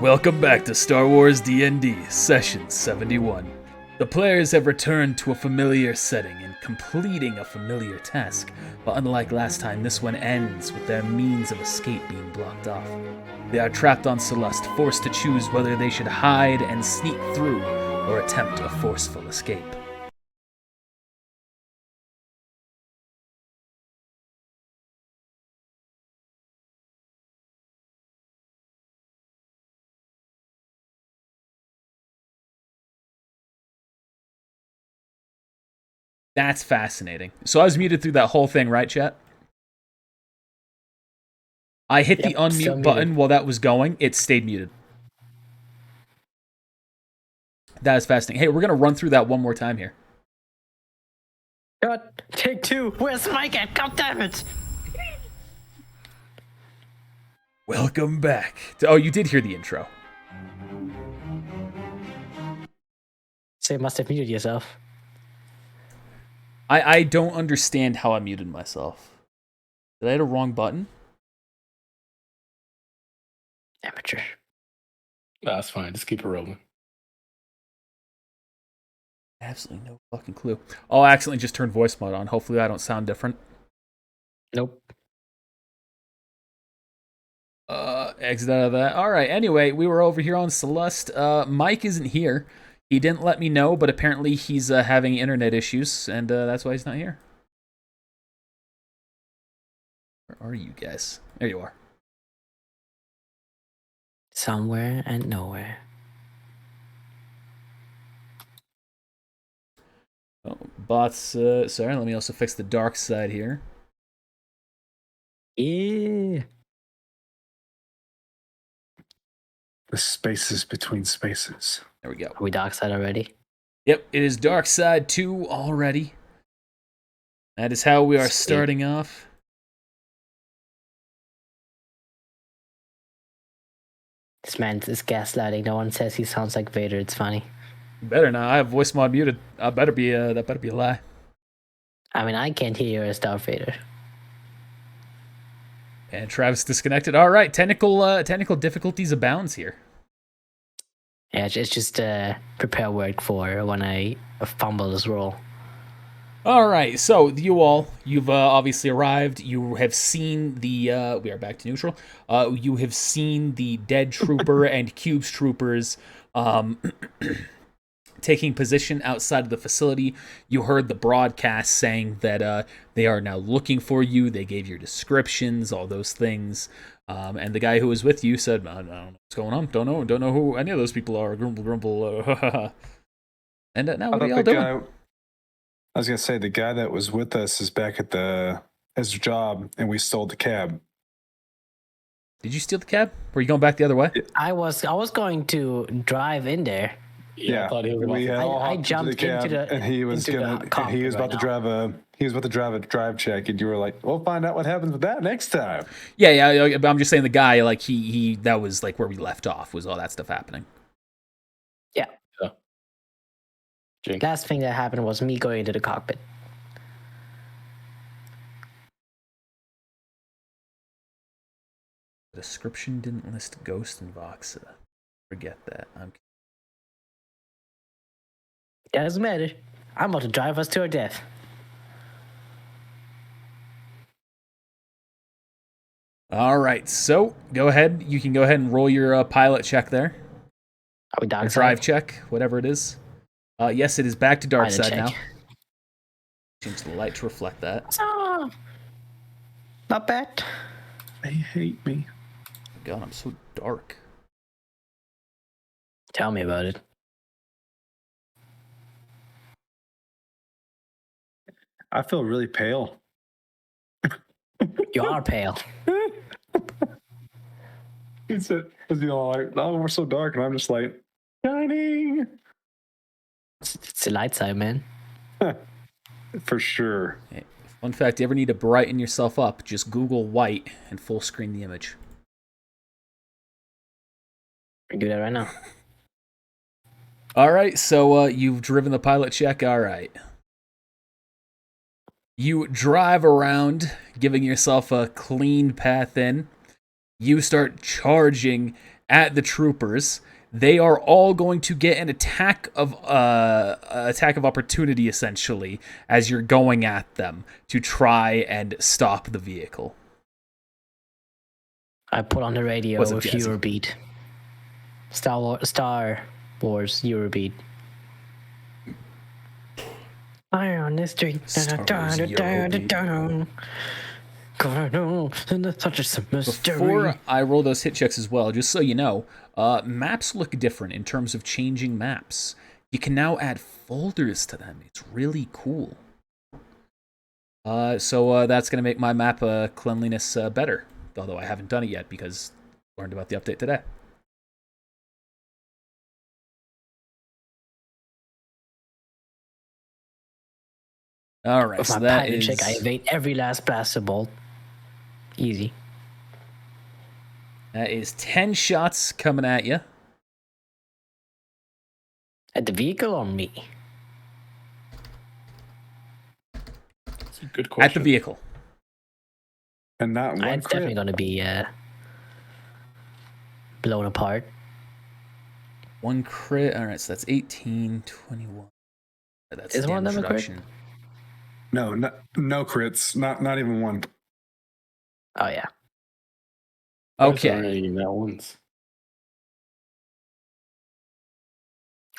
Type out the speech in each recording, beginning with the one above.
Welcome back to Star Wars D&D, Session 71. The players have returned to a familiar setting and completing a familiar task, but unlike last time, this one ends with their means of escape being blocked off. They are trapped on Celeste, forced to choose whether they should hide and sneak through or attempt a forceful escape. That's fascinating. So I was muted through that whole thing, right, chat? I hit the unmute button while that was going. It stayed muted. That is fascinating. Hey, we're going to run through that one more time here. Cut. Take two. Where's Mike at? God damn it. Welcome back. Oh, you did hear the intro. So you must have muted yourself. I don't understand how I muted myself. Did I hit a wrong button? Amateur. That's fine. Just keep it rolling. Absolutely no fucking clue. Oh, I accidentally just turned voice mode on. Hopefully I don't sound different. Nope. Exit out of that. Alright, anyway, we were over here on Celeste. Mike isn't here. He didn't let me know, but apparently he's having internet issues, and that's why he's not here. Where are you guys? There you are. Somewhere and nowhere. Oh, bots, sorry, let me also fix the dark side here. Yeah. The spaces between spaces. There we go. Are we dark side already? Yep, it is Dark Side 2 already. That is how we are starting off. This man is gaslighting. No one says he sounds like Vader. It's funny. Better not. I have voice mod muted. That better be a lie. I mean, I can't hear you as Darth Vader. And Travis disconnected. All right, technical difficulties abounds here. Yeah, it's just prepare work for when I fumble this roll. All right, so you've obviously arrived. You have seen the. We are back to neutral. You have seen the dead trooper and Cubes troopers taking position outside of the facility. You heard the broadcast saying that they are now looking for you. They gave your descriptions, all those things. And the guy who was with you said, I don't know what's going on. Don't know who any of those people are. Grumble. And now what are y'all doing? I was going to say, the guy that was with us is back at his job, and we stole the cab. Did you steal the cab? Were you going back the other way? I was going to drive in there. Yeah, I thought he was I jumped into the and he was about to drive a drive check, and you were like, "We'll find out what happens with that next time." Yeah. But I'm just saying the guy, like he that was like where we left off, was all that stuff happening. Yeah. Jinx. Last thing that happened was me going into the cockpit. The description didn't list Ghost and Voxa. Forget that. Doesn't matter. I'm about to drive us to our death. All right, so go ahead. You can go ahead and roll your pilot check there. Are we dark Or drive check, whatever it is. Yes, it is back to dark side now. Change the light to reflect that. Oh, not bad. They hate me. God, I'm so dark. Tell me about it. I feel really pale. You are pale. He said, "Because like, oh, we're so dark," and I'm just like, shining. It's the light side, man. For sure. Hey, fun fact: you ever need to brighten yourself up? Just Google white and full screen the image. We do that right now. All right, so you've driven the pilot check. All right. You drive around, giving yourself a clean path in. You start charging at the troopers. They are all going to get an attack of opportunity, essentially, as you're going at them to try and stop the vehicle. I put on the radio with Eurobeat. Star Wars Eurobeat. I on the street. Before I roll those hit checks as well, just so you know, maps look different in terms of changing maps. You can now add folders to them. It's really cool. So that's going to make my map cleanliness better, although I haven't done it yet because I learned about the update today. All right, so that is... Check, I evade every last blaster bolt. Easy. That is 10 shots coming at you. At the vehicle or me? That's a good question. At the vehicle. And not one It's definitely going to be blown apart. One crit. All right, so that's 18, 21. That's is one of them reduction. A crit? No crits. Not even one. Oh, yeah. Okay. That one's.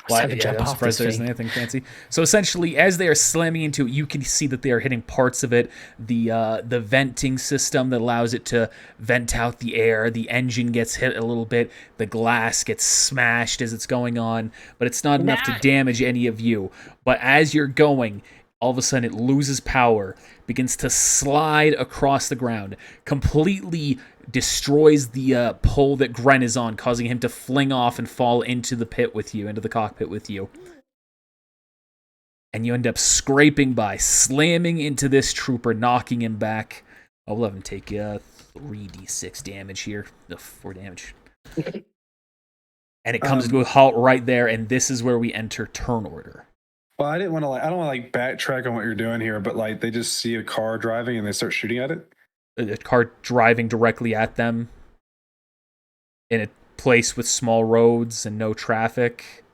Why? Yeah, I'm surprised there isn't anything fancy. So essentially, as they are slamming into it, you can see that they are hitting parts of it. The venting system that allows it to vent out the air. The engine gets hit a little bit. The glass gets smashed as it's going on, but it's not enough to damage any of you. But as you're going, all of a sudden it loses power, begins to slide across the ground, completely destroys the pole that Gren is on, causing him to fling off and fall into the pit with you, into the cockpit with you. And you end up scraping by, slamming into this trooper, knocking him back. I'll let him take 3d6 damage here. 4 damage. And it comes to a halt right there, and this is where we enter turn order. Well, I don't want to backtrack on what you're doing here, but they just see a car driving and they start shooting at it. A car driving directly at them in a place with small roads and no traffic,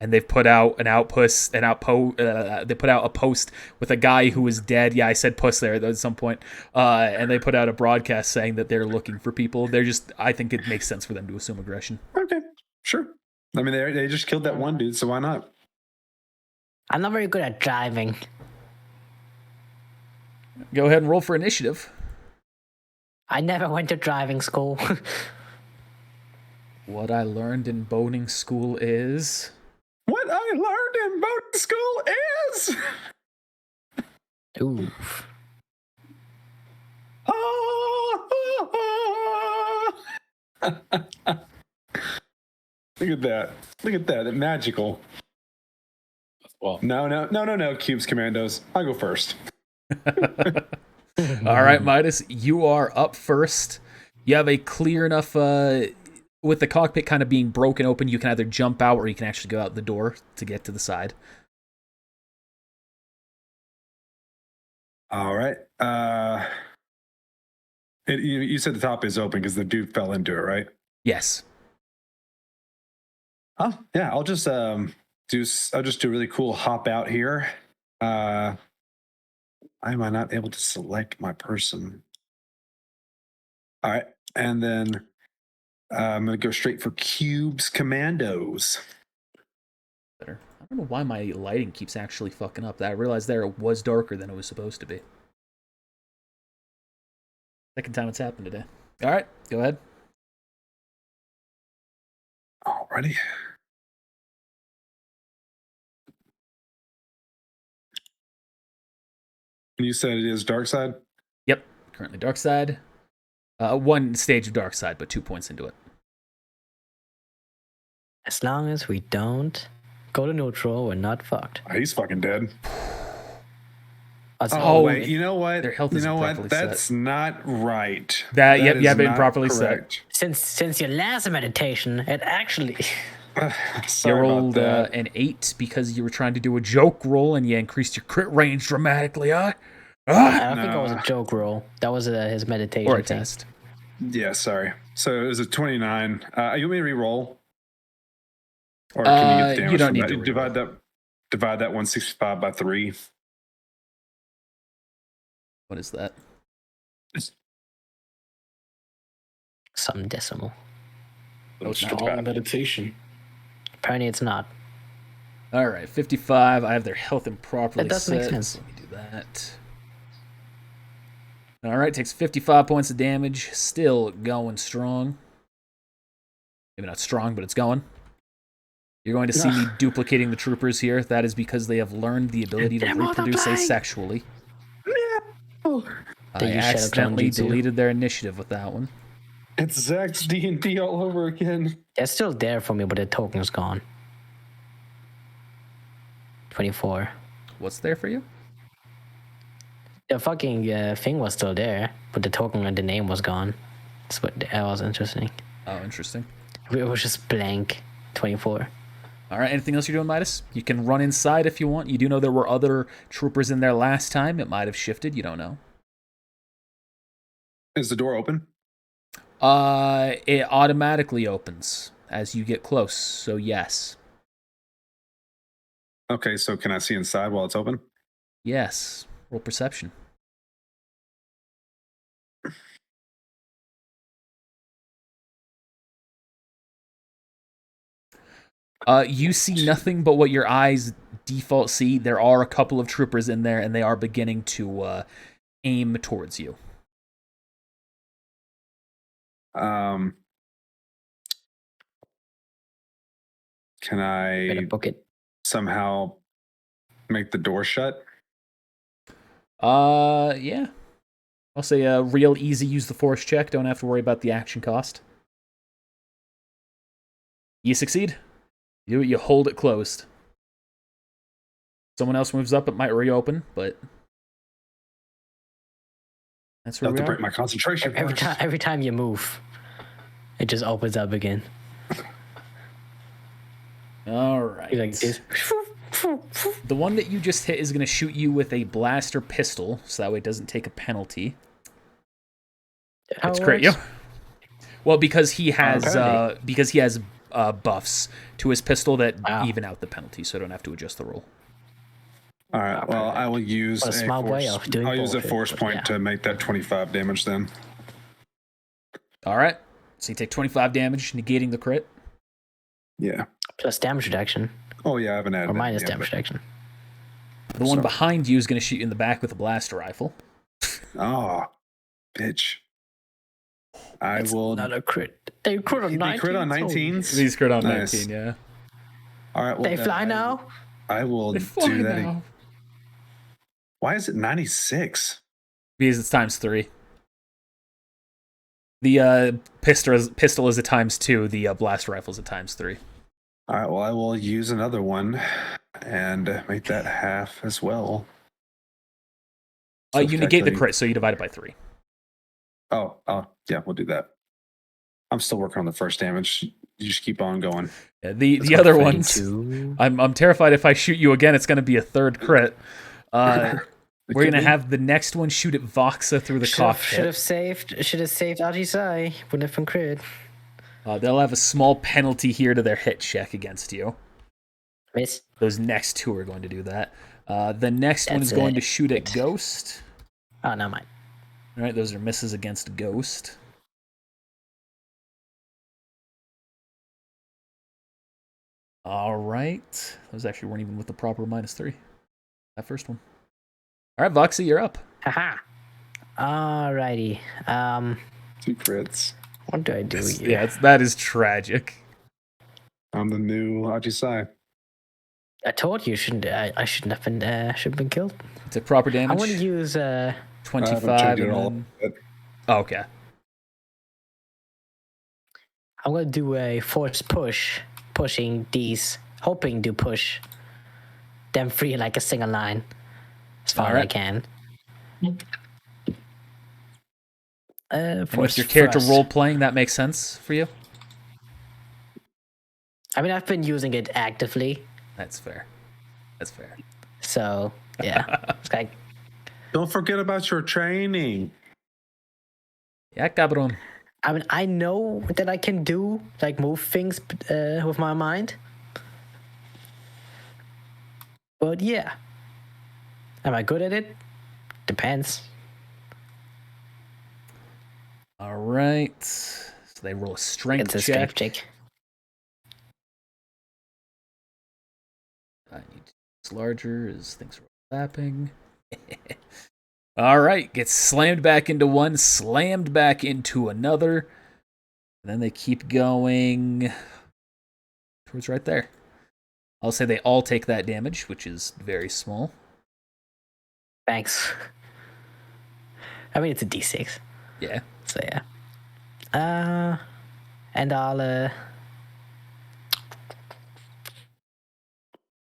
and they've put out they put out a post with a guy who is dead. Yeah, I said puss there at some point. And they put out a broadcast saying that they're looking for people. I think it makes sense for them to assume aggression. Okay, sure. I mean, they just killed that one dude, so why not? I'm not very good at driving. Go ahead and roll for initiative. I never went to driving school. What I learned in boating school is... What I learned in boating school is... Oof. Look at that. Look at that. Magical. Well, No, Cubes Commandos. I'll go first. All right, Midas, you are up first. You have a clear enough, with the cockpit kind of being broken open, you can either jump out or you can actually go out the door to get to the side. All right. You said the top is open because the dude fell into it, right? Yes. Oh, yeah. I'll just do a really cool hop out here. Why am I not able to select my person? All right, and then I'm gonna go straight for Cubes Commandos. Better. I don't know why my lighting keeps actually fucking up. I realized there it was darker than it was supposed to be. Second time it's happened today. All right, go ahead. Alrighty. And you said it is dark side? Yep, currently dark side. One stage of dark side, but 2 points into it. As long as we don't go to neutral, we're not fucked. Oh, he's fucking dead. Wait, you know what? Their health you isn't know properly what? That's set. not right. That yep, you haven't properly correct. set. Since your last meditation, it actually... You rolled an 8 because you were trying to do a joke roll and you increased your crit range dramatically, huh? I don't think it was a joke roll. That was his meditation Or a test. test. Yeah, sorry. So it was a 29. You want me to re-roll? Or can you get the damage you don't from need that? to re-roll. Divide that 165 by 3. What is that? Some decimal. Oh, it's not. Strong meditation. Apparently, it's not. All right, 55. I have their health improperly That does set. make sense. So let me do that. All right, takes 55 points of damage. Still going strong. Maybe not strong, but it's going. You're going to see me duplicating the troopers here. That is because they have learned the ability to They're reproduce multiplying. asexually. They I use Shadow Clone accidentally Jutsu. deleted their initiative with that one. It's Zach's D&D all over again. They're still there for me, but the token's gone. 24. What's there for you? The fucking thing was still there, but the token and the name was gone. That was interesting. Oh, interesting. It was just blank. 24. All right, anything else you're doing, Midas? You can run inside if you want. You do know there were other troopers in there last time. It might have shifted. You don't know. Is the door open? It automatically opens as you get close. So yes. Okay, so can I see inside while it's open? Yes. Roll perception. You see nothing but what your eyes default see. There are a couple of troopers in there, and they are beginning to aim towards you. Can Better I book it. somehow make the door shut? Yeah. I'll say a real easy use the force check. Don't have to worry about the action cost. You succeed. You hold it closed. Someone else moves up, it might reopen, but that's where I have we to are. break my concentration. Every time you move, it just opens up again. All right. You like this. The one that you just hit is going to shoot you with a blaster pistol, so that way it doesn't take a penalty. How It's it crit you. works? Well, because he has Apparently. buffs to his pistol that Wow. even out the penalty, so I don't have to adjust the roll. All right. Well, I will use What a smart way force. of doing I'll use a bullshit, force but point yeah. to make that 25 damage then. All right. So you take 25 damage, negating the crit. Yeah. Plus damage reduction. Oh yeah, I haven't added Or that minus yet, damage but- reduction. The one So- behind you is going to shoot you in the back with a blaster rifle. Oh, bitch. I It's will. not a crit. They crit on They 19. crit on 19s. These crit on Nice. 19, yeah. All right. Well, They then fly now? I will They fly do that. now. Why is it 96? Because it's times 3. The pistol is a times 2. The blast rifle is a times 3. All right. Well, I will use another one and make that half as well. So You negate the calculating- crit, so you divide it by 3. Oh, yeah, we'll do that. I'm still working on the first damage. You just keep on going. Yeah, the It's other got ones, 32. I'm terrified if I shoot you again, it's going to be a third crit. It We're could going to be. have the next one shoot at Voxa through the Should cockpit. have saved Ajisai. Wouldn't have been crit. They'll have a small penalty here to their hit check against you. Miss. Those next two are going to do that. The next one is That's going it. to shoot at Ghost. Oh, no, mind. All right, those are misses against Ghost. All right. Those actually weren't even with the proper -3. That first one. All right, Voxy, you're up. Haha. Alrighty. 2 crits. What do I do here? Yeah, that is tragic. I'm the new Ajisai. I told you shouldn't. I shouldn't have been. Should have been killed. You took proper damage. I'm going to use. 25 I haven't checked it and all then... yet. Oh, okay. I'm going to do a force push, pushing these, hoping to push them free like a single line as far as I Alright. can. And Force with your character thrust. role playing, that makes sense for you? I mean, I've been using it actively, That's fair. That's fair. so yeah. It's like, Don't forget about your training. Yeah, cabrón. I mean, I know that I can do like move things with my mind, but yeah, am I good at it? Depends. All right. So they roll a strength It's a check. strength check. I need to larger as things are overlapping. All right, gets slammed back into one, slammed back into another, and then they keep going towards right there. I'll say they all take that damage, which is very small. Thanks. I mean, it's a D6, Yeah. so yeah. And I'll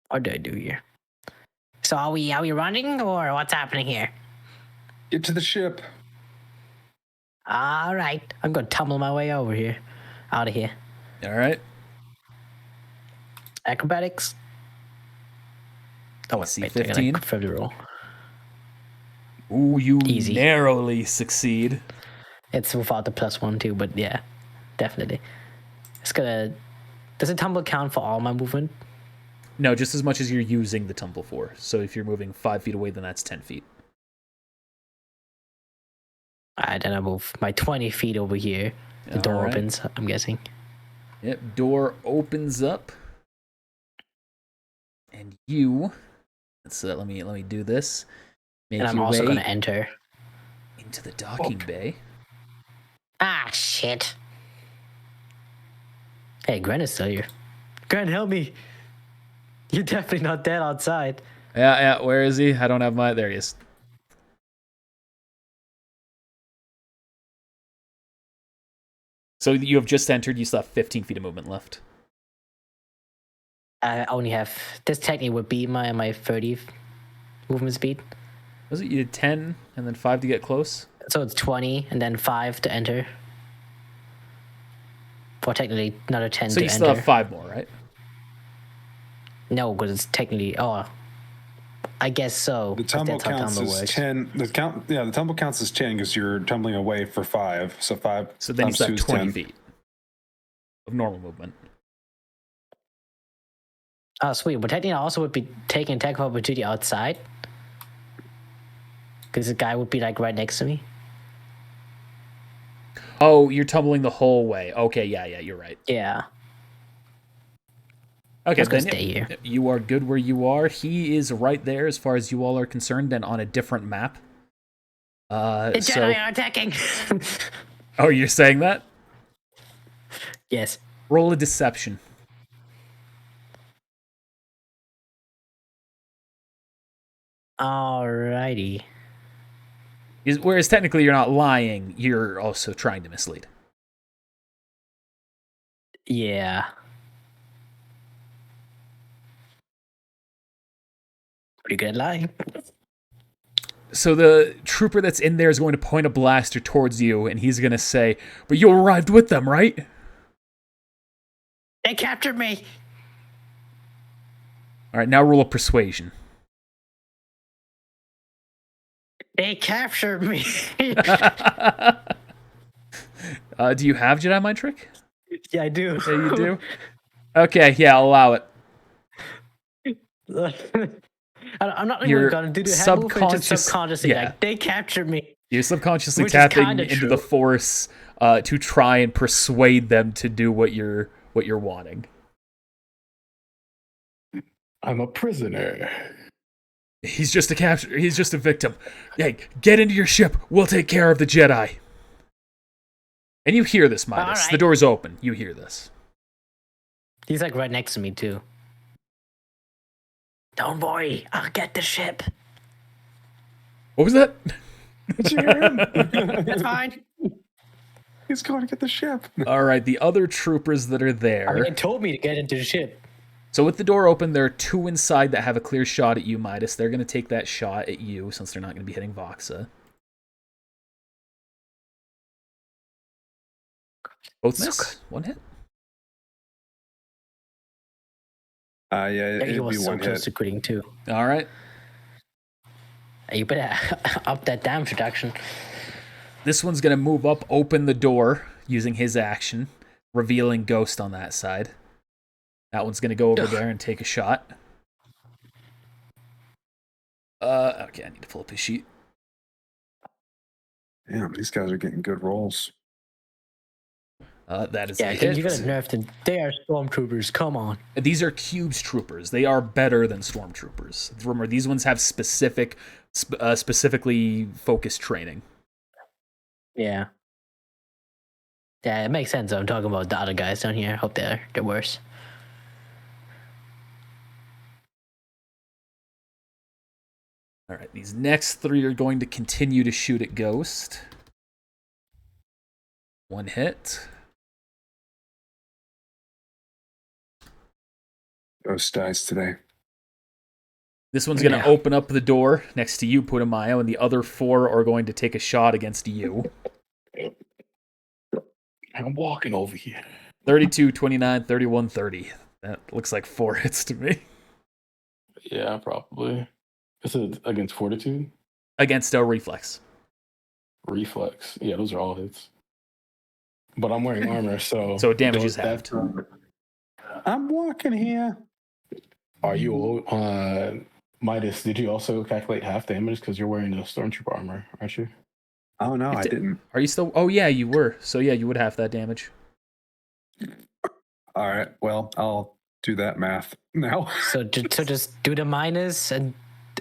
what do I do here? So are we running or what's happening here? Get to the ship. All right, I'm gonna tumble my way over here, out of here. All right. Acrobatics. Oh, DC wait, I gotta 15. confirm the roll. Ooh, you Easy. narrowly succeed. It's without the +1 too, but yeah, definitely. It's gonna. Does it tumble count for all my movement? No, just as much as you're using the tumble for. So if you're moving 5 feet away, then that's 10 feet. Alright, then I move my 20 feet over here. The door Alright. opens, I'm guessing. Yep, door opens up. And you... So let me do this. Make And I'm your also way gonna enter. into the docking bay. Ah, shit. Hey, Gren is still here. Gren, help me. You're definitely not dead outside. Yeah, where is he? I don't have my... There he is. So you have just entered, you still have 15 feet of movement left. I only have. This technically would be my 30 movement speed. Was it you did 10 and then 5 to get close? So it's 20 and then 5 to enter. Or technically another 10 So to you enter. still have 5 more, right? No, because it's technically. Oh, I guess so. The 'cause tumble that's how counts tumble as works. 10. The tumble counts as 10 because you're tumbling away for 5. So 5. So then you times still 2 have is 20 10. feet of normal movement. Oh, sweet. But technically, I also would be taking attack of opportunity outside. Because the guy would be like right next to me. Oh, you're tumbling the whole way. Okay, yeah, you're right. Yeah. Okay, Let's go then stay here. you are good where you are. He is right there as far as you all are concerned and on a different map. The Jedi are attacking! Oh, you're saying that? Yes. Roll a deception. Alrighty. Whereas technically you're not lying, you're also trying to mislead. Yeah. Pretty good at lying. So the trooper that's in there is going to point a blaster towards you, and he's going to say, "But you arrived with them, right?" They captured me! All right, now roll a persuasion. They captured me! Do you have Jedi Mind Trick? Yeah, I do. Yeah, you do? Okay, yeah, I'll allow it. I'm not You're even gonna do the hand move, it's just subconsciously. yeah. Like, they captured me. You're subconsciously Which is tapping kinda into true. the Force to try and persuade them to do what you're wanting. I'm a prisoner. He's just a capture. He's just a victim. Hey, get into your ship. We'll take care of the Jedi. And you hear this, Midas. Alright. The door's open. You hear this. He's like right next to me, too. Don't worry, I'll get the ship. What was that? That's fine. He's going to get the ship. All right, the other troopers that are there. I mean, it told me to get into the ship. So with the door open, there are 2 inside that have a clear shot at you, Midas. They're going to take that shot at you since they're not going to be hitting Voxa. Both miss. good. 1 hit. Yeah, Yeah, he it'd was be so one close hit. to quitting, too. All right. You better up that damage reduction. This one's going to move up, open the door. using his action, revealing Ghost on that side. That one's going to go over there and take a shot. Okay, I need to pull up his sheet. Damn, these guys are getting good rolls. That is Yeah, a I think you're hit. gonna nerf them. They are stormtroopers. Come on. These are cubes troopers. They are better than stormtroopers. Remember, these ones have specifically focused training. Yeah. Yeah, it makes sense. I'm talking about the other guys down here. I hope they're worse. All right, these next three are going to continue to shoot at Ghost. One hit. Ghost dies today. This one's going to open up the door next to you, Putumayo, and the other four are going to take a shot against you. I'm walking over here. 32, 29, 31, 30. That looks like 4 hits to me. Yeah, probably. Is it against Fortitude? Against a Reflex. Reflex. Yeah, those are all hits. But I'm wearing armor, so... So damage is halved. I'm walking here. Are you... Midas, did you also calculate half damage? Because you're wearing the Stormtrooper armor, aren't you? Oh, no, I didn't. Are you still... Oh, yeah, you were. So, yeah, you would have that damage. All right, well, I'll do that math now. So just do the minus and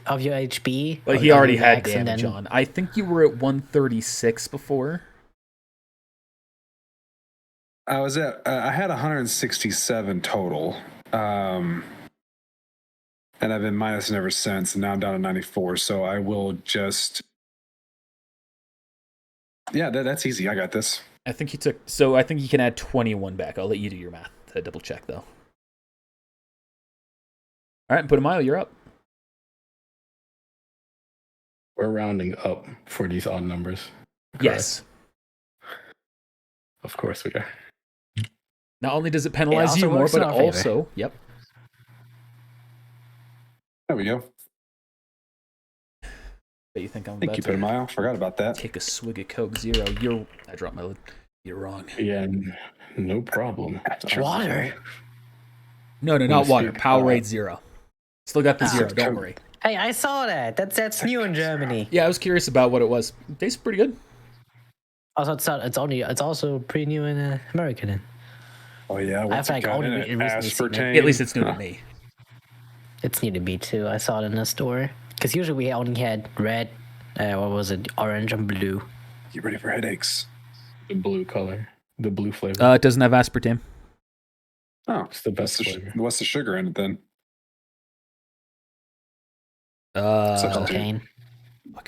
of your HP. But or he already your had max, and damage then- on. I think you were at 136 before. I was at, I had 167 total. And I've been minus ever since, and now I'm down to 94. So I will just... Yeah, that's easy. I got this. I think he took... So I think he can add 21 back. I'll let you do your math to double check, though. All right, Putumayo, you're up. We're rounding up for these odd numbers. Yes. Of course we are. Not only does it penalize also you more, works in but our favor. also... Yep. There we go. But you think I'm Thank about you, to Putumayo. Forgot about that. take a swig of Coke Zero. I dropped my lid. You're wrong. Yeah, no problem. Water. No, not water. speak, Powerade Zero. Still got the Ah. zero, don't worry. Hey, I saw that. That's new in Germany. Yeah, I was curious about what it was. It tastes pretty good. Also, it's also pretty new in America then. Oh, yeah. What's I've, it got only in it? recently seen it. Aspartame? At least it's new to me. It's new to me too. I saw it in the store. Because usually we only had red, what was it, orange and blue. You ready for headaches? The blue color. The blue flavor. It doesn't have aspartame. Oh, It's the best flavor. what's the sugar in it then? Fucking, Cocaine.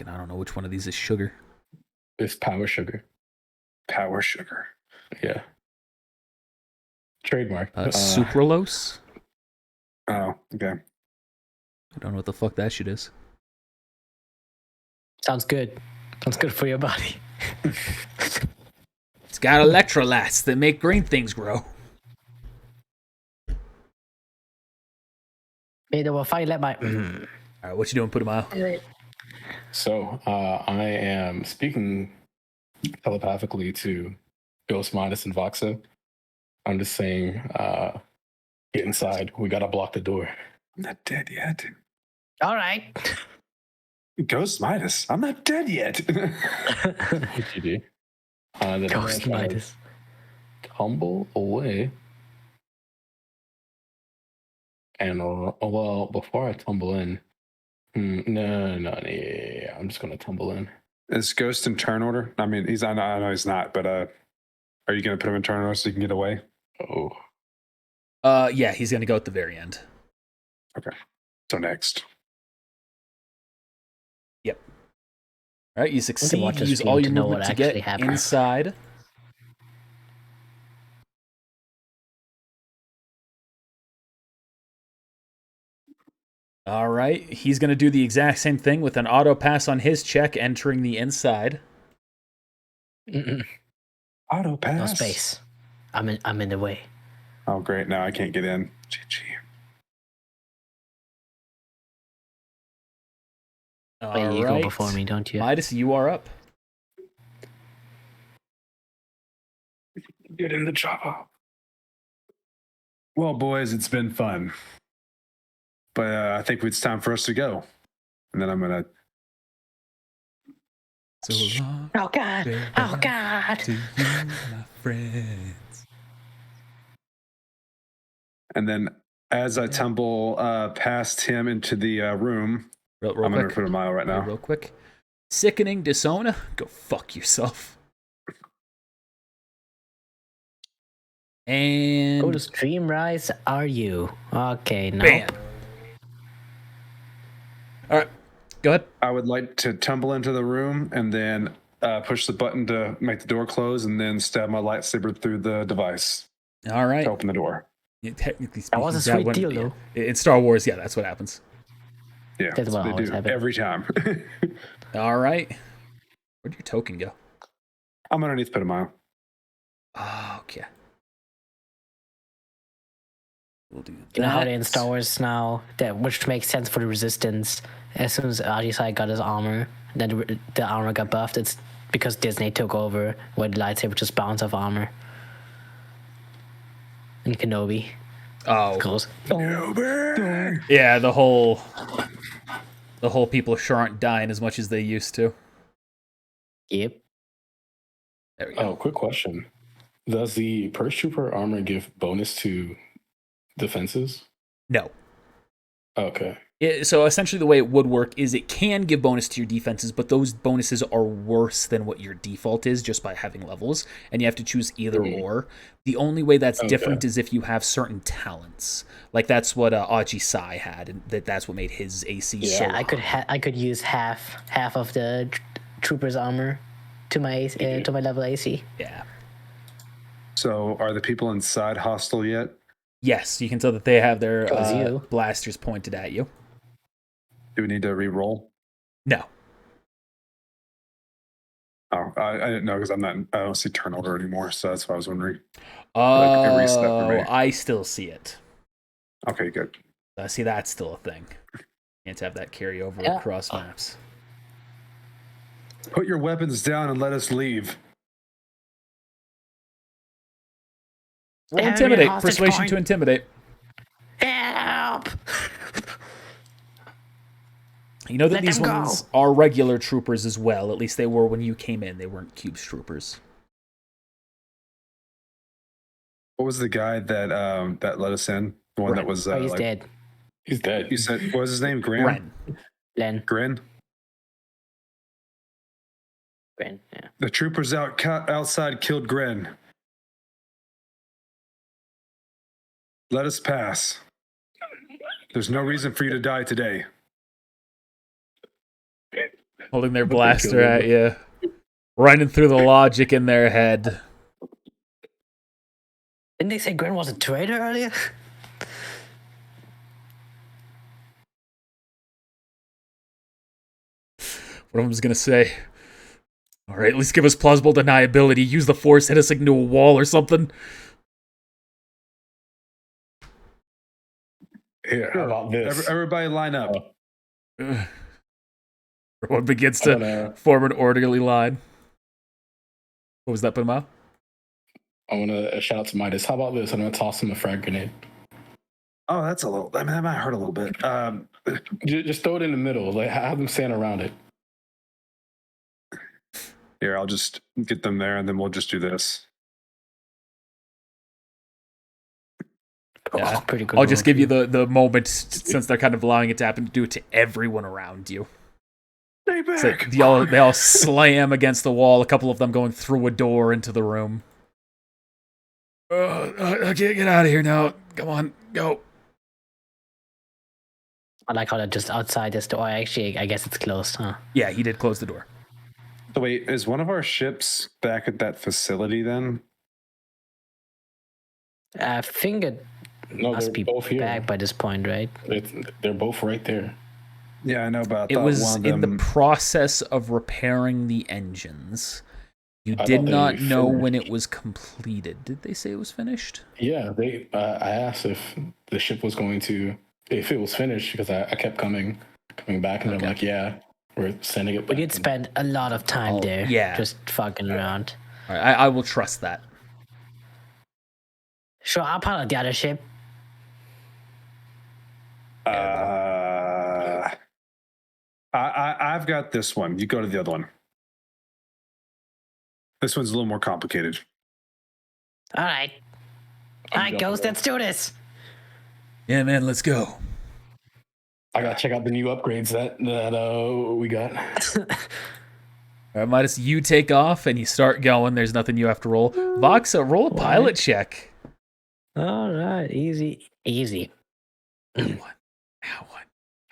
I don't know which one of these is sugar. It's power sugar. Power sugar. Yeah. Trademark. Sucralose? Oh, okay. I don't know what the fuck that shit is. Sounds good. Sounds good for your body. It's got electrolytes that make green things grow. Maybe if I let my... All right, what you doing, Putumayo? So I am speaking telepathically to Ghost, Midas, and Voxa. I'm just saying, get inside. We gotta block the door. I'm not dead yet. All right. Ghost Midas. I'm not dead yet. GG. Then I'm Ghost gonna try to Midas. tumble away. And well, before I tumble in, no, yeah, I'm just gonna tumble in. Is Ghost in turn order? I mean, I know he's not, but are you going to put him in turn order so you can get away? Oh, Yeah, he's gonna go at the very end. So next. All right, you succeed. watch You this use game all to your know what movement to actually get happened. inside. All right, he's going to do the exact same thing with an auto pass on his check, entering the inside. Auto pass. No space. I'm in the way. Oh, great. Now I can't get in. GG. All Wait, you right. go before me, don't you? Midas, you are up. Get in the chopper. Well, boys, it's been fun. But I think it's time for us to go. And then I'm going to. So long, Oh God! Oh God! to you, my friends. And then as I tumble past him into the room, Real I'm going to quick. put a mile right now. Real quick. Sickening Dishonor, go fuck yourself. And Go to Streamrise, are you? Okay, no. bam. All right, go ahead. I would like to tumble into the room and then push the button to make the door close and then stab my lightsaber through the device All right. to open the door. Yeah, technically speaking, That was a sweet wouldn't deal, be- though. In Star Wars, yeah, that's what happens. Yeah, That's what they always do happens. every time. All right. Where'd your token go? I'm underneath put a mile. Oh, okay. We'll do You know how they in that. Star Wars now, that which makes sense for the Resistance. As soon as Argisai got his armor, then the armor got buffed. It's because Disney took over, where the lightsaber just bounced off armor. And Kenobi Oh, goes. yeah. The whole people sure aren't dying as much as they used to. Yep. There we go. Oh, quick question. Does the Purge Trooper armor give bonus to defenses? No. Okay. So essentially, the way it would work is it can give bonus to your defenses, but those bonuses are worse than what your default is just by having levels, and you have to choose either or. The only way that's different is if you have certain talents, like that's what Aji Sai had, and that's what made his AC. Yeah, so I could use half of the trooper's armor to my to my level AC. yeah. So are the people inside hostile yet? Yes, you can tell that they have their Chose you. blasters pointed at you. Do we need to re-roll? No. Oh, I didn't know because I don't see turnover anymore, so that's why I was wondering. Oh, a reset for me. I still see it. Okay, good. See, that's still a thing. Can't have that carry over Yeah. across maps. Put your weapons down and let us leave. Roll Have intimidate. your hostage Persuasion point. to intimidate. Help! You know that Let these them go. ones are regular troopers as well. At least they were when you came in. They weren't cubes troopers. What was the guy that that let us in? The one that Ren. was Oh, he's like, dead. He's dead. You said what was his name? Graham? Ren. Len. Grin? Gren, yeah. The troopers outside killed Grin. Let us pass. There's no reason for you to die today. Holding their But they blaster killed at him. you. Running through the logic in their head. Didn't they say Gren was a traitor earlier? One of them's gonna say, alright, at least give us plausible deniability. Use the force, hit us into a wall or something. Here, how about this? Everybody line up. Ugh. Everyone begins I'm to gonna, form an orderly line. What was that, Panama? I'm gonna shout out to Midas. How about this? I'm gonna toss him a frag grenade. Oh, that's a little. I mean, that might hurt a little bit. Just throw it in the middle. Like have them stand around it. Here, I'll just get them there, and then we'll just do this. Yeah. Oh, pretty good. I'll just roll. give you the moment, since they're kind of allowing it to happen, to do it to everyone around you. Stay back. So they all slam against the wall, a couple of them going through a door into the room. I can't get out of here now. Come on, go. I like how they're just outside this door. Actually, I guess it's closed, huh? Yeah, he did close the door. So wait, is one of our ships back at that facility then? I think it No, must they're be both here. back by this point, right? They're both right there. Yeah, I know, but I It thought was one of in the them. process of repairing the engines. You I did thought they not know when finished. it was completed. Did they say it was finished? Yeah, they. I asked if the ship was going to, if it was finished, because I kept coming back, and Okay. they're like, "Yeah, we're sending it We back." did spend a lot of time Oh, there, yeah. just fucking around. All right, I will trust that. Sure, I'll pilot the other ship. I've got this one. You go to the other one. This one's a little more complicated. All right. All right, Ghost, let's do this. Yeah, man, let's go. I gotta check out the new upgrades that we got. All right, Midas, you take off and you start going. There's nothing you have to roll. Voxa, roll a pilot check. All right, easy.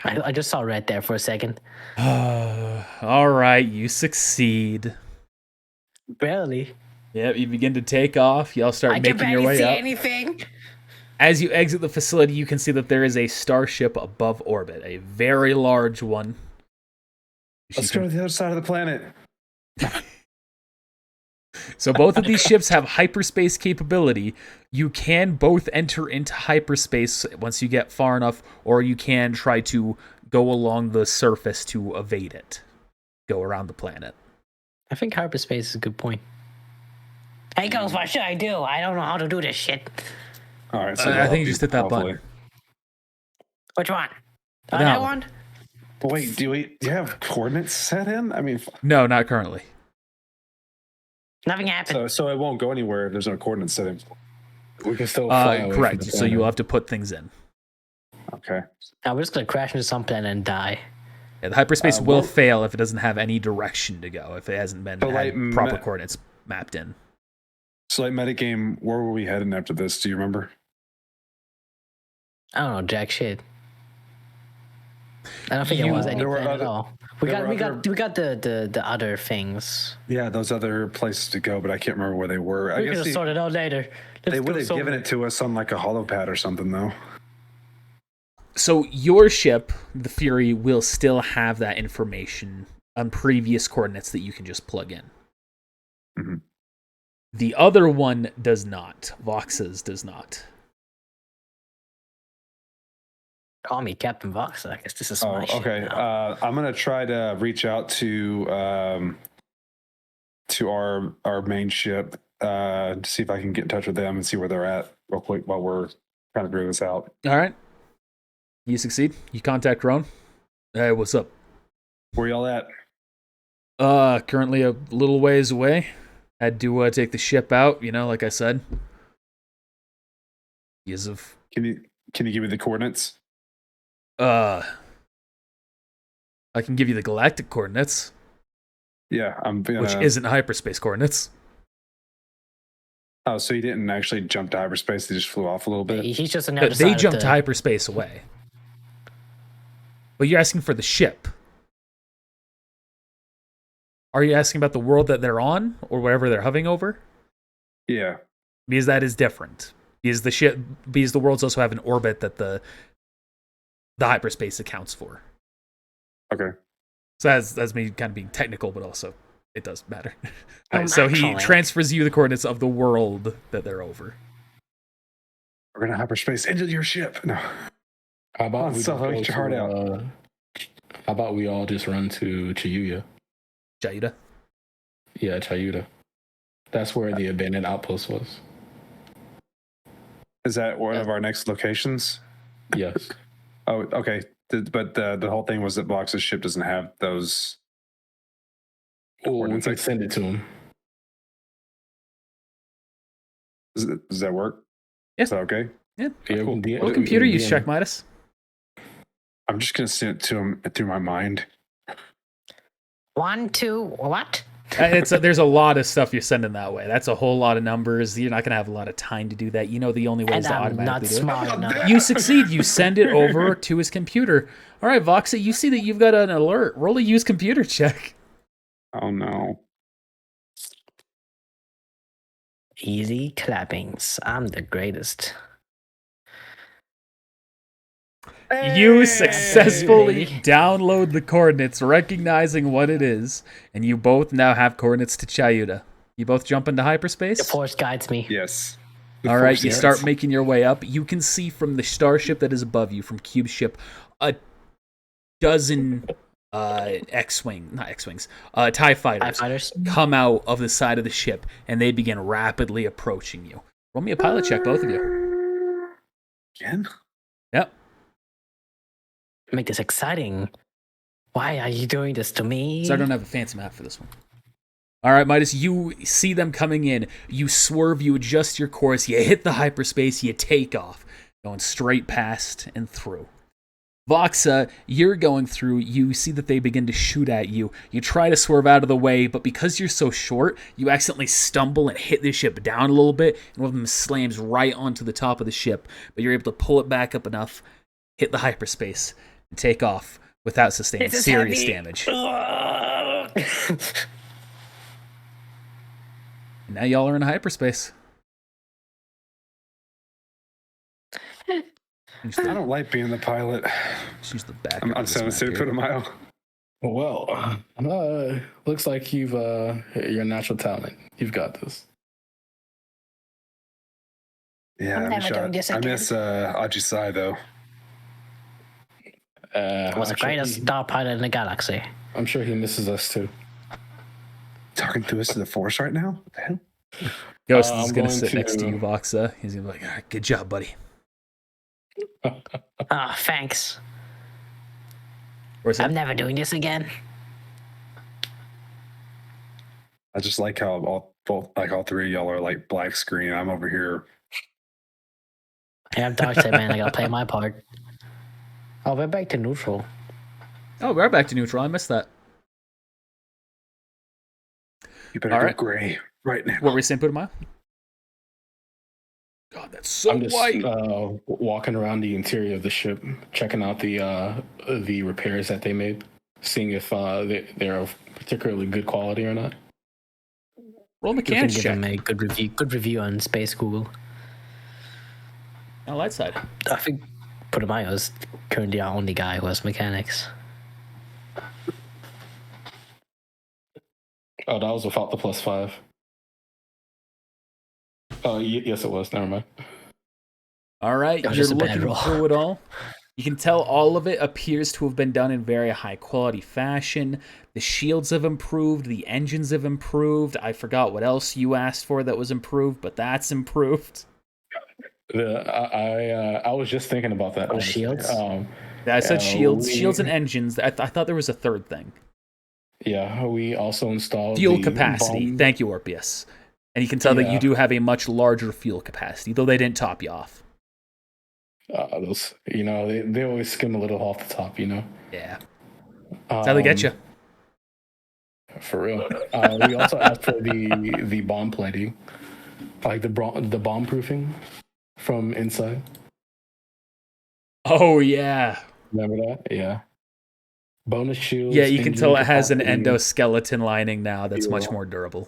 I just saw red there for a second. All right, you succeed. Barely. Yep, you begin to take off. Y'all start making your way see up. anything. As you exit the facility, you can see that there is a starship above orbit, a very large one. Let's go to the other side of the planet. So both of these ships have hyperspace capability. You can both enter into hyperspace once you get far enough, or you can try to go along the surface to evade it. Go around the planet. I think hyperspace is a good point. Hey, Ghost, what should I do? I don't know how to do this shit. All right, so I think you just hit that button. Which one? That That one. one? But wait, do you have coordinates set in? I mean, No, not currently. Nothing happened. so it won't go anywhere if there's no coordinates set in. We can still fly away Correct. from the So planet. you'll have to put things in. Okay. Now we're just gonna crash into some planet and die. Yeah, the hyperspace will well- fail if it doesn't have any direction to go, if it hasn't been But, had like, proper coordinates mapped in. So like metagame, where were we heading after this? Do you remember? I don't know, jack shit. I don't think You- it was any there were plan at other- all. there were We got the other things. Yeah, those other places to go, but I can't remember where they were. I We can guess sort it out later. they would have given it to us on like a holopad or something, though. So your ship, the Fury, will still have that information on previous coordinates that you can just plug in. Mhm. The other one does not. Vox's does not. Call me Captain Vox. I guess this is Oh, my shit okay. now. I'm gonna try to reach out to our main ship to see if I can get in touch with them and see where they're at real quick while we're trying to figure this out. All right. You succeed. You contact Roan. Hey, what's up? Where y'all at? Currently a little ways away. Had to take the ship out, like I said. Because of Can you give me the coordinates? I can give you the galactic coordinates, Yeah, I'm gonna. which isn't hyperspace coordinates. Oh, so you didn't actually jump to hyperspace; they just flew off a little bit. He's just on the other They side jumped of to hyperspace away. But you're asking for the ship. Are you asking about the world that they're on or wherever they're hovering over? Yeah. Because that is different. Because the worlds also have an orbit that the hyperspace accounts for. Okay. So that's me kind of being technical, but also it does matter. So he Actually. transfers you the coordinates of the world that they're over. We're gonna hyperspace into your ship. No. How about Oh, we just so go your heart to, out. how about we all just run to Chiyuya? Jaida. Yeah, Chiyuya. That's where the abandoned outpost was. Is that one of our next locations? Yes. Oh, okay. But the whole thing was that Vox's ship doesn't have those. Well, we coordinates. can send it to him. Does that work? Yeah. Is that okay? Yeah. Yeah, Cool. What computer use check, Midas? I'm just gonna send it to him through my mind. 1, 2, what? There's a lot of stuff you're sending that way. That's a whole lot of numbers. You're not going to have a lot of time to do that. The only way And is to I'm not automatically do it. smart enough. You succeed. You send it over to his computer. All right, Voxa, you see that you've got an alert. Roll a use computer check. Oh no. Easy clappings. I'm the greatest. You successfully Hey. download the coordinates, recognizing what it is, and you both now have coordinates to Chiyuta. You both jump into hyperspace? The force guides me. Yes. All right, you Force start guides. making your way up. You can see from the starship that is above you, from Cube's ship, a dozen TIE TIE fighters fighters. come out of the side of the ship, and they begin rapidly approaching you. Roll me a pilot check, both of you. Again? Yep. Make this exciting. Why are you doing this to me? So I don't have a fancy map for this one. All right, Midas, you see them coming in. You swerve, you adjust your course, you hit the hyperspace, you take off, going straight past and through. Voxa, you're going through, you see that they begin to shoot at you. You try to swerve out of the way, but because you're so short, you accidentally stumble and hit the ship down a little bit, and one of them slams right onto the top of the ship, but you're able to pull it back up enough, hit the hyperspace, and take off without sustaining serious damage. Now y'all are in hyperspace. I don't like being the pilot. Just use the back. I'm so stupid, put a mile. Well, looks like you're a natural talent. You've got this. Yeah, I'm never doing this I again. miss Ajisai though. Was the greatest star pilot in the galaxy. I'm sure he misses us too. Talking to us to the Force right now? What the hell? Ghost is I'm going to going sit next to to- you, Voxa. He's going to be like, all right, good job, buddy. Ah, thanks. Where's I'm it? never doing this again. I just like how all three of y'all are like black screen. I'm over here. Yeah, I'm dark side, man. I gotta play my part. Oh, we're back to neutral. Oh, we're back to neutral. I missed that. You better All go right. gray right now. What were you saying, Putamaya? God, that's so I'm just white. walking around the interior of the ship, checking out the repairs that they made, seeing if they're of particularly good quality or not. Roll You can mechanics give check. him a good review on Space Google. On light side. I think Putumayo is currently our only guy who has mechanics. Oh, that was without the +5. Oh, yes, it was. Never mind. All right, That was you're just a bad looking roll. through it all. You can tell all of it appears to have been done in very high quality fashion. The shields have improved, the engines have improved. I forgot what else you asked for that was improved, but that's improved. I was just thinking about that. Oh, honestly. shields? I said shields, we- shields and engines. I thought there was a third thing. Yeah, we also installed Fuel the capacity. bomb- Thank you, Orpheus. And you can tell that you Yeah. do have a much larger fuel capacity, though they didn't top you off. Those, they always skim a little off the top, Yeah, that's how they get you. For real. We also asked for the bomb plating, like the bomb proofing from inside. Oh, yeah. Remember that? Yeah. Bonus shields. Yeah, you can tell it has an capacity, endoskeleton lining now that's much Fuel. more durable.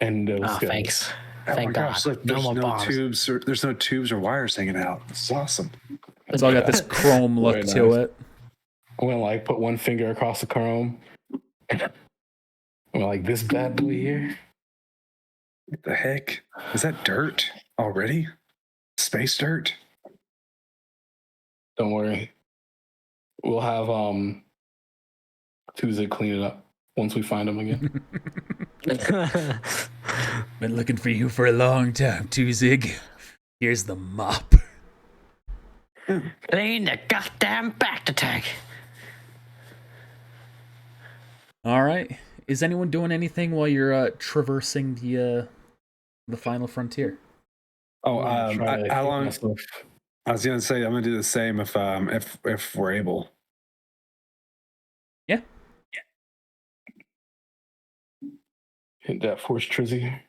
Oh, thanks. Oh Thank my gosh, God. look, No there's more no bombs. tubes. There's no tubes or wires hanging out. This is awesome. It's all got this chrome look Very to nice. it. I'm gonna put one finger across the chrome. I'm like this bad boy here. What the heck? Is that dirt already? Space dirt? Don't worry. We'll have Tuesday clean it up once we find them again. Been looking for you for a long time, Tuzig. Here's the mop. Clean the goddamn back tank. All right. Is anyone doing anything while you're traversing the final frontier? Oh, I'm gonna try to how keep long? myself- I was gonna say I'm gonna do the same if we're able. Yeah. Hit that force trizzy.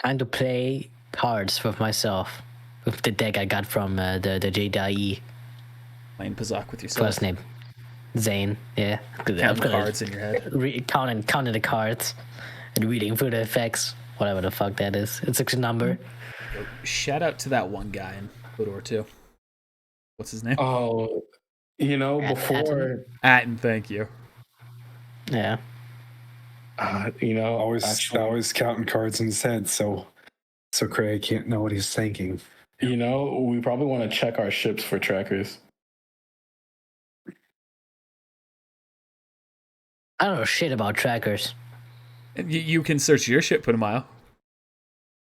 Time to play cards with myself. With the deck I got from the JDIE. Playing Pazak with yourself. First name. Zane. Yeah. Count the cards in your head. Counting the cards. And reading through the effects. Whatever the fuck that is. It's a number. Shout out to that one guy in Hodor too. What's his name? Oh, before Atten, thank you. Yeah. Always counting cards in his head, so Craig can't know what he's thinking. we probably want to check our ships for trackers. I don't know shit about trackers. You can search your ship, put a mile.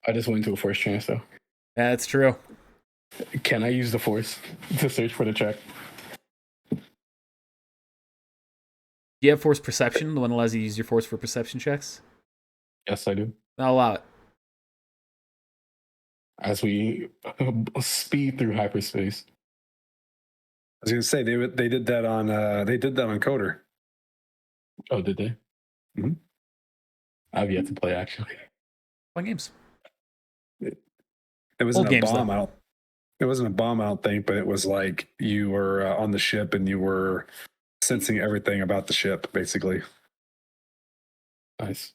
I just went into a force trance though. That's true. Can I use the force to search for the track? Do you have force perception? The one that allows you to use your force for perception checks? Yes, I do. I'll allow it. As we speed through hyperspace. I was gonna say they did that on Coder. Oh, did they? Mhm. I've yet to play actually. Fun games. It wasn't Old a games, bomb. though. It wasn't a bomb. I don't think, but it was like you were on the ship and you were sensing everything about the ship, basically. Nice.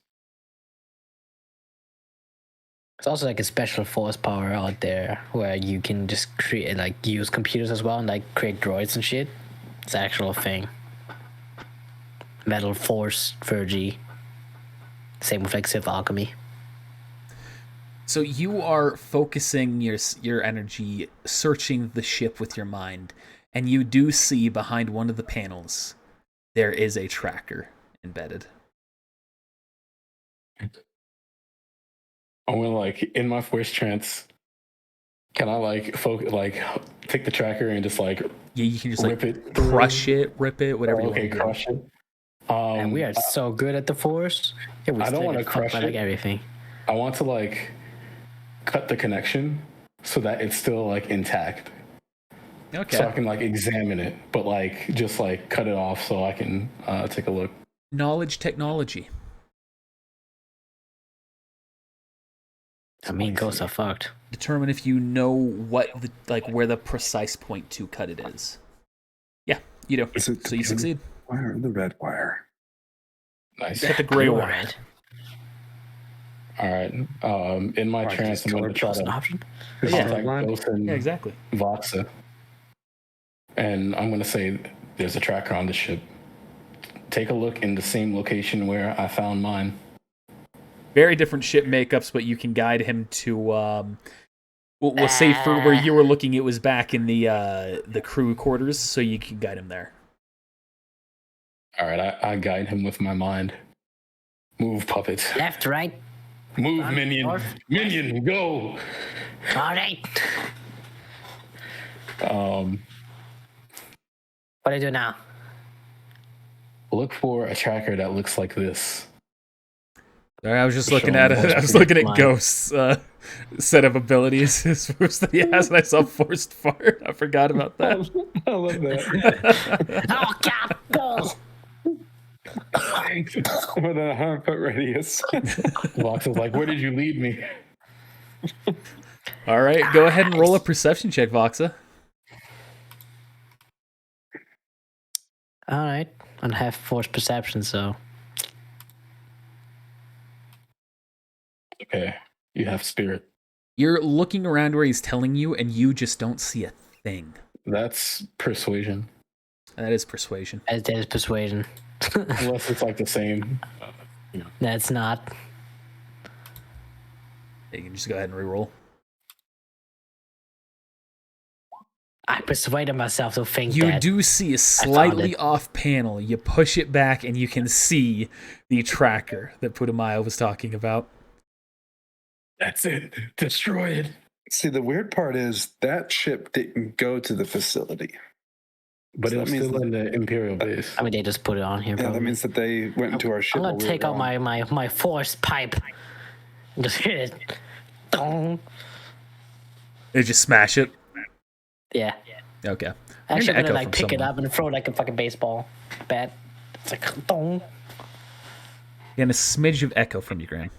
It's also like a special force power out there where you can just create, like, use computers as well and like create droids and shit. It's an actual thing. Metal Force Vergy. Same with like Sith Alchemy. So you are focusing your energy, searching the ship with your mind, and you do see behind one of the panels there is a tracker embedded. I went like in my force trance. Can I like take the tracker and just like Yeah, you can just rip like it, crush it, rip it, whatever you okay, want to do. crush it. And we are so good at the Force. Yeah, we I don't still wanna get fucked crush by like it. everything. I want to like cut the connection so that it's still like intact. Okay. So I can like examine it, but like just like cut it off so I can take a look. Knowledge technology. I mean, ghosts are fucked. Determine if you know what where the precise point to cut it is. Yeah, you do. Is it So you succeed. Wire or the red wire? Nice. Cut the gray Blue or wire. red? All right. In my Right, trance, just I'm going to try That's an to option. Yeah. contact Ghost and Yeah, exactly. Voxa, and I'm going to say there's a tracker on the ship. Take a look in the same location where I found mine. Very different ship makeups, but you can guide him to. We'll say for where you were looking, it was back in the crew quarters, so you can guide him there. All right. I guide him with my mind. Move, puppet. Left, right. Move, Front, minion. north. Minion, go. All right. Um, What do I do now? look for a tracker that looks like this. All right, I was just For looking sure. at it. I was looking at Mine. Ghost's set of abilities. His first that he has, and I saw forced fart. I forgot about that. I love that. Oh, God. Oh. With a 100-foot radius. Voxel's like, where did you lead me? All right, go ahead and roll a perception check, Voxa. All right. I don't have force perception, so. Okay, you have spirit. You're looking around where he's telling you, and you just don't see a thing. That's persuasion. That is persuasion. That is persuasion. Unless it's like the same. That's not. You can just go ahead and reroll. I persuaded myself to think You that. do see a found slightly it. off panel. You push it back, and you can see the tracker that Putumayo was talking about. That's it. Destroy it. See, the weird part is that ship didn't go to the facility. But So it that was means still in the Imperial base. I mean, they just put it on here. Yeah, Probably. that means that they went into our ship. I'm while gonna we were take out gone. my force pipe and just hit it. Dong. They just smash it. Yeah. Okay. Actually, I'm Echo gonna like from pick it someone. up and throw it like a fucking baseball bat. It's like dong. Getting a smidge of echo from you, Graham.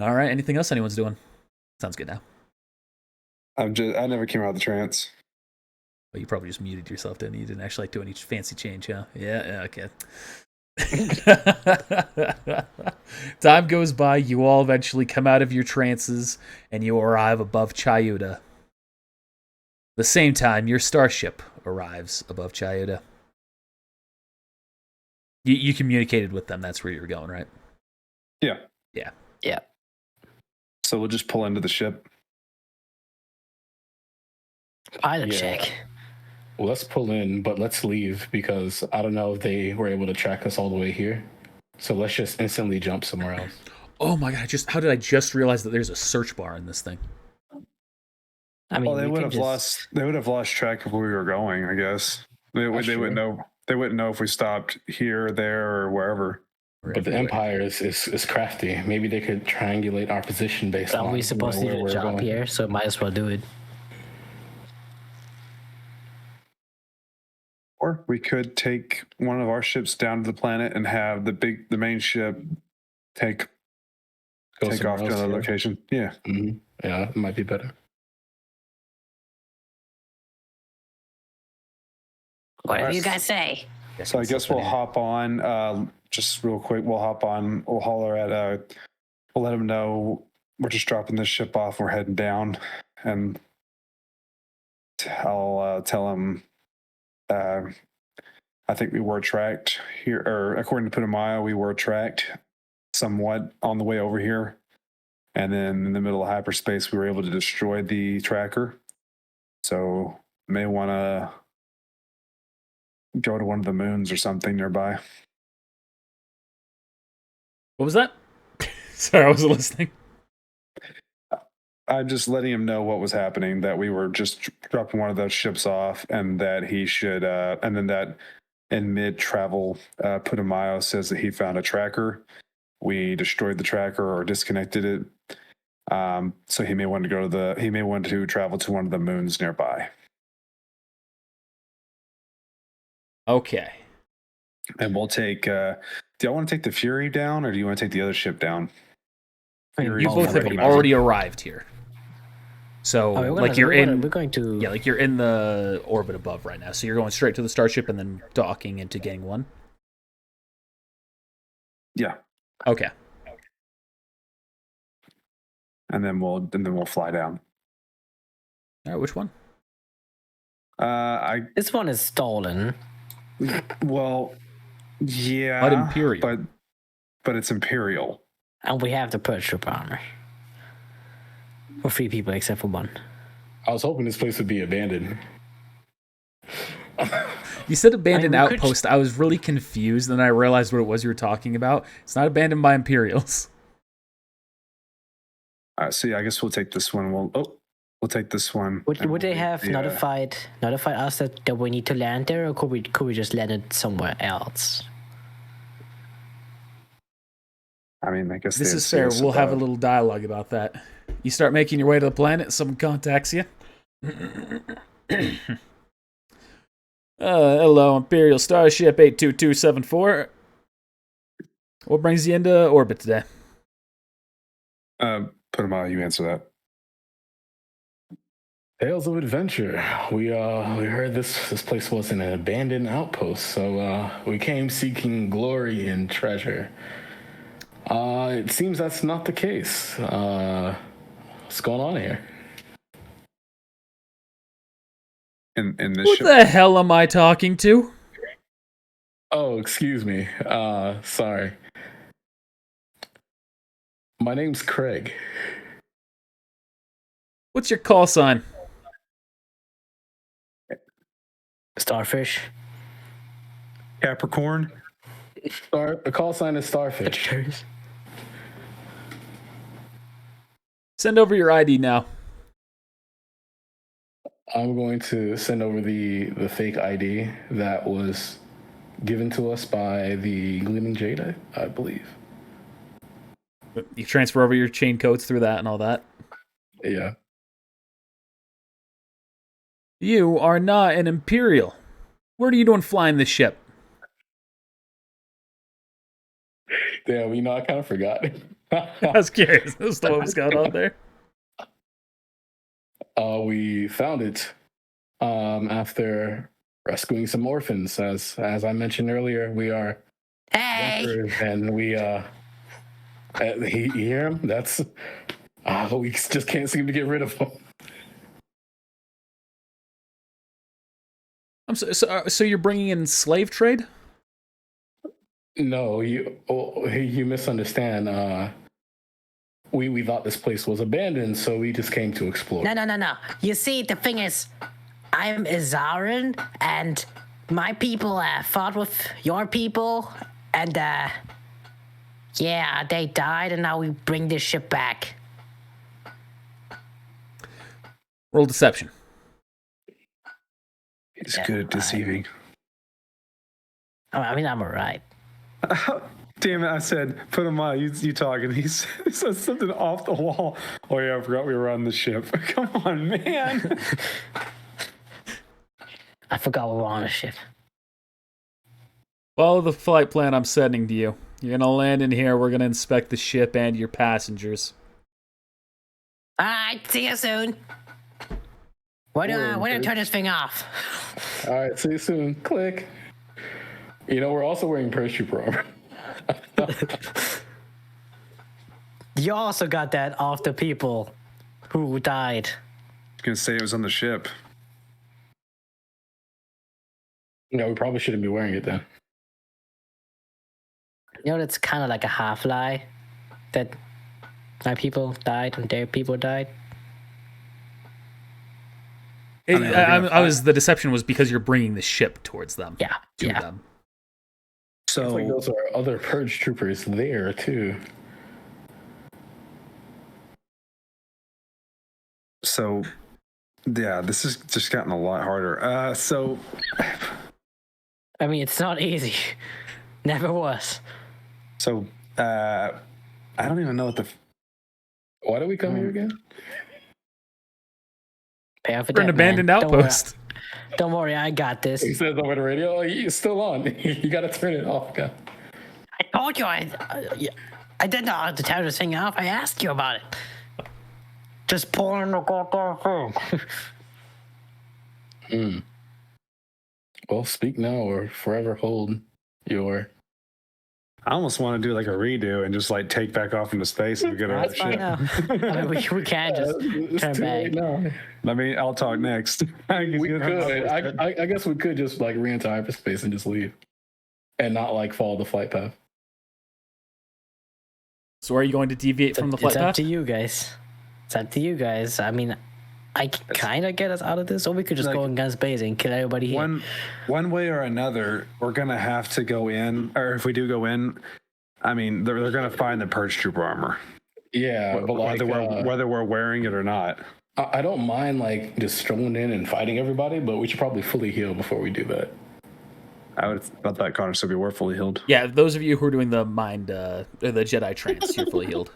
All right. Anything else anyone's doing? Sounds good now. I never came out of the trance. Well, you probably just muted yourself, didn't you? You didn't actually like do any fancy change, huh? Yeah, okay. Time goes by, you all eventually come out of your trances, and you arrive above Chayuta. The same time, your starship arrives above Chayuta. You communicated with them, that's where you were going, right? Yeah. Yeah. Yeah. So we'll just pull into the ship. Pilot Yeah. check. let's pull in, but let's leave because I don't know if they were able to track us all the way here. So let's just instantly jump somewhere else. Oh my god! How did I just realize that there's a search bar in this thing? I mean, Well, they we would could have just- lost. They would have lost track of where we were going. I guess they That's wouldn't true. know. They wouldn't know if we stopped here, or there, or wherever. But the Empire is crafty. Maybe they could triangulate our position based on Are we supposed to where do we're the job going. here? So might as well do it. Or we could take one of our ships down to the planet and have the main ship take Go off somewhere to else, another yeah. location. Yeah. Mhm. Yeah, it might be better. Whatever Alright. you guys say. So I guess we'll hop on. Just real quick, we'll hop on. We'll holler at. We'll let them know we're just dropping this ship off. We're heading down, and I'll tell them. I think we were tracked here, or according to Putumayo, we were tracked somewhat on the way over here, and then in the middle of hyperspace, we were able to destroy the tracker. So may want to go to one of the moons or something nearby. What was that? Sorry, I wasn't listening. I'm just letting him know what was happening, that we were just dropping one of those ships off, and that he should, and then that in mid travel, Putumayo says that he found a tracker. We destroyed the tracker or disconnected it. So he may want to travel to one of the moons nearby. Okay. And we'll take, do y'all want to take the Fury down, or do you want to take the other ship down? You Oh, both have already already arrived here. So, Oh, like, you're in. We're going to. Yeah, like you're in the orbit above right now. So you're going straight to the starship and then docking into Gang 1. Yeah. Okay. And then we'll fly down. All right, which one? This one is stolen. Well, yeah. But Imperial. But it's Imperial. And we have the purge troop armor. For 3 people except for 1. I was hoping this place would be abandoned. You said abandoned I mean, we could- outpost. I was really confused, and I realized what it was you were talking about. It's not abandoned by Imperials. See, I guess we'll take this one. We'll take this one. Would and they we'll have leave the, notified us that we need to land there, or could we just land it somewhere else? I mean, I guess This they'd is see fair. us We'll have a above. little dialogue about that. You start making your way to the planet, someone contacts you. Hello, Imperial Starship 82274. What brings you into orbit today? Put them out. You answer that. Tales of adventure. We heard this place was an abandoned outpost, so we came seeking glory and treasure. It seems that's not the case. What's going on here? In this Who ship. the hell am I talking to? Oh, excuse me. Sorry. My name's Craig. What's your call sign? Starfish. Capricorn. The call sign is Starfish. Send over your ID now. I'm going to send over the fake ID that was given to us by the Gleaming Jade, I believe. You transfer over your chain codes through that and all that. Yeah. You are not an Imperial. What are you doing flying this ship? Damn, I kind of forgot. I was curious as to what was going on there. We found it after rescuing some orphans. As I mentioned earlier, we are Hey! adventurers, and we you hear him? That's we just can't seem to get rid of him. I'm so you're bringing in slave trade? No, you misunderstand. We thought this place was abandoned, so we just came to explore. No. You see, the thing is, I'm Izarin, and my people fought with your people, and yeah, they died, and now we bring this ship back. Roll deception. He's good at deceiving. I mean, I'm alright. Damn it, I said, put him on. You talking. He said something off the wall. Oh, yeah, I forgot we were on the ship. Come on, man. I forgot we were on a ship. Follow the flight plan I'm sending to you. You're gonna land in here. We're gonna inspect the ship and your passengers. Alright, see you soon. Why don't I turn this thing off? All right, see you soon. Click. You know, we're also wearing paratrooper armor. You also got that off the people who died. I was going to say it was on the ship. No, we probably shouldn't be wearing it then. You know, that's kind of like a half lie that my people died and their people died. The deception was because you're bringing the ship towards them. Yeah, To yeah. them. So, It's like those are other purge troopers there too. So, yeah, this has just gotten a lot harder. I mean, it's not easy. Never was. I don't even know what the. Why did we come here again? Pay off for We're an that, man. abandoned outpost. Don't worry, I got this. He says over the radio, oh, it's still on. You gotta turn it off, guy. I told you I didn't know how to turn this thing off. I asked you about it. Just pour in the goddamn thing. Well, speak now or forever hold your. I almost want to do like a redo and just like take back off into space and get on That's the fine ship. now. I mean, we can't just It's turn too late back. now. I mean, I'll talk next. We could. I guess we could just like re-enter hyperspace and just leave, and not like follow the flight path. So are you going to deviate from the flight It's up path? to you guys. It's up to you guys. I mean, I kind of get us out of this, or we could just Like, go in guns blazing and kill everybody here. one way or another, we're gonna have to go in, or if we do go in, I mean, they're gonna find the purge trooper armor, Yeah, but like, whether we're wearing it or not. I don't mind like just strolling in and fighting everybody, but we should probably fully heal before we do that. I would about that, Connor. So we're fully healed. Yeah, those of you who are doing the the Jedi trance, you're fully healed.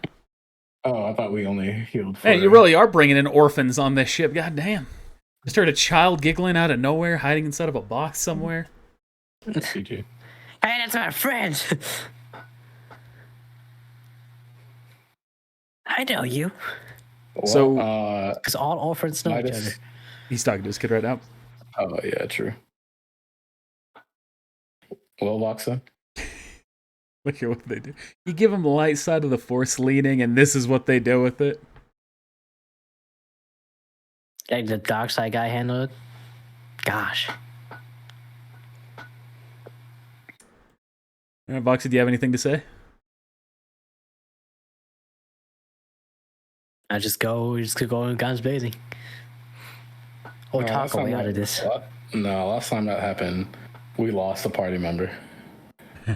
Oh, I thought we only healed. For... Hey, you really are bringing in orphans on this ship. God damn. Just heard a child giggling out of nowhere, hiding inside of a box somewhere. CG. Hey, that's my friend. I know you. Well, So- Because all orphans know each other. Midas. He's talking to his kid right now. Oh yeah, true. Well, Voxa. Look at what they do. You give them the light side of the Force leaning, and this is what they do with it. Like the dark side guy handled it. Gosh. Voxy, do you have anything to say? I just go in guns blazing. Or No, talk last time away that- out of this. No, last time that happened, we lost a party member.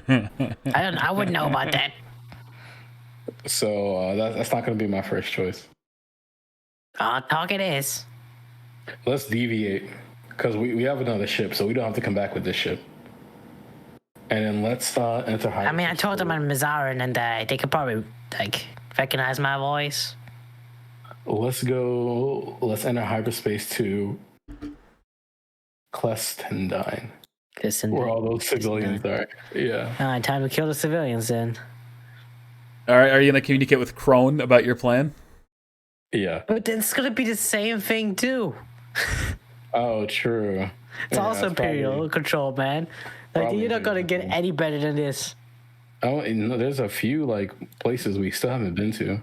I wouldn't know about that. So that's not going to be my first choice. Talk it is. Let's deviate because we have another ship, so we don't have to come back with this ship. And then let's enter hyperspace. I mean, I told them I'm Mazarin, and they could probably like recognize my voice. Let's enter hyperspace to Clestendine, Listen. where all those civilians are. Yeah. All right, time to kill the civilians then. All right, are you going to communicate with Crone about your plan? Yeah. But it's gonna be the same thing too. Oh, true. It's also Imperial control, man. Like probably you're not gonna get doable. any better than this. Oh, no, there's a few like places we still haven't been to,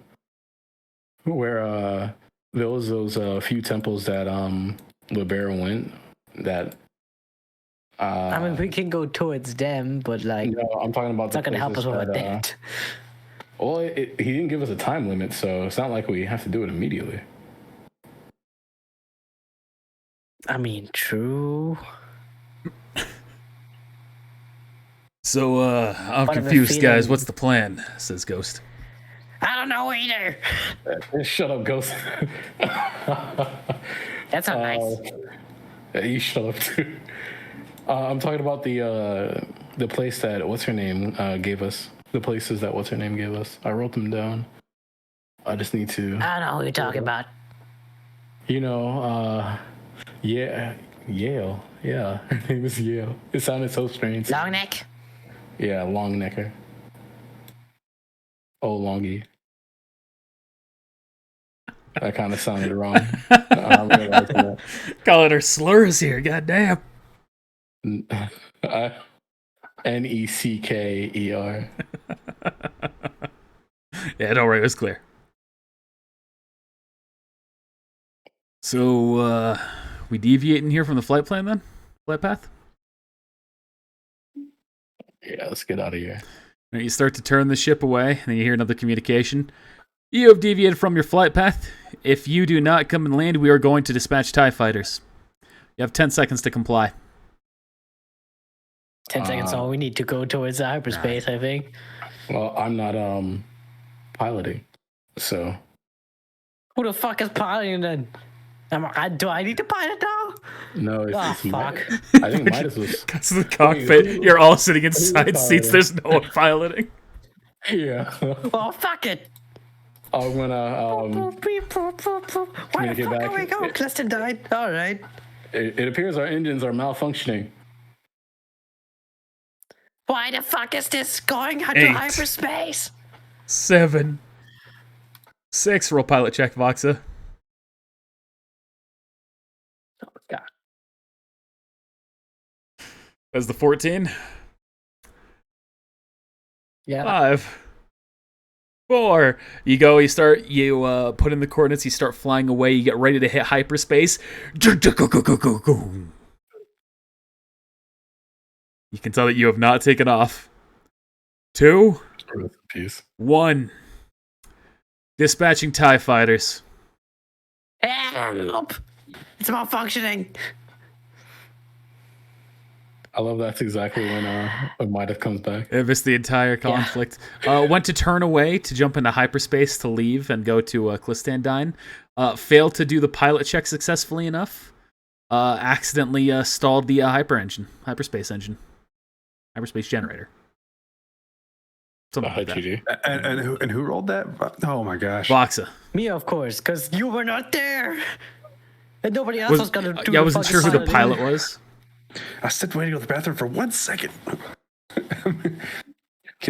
where there was those few temples that Libera went. That. I mean, we can go towards them, but like, No, I'm talking about. it's not gonna help us with that. Well, he didn't give us a time limit, so it's not like we have to do it immediately. I mean, true. So, I'm What have a confused, guys. feeling- What's the plan? Says Ghost. I don't know either. Shut up, Ghost. That's not nice. You shut up too. I'm talking about the place that what's her name gave us. The places that what's her name gave us. I wrote them down. I just need to. I don't know who you're talking about. You know, yeah, Yale. Yeah, her name is Yale. It sounded so strange. Long neck. Yeah, long necker. Oh, longy. That kind of sounded wrong. I realized that. Calling her slurs here, goddamn. Necker. Yeah, don't worry, it was clear. So, we deviating here from the flight plan then? Flight path? Yeah, let's get out of here. Right, you start to turn the ship away, and then you hear another communication. You have deviated from your flight path. If you do not come and land, we are going to dispatch TIE fighters. You have 10 seconds to comply. 10 seconds all we need to go towards hyperspace, I think. Well, I'm not piloting, so Who the fuck is piloting then? Do I need to pilot now? no. It's fuck. I think Midas was. Because of the cockpit, you're all sitting in side piloting? seats. There's no one piloting. Yeah. Oh, fuck it. I'm gonna Why the communicate fuck back. are we going? Clifton died. All right. It appears our engines are malfunctioning. Why the fuck is this going out 8, to hyperspace? 7, 6. Roll pilot check, Voxa. Oh, God. That's the 14. Yeah. 5, 4. You go, you put in the coordinates, you start flying away, you get ready to hit hyperspace. You can tell that you have not taken off. 2, Peace. 1. Dispatching TIE fighters. Help! It's malfunctioning. I love that's exactly when Midas comes back. It missed the entire conflict. Went to turn away to jump into hyperspace to leave and go to Clistandine. Failed to do the pilot check successfully enough. Accidentally stalled the hyperspace engine. Hyperspace generator. Something like that. GG. And who rolled that? Oh my gosh. Voxa. Me, of course, because you were not there. And nobody else was going to do I the wasn't fucking sure who the pilot pilot was. I stepped away to go to the bathroom for 1 second.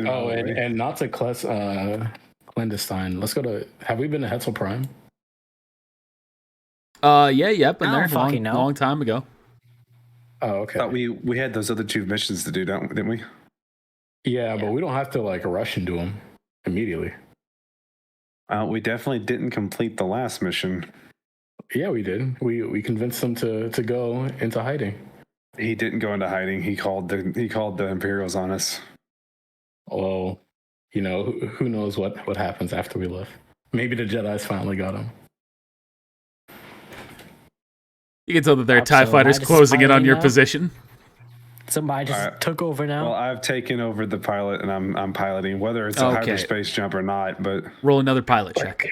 Oh, and not to clandestine. Let's go to. Have we been to Hetzel Prime? Yeah, been I there don't fucking know. long time ago. Oh, okay. Thought we had those other 2 missions to do, didn't we? Yeah, but we don't have to like rush into them immediately. We definitely didn't complete the last mission. Yeah, we did. We convinced them to go into hiding. He didn't go into hiding. He called the Imperials on us. Well, you know, who knows what happens after we left. Maybe the Jedi's finally got him. You can tell that there are So TIE fighters Midas closing in on piloting your now? position. Somebody just Alright. took over now. Well, I've taken over the pilot and I'm piloting, whether it's a Okay. hyperspace jump or not. But Roll another pilot check.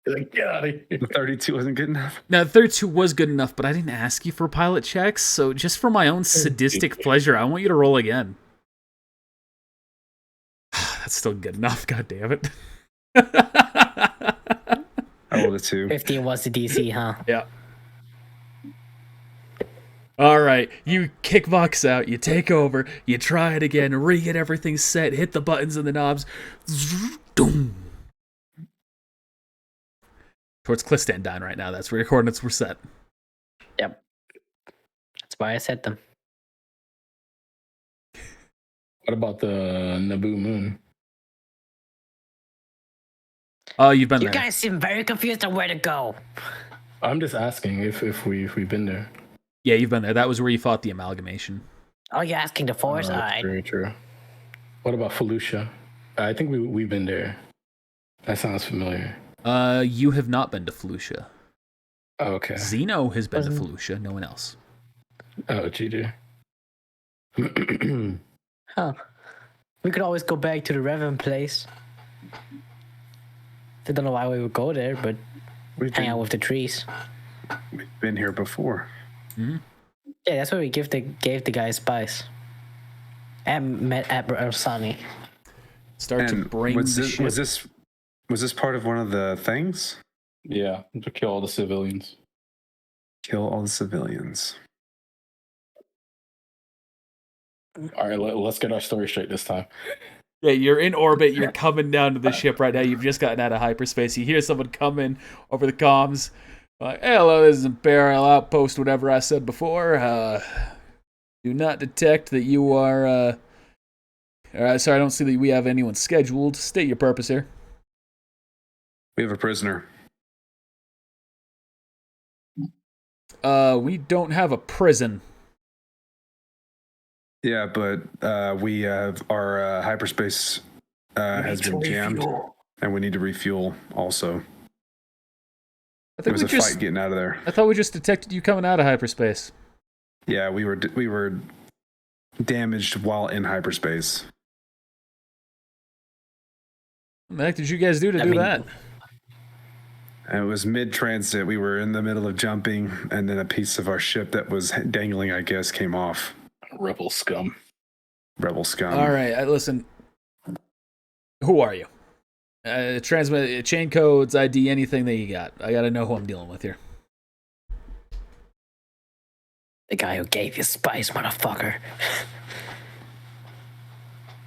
Like, get out of here. the 32 wasn't good enough. Now, 32 was good enough, but I didn't ask you for pilot checks, so just for my own sadistic pleasure, I want you to roll again. That's still good enough, god damn it. I rolled a 2. 15 was the DC, huh? Yeah. Alright, you kick Vox out, you take over, you try it again, re-get everything set, hit the buttons and the knobs. Doom. Towards Clistandine right now, that's where your coordinates were set. Yep. That's why I set them. What about the Naboo moon? Oh, you've been You there. guys seem very confused on where to go. I'm just asking if we've been there. Yeah, you've been there. That was where you fought the amalgamation. Oh, you're asking the Force? Alright. Very true. What about Felucia? I think we've been there. That sounds familiar. You have not been to Felucia. Okay. Zeno has been to Wasn't- Felucia, no one else. Oh, GG. Huh. We could always go back to the Revan place. I don't know why we would go there, but We've hang been, out with the trees. we've been here before. Yeah, that's where we gave the guy spice. And met at Rosani. Start to And bring was the this, ship. was this part of one of the things? Yeah, to kill all the civilians. Kill all the civilians. All right, let's get our story straight this time. Yeah, you're in orbit. You're coming down to the ship right now. You've just gotten out of hyperspace. You hear someone coming over the comms. Like, hey, hello, this is Imperial Outpost, whatever I said before. Do not detect that you are... sorry, I don't see that we have anyone scheduled. State your purpose here. We have a prisoner. We don't have a prison. Yeah, but we have our hyperspace has been jammed, and we need to refuel. Also, I there think was a fight getting out of there. I thought we just detected you coming out of hyperspace. Yeah, we were damaged while in hyperspace. What the heck did you guys do to do that? And it was mid-transit. We were in the middle of jumping, and then a piece of our ship that was dangling, I guess, came off. Rebel scum. Rebel scum. All right, listen. Who are you? Transmit chain codes, ID, anything that you got. I gotta know who I'm dealing with here. The guy who gave you spice, motherfucker.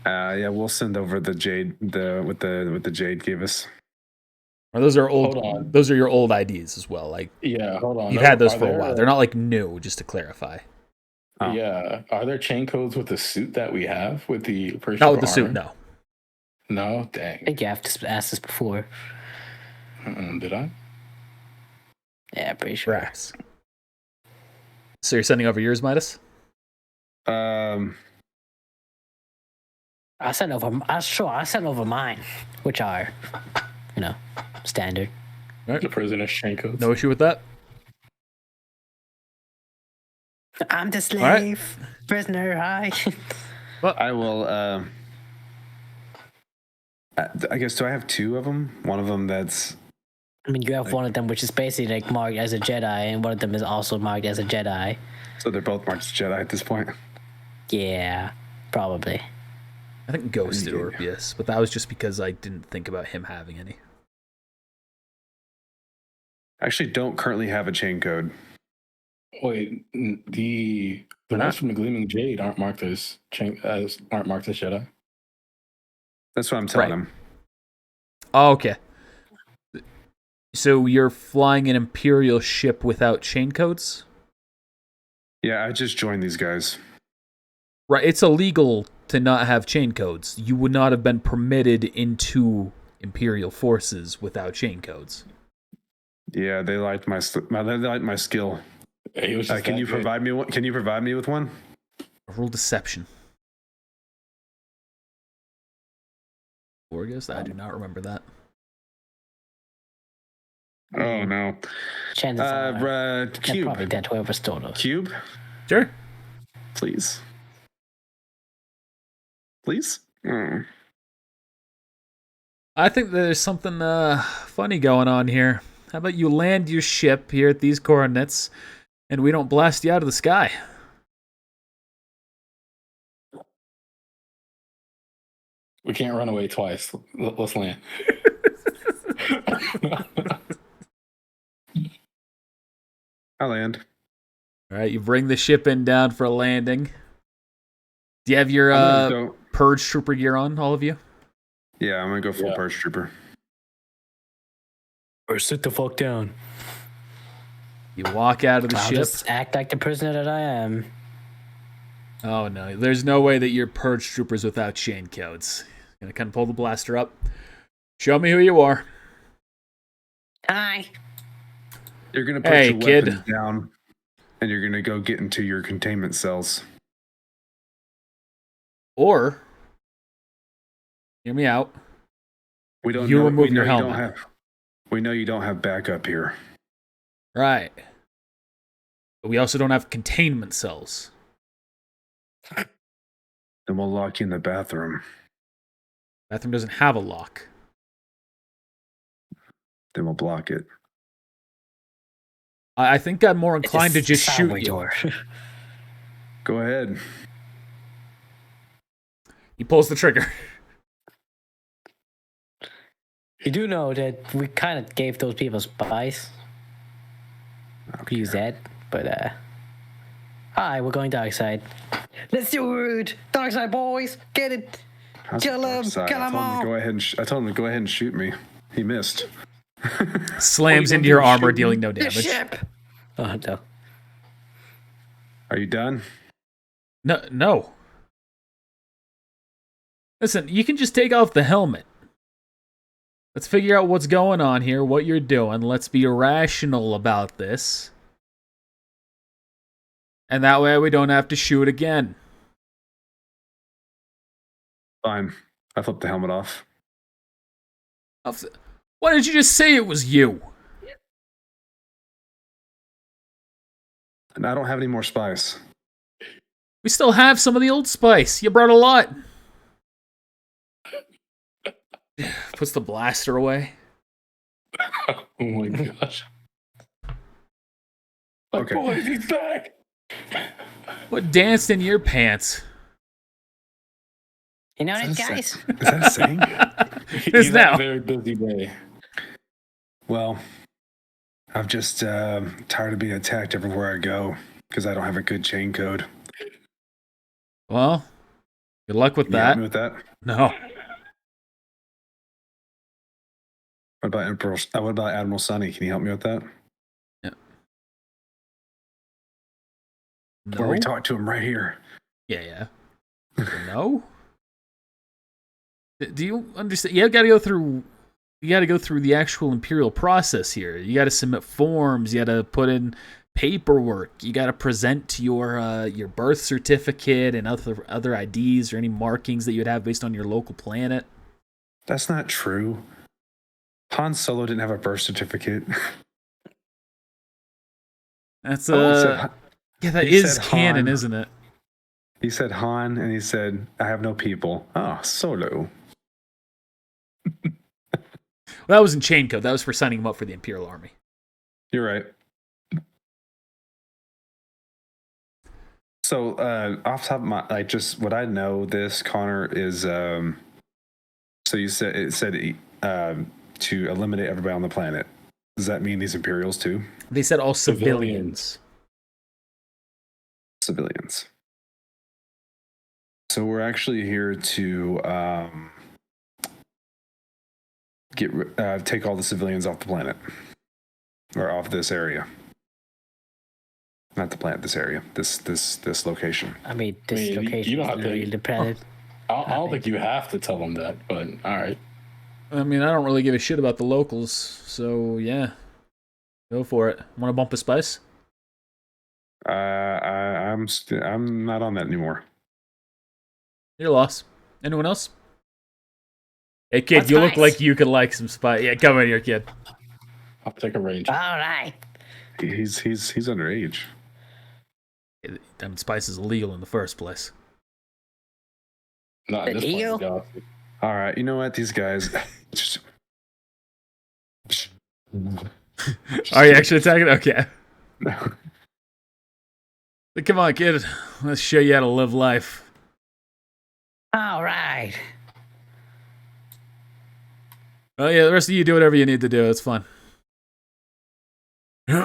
Yeah, we'll send over the jade, what the jade gave us. Or those are old. Hold on. Those are your old IDs as well. Like Yeah, hold on. you've had those Are for a there- while. They're not like new. Just to clarify, Oh. Yeah. Are there chain codes with the suit that we have with the person? not with the suit. No. No, I dang. think you have to ask this before. Did I? Yeah, pretty sure. Perhaps. So you're sending over yours, Midas? Um, I sent over mine, which are, standard. The prisoner's chain codes. No issue with that. I'm the right. slave, prisoner. Hi. I will. I guess, do I have two of them? One of them that's I mean, you have one of them which is basically like marked as a Jedi, and one of them is also marked as a Jedi. so they're both marked as Jedi at this point. Yeah, probably. I think Ghost did Yeah. Orpheus, but that was just because I didn't think about him having any. I actually don't currently have a chain code. Wait, the ones from the Gleaming Jade aren't marked as Jedi. That's what I'm telling Right. him. Oh, okay. So you're flying an Imperial ship without chain codes? Yeah, I just joined these guys. Right, it's illegal to not have chain codes. You would not have been permitted into Imperial forces without chain codes. Yeah, they liked they liked my skill. He was just Can that you good. provide me one? Can you provide me with one? Roll deception. Orgus? I do not remember that. Oh no. Chances are they're Cube. probably dead. Whoever stole those. Cube, Sure. please. Please. I think there's something funny going on here. How about you land your ship here at these coordinates, and we don't blast you out of the sky? We can't run away twice. Let's land. I land. All right, you bring the ship in down for a landing. Do you have your I'm gonna go, Purge Trooper gear on, all of you? yeah, I'm gonna go full Yeah. Purge Trooper. Or sit the fuck down. You walk out of the I'll ship. just act like the prisoner that I am. Oh no, there's no way that you're Purge Troopers without chain codes. Gonna kind of pull the blaster up. Show me who you are. Hi. You're gonna put Hey, your kid. weapons down, and you're gonna go get into your containment cells. Or, hear me out. We don't. You know, remove we know your you don't helmet. have. We know you don't have backup here. Right. But we also don't have containment cells. Then we'll lock you in the bathroom. Bathroom doesn't have a lock. Then we'll block it. I think I'm more inclined to It's just a shoot subway you. door. Go ahead. He pulls the trigger. You do know that we kind of gave those people spice. We use that, but hi, we're going dark side. Let's do it, dark side boys. Get it. How's Kill the dark him, side? kill I him told him to all. go ahead and I told him to go ahead and shoot me. He missed. Slams gonna into your do, armor, shoot me? dealing no The damage. ship. Oh no. Are you done? No. Listen, you can just take off the helmet. Let's figure out what's going on here, what you're doing. Let's be rational about this. And that way we don't have to shoot again. Fine. I flipped the helmet off. Why didn't you just say it was you? And I don't have any more spice. We still have some of the old spice. You brought a lot. Puts the blaster away. Oh my gosh. My Okay. boy, he's back. What danced in your pants? You know that, Is that a guys? sa- Is that a saying? Is He's now. had a very busy day. Well, I'm just tired of being attacked everywhere I go because I don't have a good chain code. Well, good luck with Can you help that. me with that? No. What about Emperor? What about Admiral Sunny? Can you help me with that? Or we No. talk to him right here. Yeah. No. Do you understand? You got to go through. You got to go through the actual imperial process here. You got to submit forms. You got to put in paperwork. You got to present your birth certificate and other IDs or any markings that you'd have based on your local planet. That's not true. Han Solo didn't have a birth certificate. That's Oh, yeah, that he is said canon, Han. isn't it? he said Han, and he said, "I have no people." Oh, Solo. Well, that was in chain code. That was for signing him up for the Imperial Army. You're right. So, off the top of my, like, just what I know, this Connor is. So you said it said to eliminate everybody on the planet. Does that mean these Imperials too? They said all Civilians. Civilians. So we're actually here to take all the civilians off the planet, or off this area. Not the planet. This area. This location. I mean, this I mean, you location don't is have to- literally the planet. I don't think you have to tell them that, but all right. I mean, I don't really give a shit about the locals, so yeah. Go for it. Want to bump the spice? I'm not on that anymore. Your loss. Anyone else? Hey, kid, What's you look spice? like you could like some spice. Yeah, come in here, kid. I'll take a range. All right. He's underage. Damn, spice is illegal in the first place. Not in this part of the galaxy. All right, you know what? These guys. Just, Are you actually attacking? Okay. Come on, kid. Let's show you how to live life. All right. Oh yeah, the rest of you do whatever you need to do. It's fun. These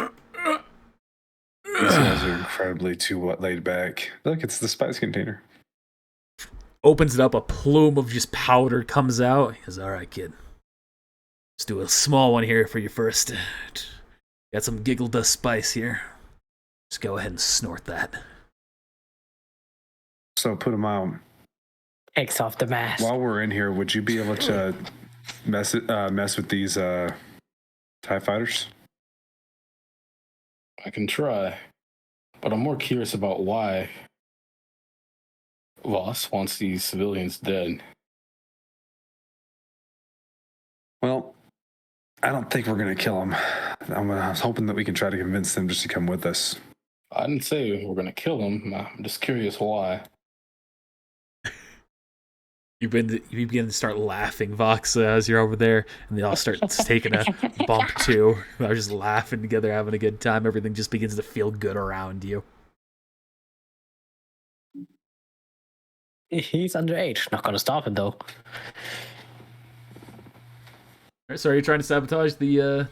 guys are incredibly too laid back. Look, it's the spice container. Opens it up, a plume of just powder comes out. He goes, all right, kid. Let's do a small one here for you first. Got some giggle dust spice here. Just go ahead and snort that. So put them out. Takes off the mask. While we're in here, would you be able to mess with these TIE fighters? I can try, but I'm more curious about why Voss wants these civilians dead. Well, I don't think we're gonna kill him. I was hoping that we can try to convince them just to come with us. I didn't say we're gonna kill him. I'm just curious why. You begin to start laughing, Vox, as you're over there, and they all start taking a bump too. They're just laughing together, having a good time. Everything just begins to feel good around you. He's underage. Not gonna stop him though. So are you trying to sabotage the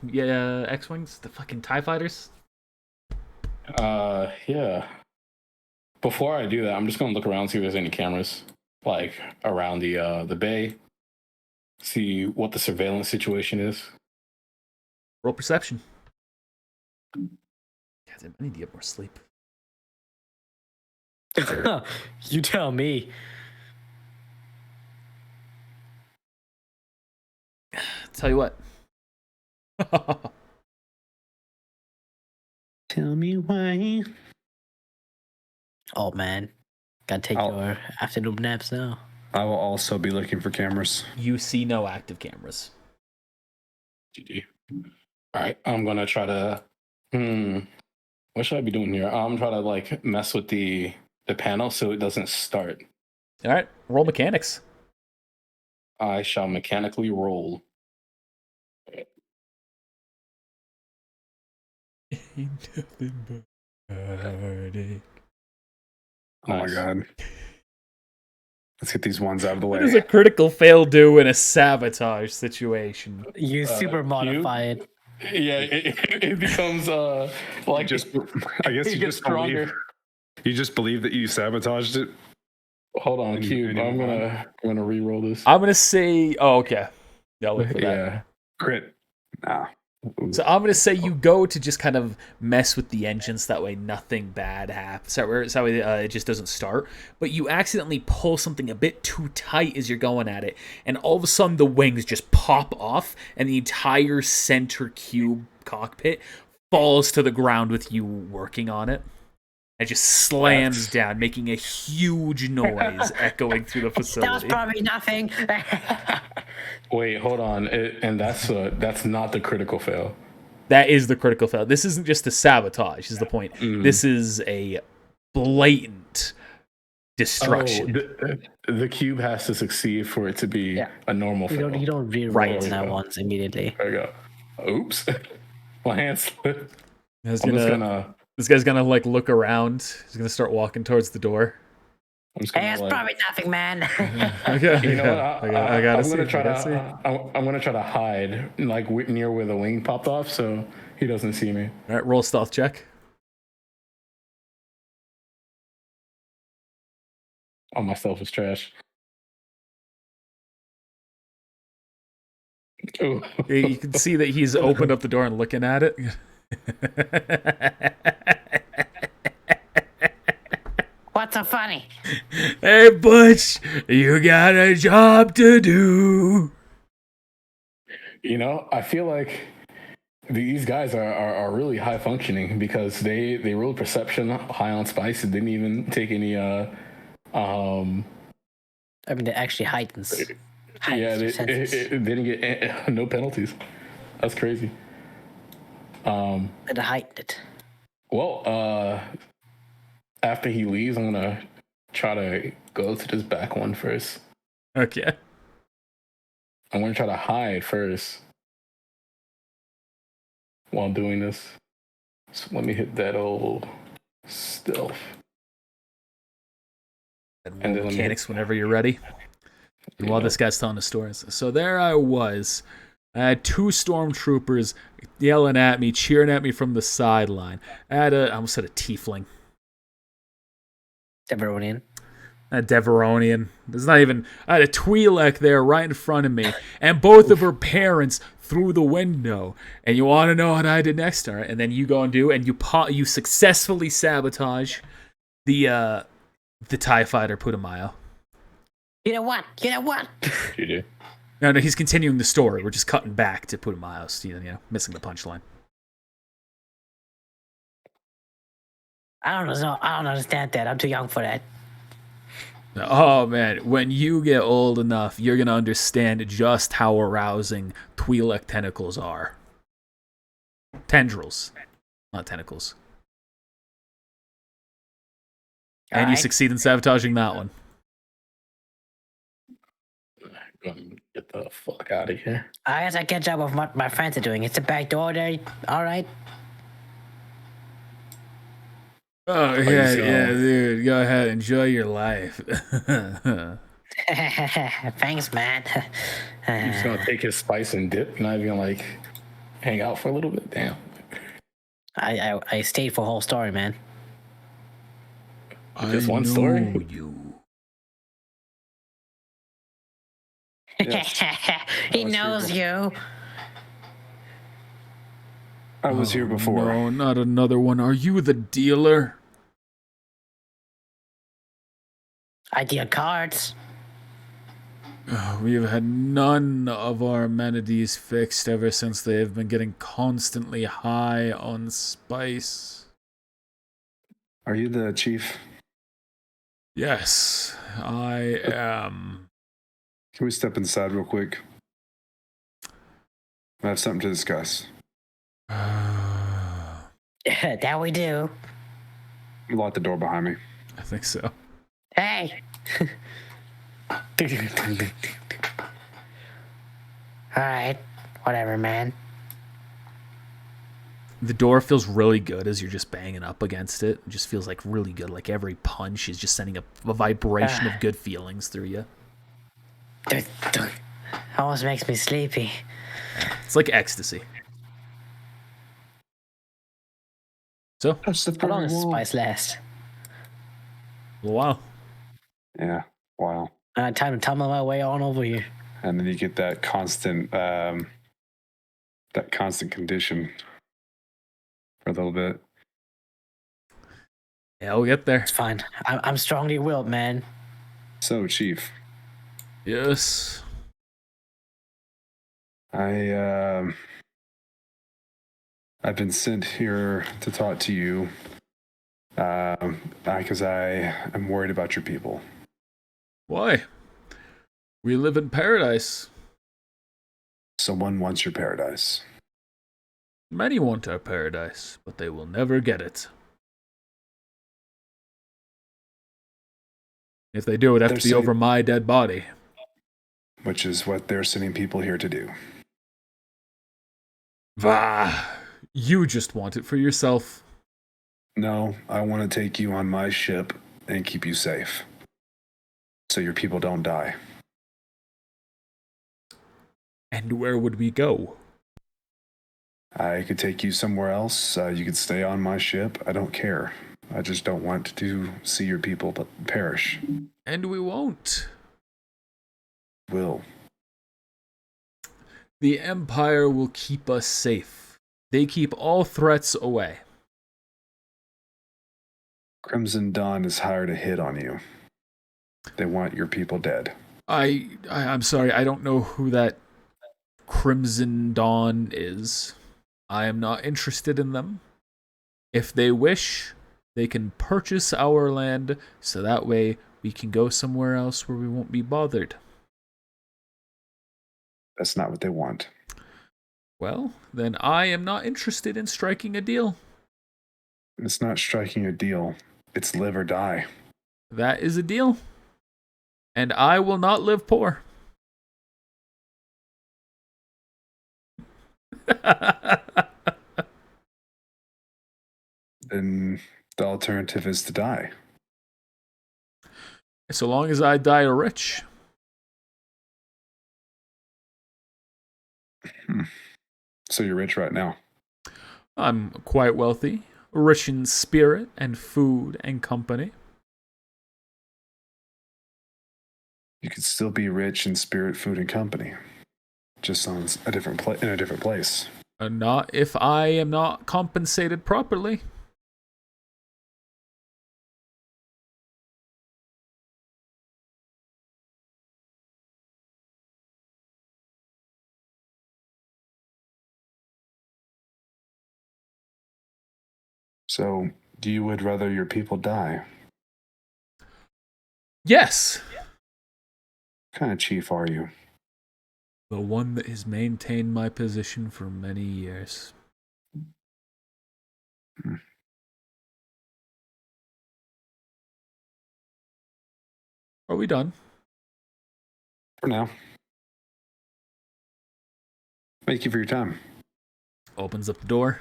X-Wings, the fucking TIE fighters? Yeah. Before I do that, I'm just gonna look around, see if there's any cameras, like around the bay. See what the surveillance situation is. Roll perception. God damn, I need to get more sleep. You tell me. Tell you what. Tell me why. Oh man, gotta take your afternoon naps now. I will also be looking for cameras. You see no active cameras. GG. All right, I'm gonna try to. What should I be doing here? I'm trying to like mess with the panel so it doesn't start. All right, roll mechanics. I shall mechanically roll. Nothing but heartache. Oh my Nice. god. Let's get these ones out of the way. What does a critical fail do in a sabotage situation? You super modify it. Yeah, it becomes like just, I guess it you gets just believe. You just believe that you sabotaged it. Hold on, Cube. I'm gonna re-roll this. I'm gonna say, oh, okay. Yeah, I'll look for that. Yeah. Crit. Nah. So I'm gonna say you go to just kind of mess with the engines. That way, nothing bad happens. So that way, it just doesn't start. But you accidentally pull something a bit too tight as you're going at it, and all of a sudden the wings just pop off, and the entire center cube cockpit falls to the ground with you working on it. It just slams down, making a huge noise echoing through the facility. That was probably nothing. Wait, hold on. And that's not the critical fail. That is the critical fail. This isn't just a sabotage, is the point. This is a blatant destruction. The cube has to succeed for it to be a normal fail. You don't re-roll Right. that once immediately. There we go. Oops. My hand slipped. This guy's gonna like look around. He's gonna start walking towards the door. I'm just gonna, Hey, it's probably nothing, man. Okay, You know what? I gotta I'm see. gonna try I gotta see. I'm gonna try to hide, like near where the wing popped off, so he doesn't see me. All right, roll a stealth check. Oh, my stealth is trash. Ooh. You can see that he's opened up the door and looking at it. What's so funny? Hey, Butch, you got a job to do. You know, I feel like these guys are really high functioning because they rolled perception high on spice and didn't even take any I mean, it actually heightens. yeah, they senses. didn't get no penalties. That's crazy. It heightened it. Well, after he leaves, I'm gonna try to go to this back one first. Okay. I'm gonna try to hide first while doing this. So let me hit that old stealth. And then roll let me- mechanics whenever you're ready. And while this guy's telling the stories. So there I was. I had two stormtroopers yelling at me, cheering at me from the sideline. I almost said a tiefling. Deveronian. A Deveronian. I had a Twi'lek there right in front of me, and both of her parents through the window. And you want to know what I did next? All right, and then you go and you successfully sabotage the TIE fighter Putumayo. You know what? You do. No, he's continuing the story. We're just cutting back to Putumayo's, missing the punchline. I don't know. I don't understand that. I'm too young for that. Oh man, when you get old enough, you're gonna understand just how arousing Twi'lek tentacles are. Tendrils, not tentacles. And you Alright. succeed in sabotaging that one. Get the fuck out of here. I guess I catch up with what my friends are doing. It's a back door there. All right. Oh, yeah, dude. Go ahead. Enjoy your life. Thanks, man. He's just gonna take his spice and dip, not even like hang out for a little bit. Damn. I stayed for the whole story, man. Just one story? You. Yes. He was knows you. I was here before. No, not another one. Are you the dealer? I deal cards. We've had none of our amenities fixed ever since they have been getting constantly high on spice. Are you the chief? Yes, I am. Can we step inside real quick? I have something to discuss. I That we do. Lock the door behind me. think so. Hey. All right. Whatever, man. The door feels really good as you're just banging up against it. It just feels like really good. Like every punch is just sending a vibration of good feelings through you. Almost makes me sleepy. It's like ecstasy. So, How long does spice last? a while. Yeah. Wow. Time to tumble my way on over here. And then you get that constant condition for a little bit. Yeah, we'll get there. It's fine. I'm strongly willed, man. So, Chief, Yes. I've been sent here to talk to you because I am worried about your people. Why? We live in paradise. Someone wants your paradise. Many want our paradise, but they will never get it. If they do, it have They're to be saying- over my dead body. Which is what they're sending people here to do. Bah! You just want it for yourself. No, I want to take you on my ship and keep you safe. So your people don't die. And where would we go? I could take you somewhere else. You could stay on my ship. I don't care. I just don't want to see your people perish. And we won't. Will. The Empire will keep us safe. They keep all threats away. Crimson Dawn has hired a hit on you. They want your people dead. I'm sorry, I don't know who that Crimson Dawn is. I am not interested in them. If they wish, they can purchase our land so that way we can go somewhere else where we won't be bothered. That's not what they want. Well, then I am not interested in striking a deal. It's not striking a deal. It's live or die. That is a deal. And I will not live poor. Then the alternative is to die. So long as I die rich. So you're rich right now. I'm quite wealthy, rich in spirit and food and company. You could still be rich in spirit, food, and company. Just on a different in a different place. Not if I am not compensated properly. So you would rather your people die? Yes. What kind of chief are you? The one that has maintained my position for many years. Are we done? For now. Thank you for your time. Opens up the door.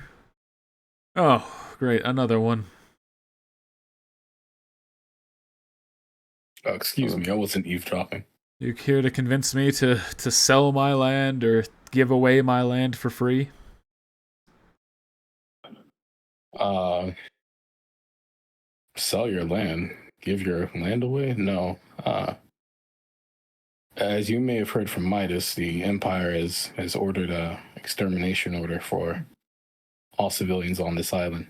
Oh, great, another one. Excuse me, I wasn't eavesdropping. You here to convince me to sell my land or give away my land for free? Sell your land? Give your land away? No. As you may have heard from Midas, the Empire has ordered a extermination order for all civilians on this island.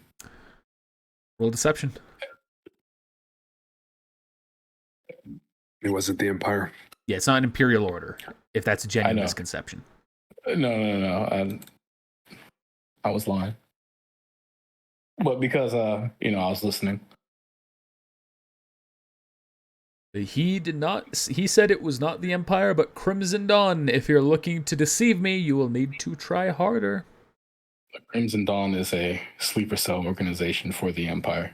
Roll deception. It wasn't the Empire. Yeah, it's not an imperial order, if that's a genuine know. misconception. No. I was lying. But because, I was listening. He did not. He said it was not the Empire, but Crimson Dawn. If you're looking to deceive me, you will need to try harder. Crimson Dawn is a sleeper cell organization for the Empire.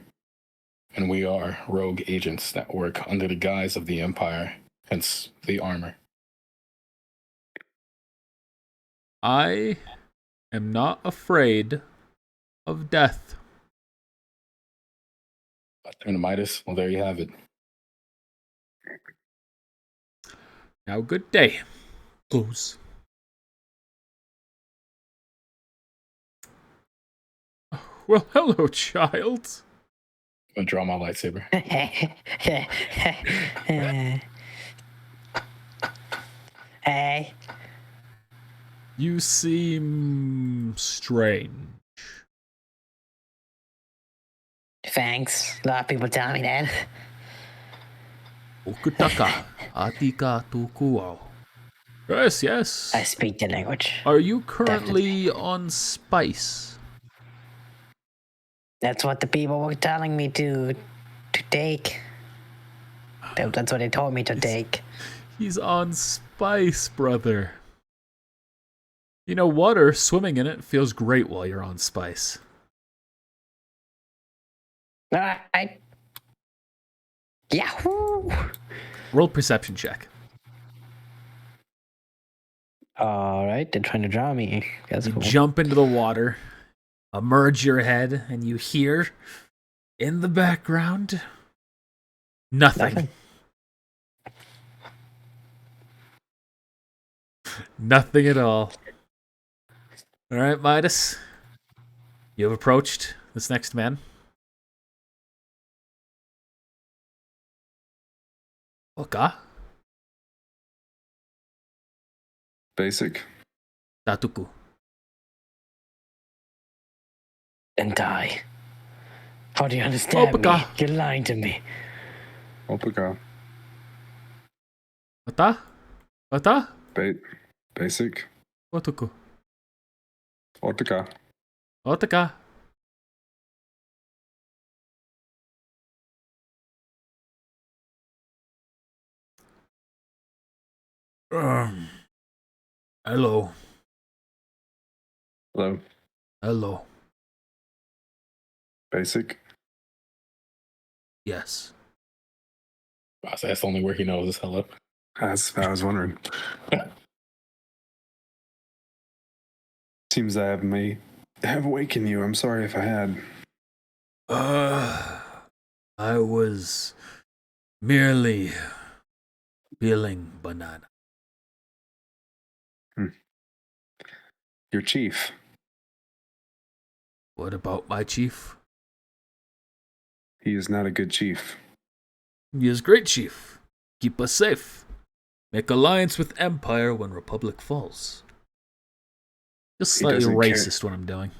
And we are rogue agents that work under the guise of the Empire, hence the armor. I am not afraid of death. Turn to Midas. Well, there you have it. Now, good day. Close. Well, hello, child. I'm gonna draw my lightsaber. Hey. You seem strange. Thanks. A lot of people tell me that. Okutaka, atika tukuo. Yes. I speak the language. Are you currently on spice? That's what the people were telling me to take. That's what they told me to take. He's on spice, brother. You know, water, swimming in it, feels great while you're on spice. Alright. Yahoo! Roll perception check. Alright, they're trying to draw me. That's You cool. jump into the water, emerge your head, and you hear in the background nothing. Nothing at all. All right, Midas. You have approached this next man. Oka. Basic. Tatuku. And die. How do you understand me? Opaka. You're lying to me. Opaka. Ata? Ata? Basic. Otuku. Otaka. Otaka. Hello. Hello. Hello. Basic. Yes. That's the only word he knows is hello. That's what I was wondering. Seems I may have awakened you. I'm sorry if I had. I was merely peeling banana. Your chief. What about my chief? He is not a good chief. He is great chief. Keep us safe. Make alliance with Empire when Republic falls. Just He slightly doesn't care. racist what I'm doing.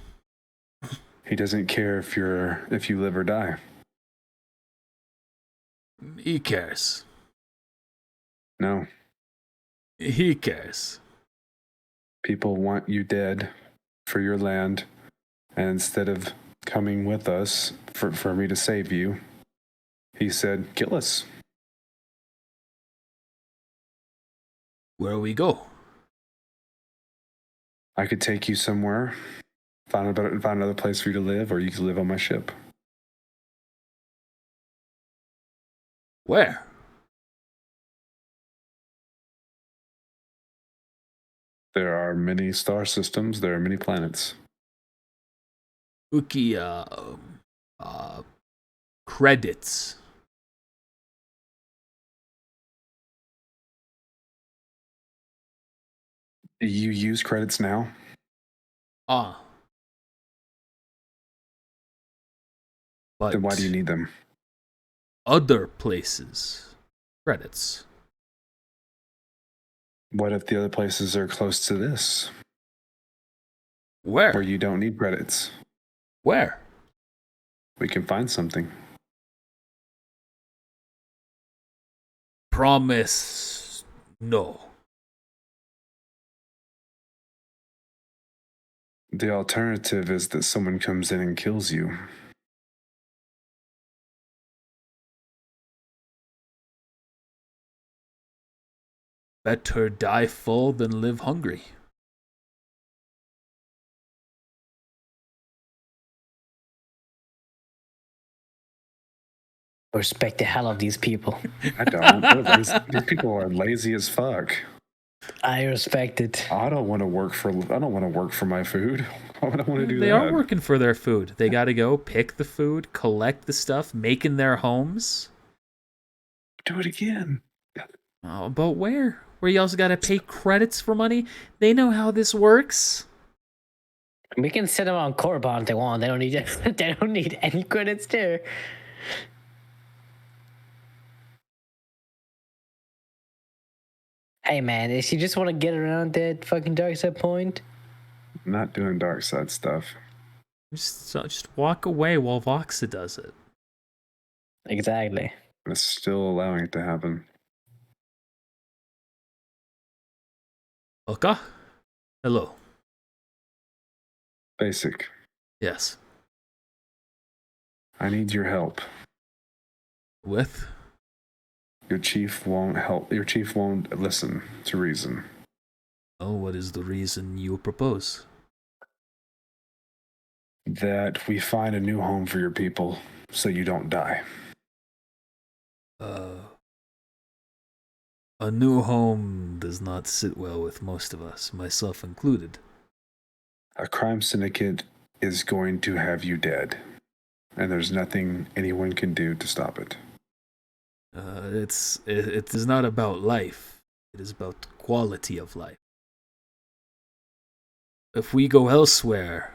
He doesn't care if you live or die. He cares. No. He cares. People want you dead for your land, and instead of coming with us for me to save you, he said, kill us. Where we go? I could take you somewhere, find another place for you to live, or you could live on my ship. Where? There are many star systems. There are many planets. Uki, credits. Do you use credits now? Ah. But Then why do you need them? other places? Credits. What if the other places are close to this, Where? where you don't need credits? Where? We can find something. Promise. No. The alternative is that someone comes in and kills you. Better die full than live hungry. Respect the hell of these people. I don't. These people are lazy as fuck. I respect it. I don't want to work for my food. Why would I want to do They that? are working for their food. They gotta go pick the food, collect the stuff, make in their homes. Do it again. Oh, but where? Where you also gotta pay credits for money? They know how this works. We can send them on Korriban if they want. They don't need they don't need any credits there. Hey man, if you just want to get around that fucking dark side point, I'm not doing dark side stuff. Just walk away while Voxa does it. exactly. I'm still allowing it to happen. Okay. Hello. Basic. Yes. I need your help. With? Your chief won't help. Your chief won't listen to reason. Oh, what is the reason you propose? That we find a new home for your people so you don't die. A new home does not sit well with most of us, myself included. A crime syndicate is going to have you dead, and there's nothing anyone can do to stop it. It is not about life. It is about quality of life. If we go elsewhere,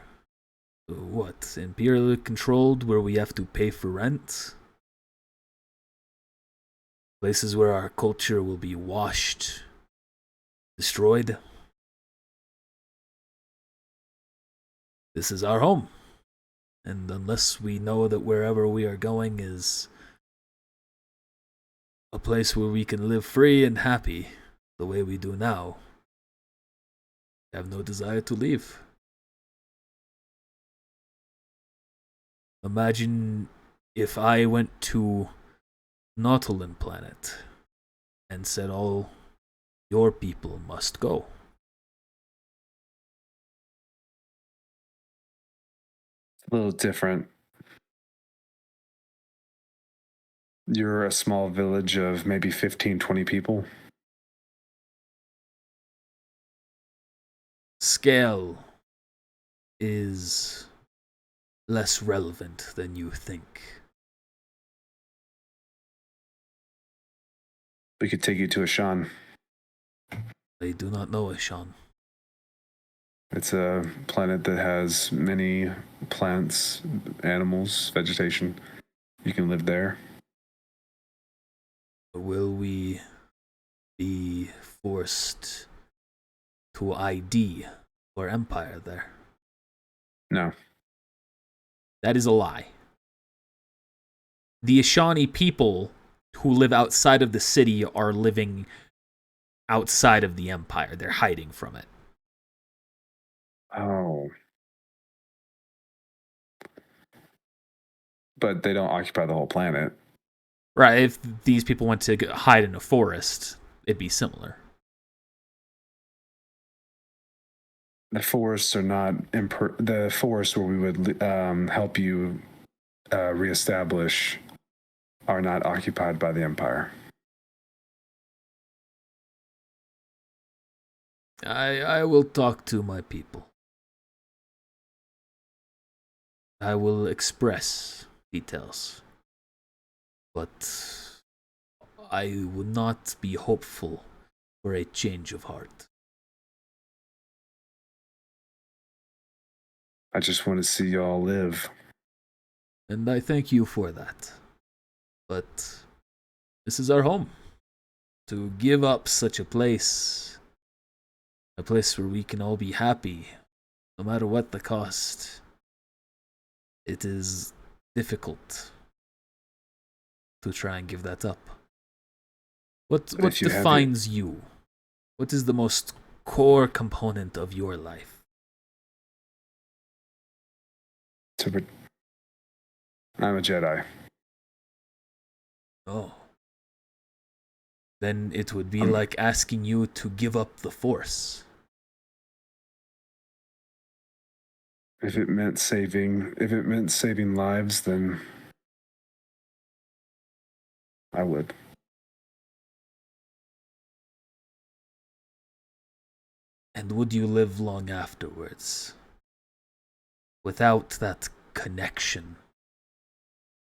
what, imperially controlled, where we have to pay for rent? Places where our culture will be washed, destroyed. This is our home. And unless we know that wherever we are going is a place where we can live free and happy the way we do now, I have no desire to leave. Imagine if I went to Nautilin planet and said all your people must go. A little different. You're a small village of maybe 15, 20 people. Scale is less relevant than you think. We could take you to Ashan. I do not know Ashan. It's a planet that has many plants, animals, vegetation. You can live there. Will we be forced to ID our empire there? No. That is a lie. The Ashani people who live outside of the city are living outside of the empire. They're hiding from it. Oh. But they don't occupy the whole planet. Right, if these people went to hide in a forest, it'd be similar. The forests are not the forests where we would help you reestablish are not occupied by the Empire. I will talk to my people. I will express details. But I would not be hopeful for a change of heart. I just want to see y'all live. And I thank you for that. But this is our home. To give up such a place where we can all be happy, no matter what the cost, it is difficult to try and give that up. What defines you? What is the most core component of your life? I'm a Jedi. Oh. Then it would be like asking you to give up the Force. If it meant saving lives, then I would. And would you live long afterwards? Without that connection?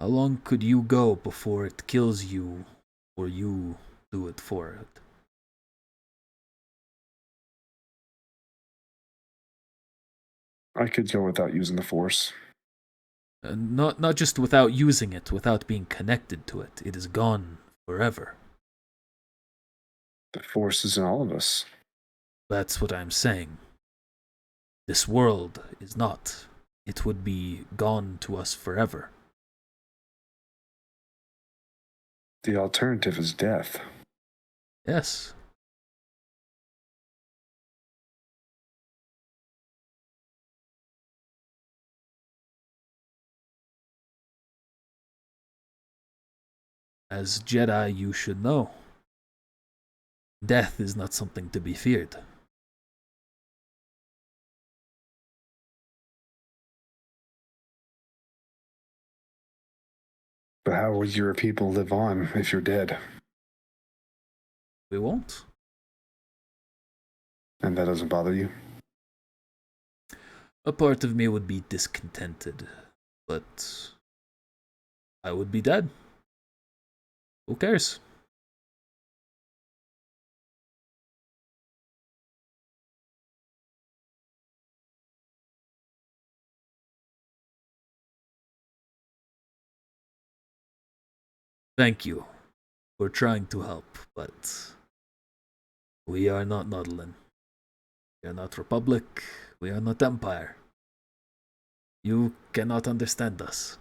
How long could you go before it kills you, or you do it for it? I could go without using the Force. Not just without using it, without being connected to it. It is gone forever. The Force is in all of us. That's what I'm saying. This world is not. It would be gone to us forever. The alternative is death. Yes. As Jedi, you should know. Death is not something to be feared. But how will your people live on if you're dead? We won't. And that doesn't bother you? A part of me would be discontented, but I would be dead. Who cares? Thank you for trying to help, but we are not Nodlin. We are not Republic. We are not Empire. You cannot understand us.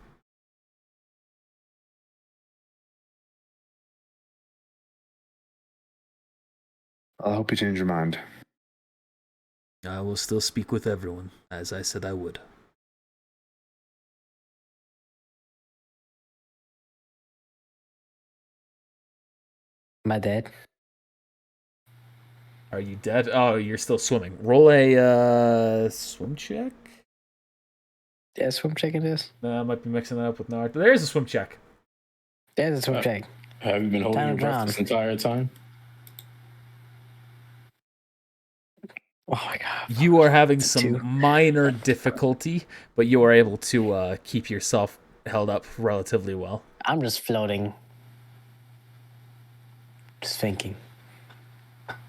I hope you change your mind. I will still speak with everyone, as I said I would. Am I dead? Are you dead? Oh, you're still swimming. Roll a swim check? Yeah, swim check it is. No, I might be mixing that up with Nard. There's a swim check. There's a swim check. Have you been holding Time your to breath drown. this entire time? Oh my god. You are having It's a some 2. minor difficulty, but you are able to keep yourself held up relatively well. I'm just floating. Just thinking.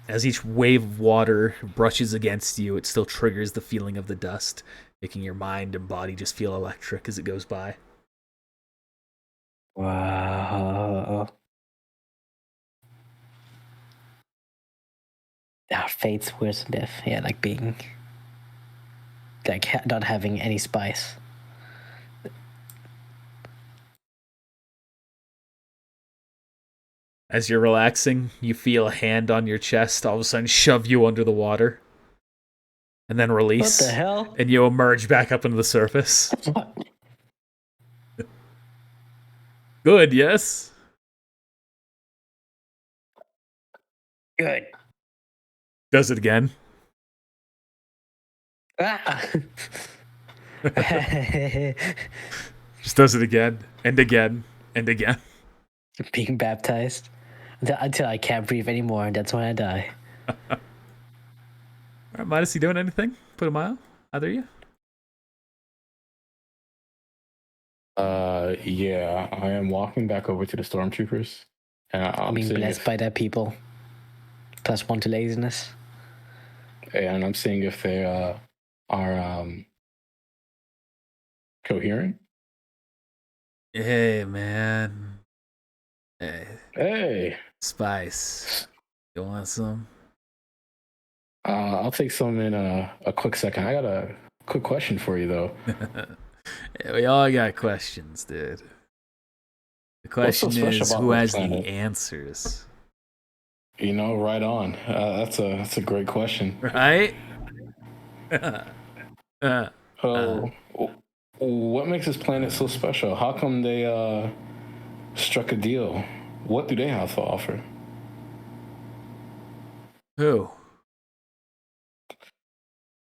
As each wave of water brushes against you, it still triggers the feeling of the dust, making your mind and body just feel electric as it goes by. Wow. Fate's worse than death. Yeah, like being. Like not having any spice. As you're relaxing, you feel a hand on your chest all of a sudden shove you under the water. And then release. What the hell? And you emerge back up into the surface. Good, yes? Good. Does it again. Ah! Just does it again and again and again. Being baptized until I can't breathe anymore, and that's when I die. All right, Midas, you doing anything? Put a mile? Either you? Yeah, I am walking back over to the stormtroopers, and I'm Being seeing blessed if, by that people. +1 to laziness. and I'm seeing if they are coherent. Hey, man. Hey, Hey, Spice. You want some? I'll take some in a quick second. I got a quick question for you though. Yeah, we all got questions, dude. The What's so question special is, about who this has planet? the answers? You know, right on. That's a great question. Right? Oh, what makes this planet so special? How come they struck a deal? What do they have to offer? Who?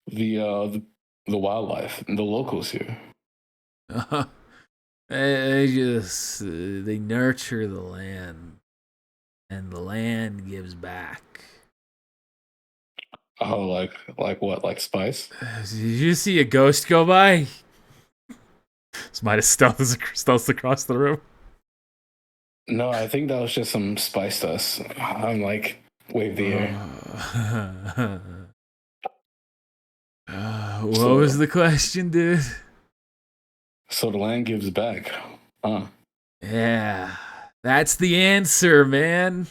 The wildlife, the locals here. They just they nurture the land, and the land gives back. Oh, like what? Like spice? Did you see a ghost go by? Might have stealths across the room. No, I think that was just some spice dust. I'm like, wave the air. What was the question, dude? So the land gives back. Huh. Yeah, that's the answer, man.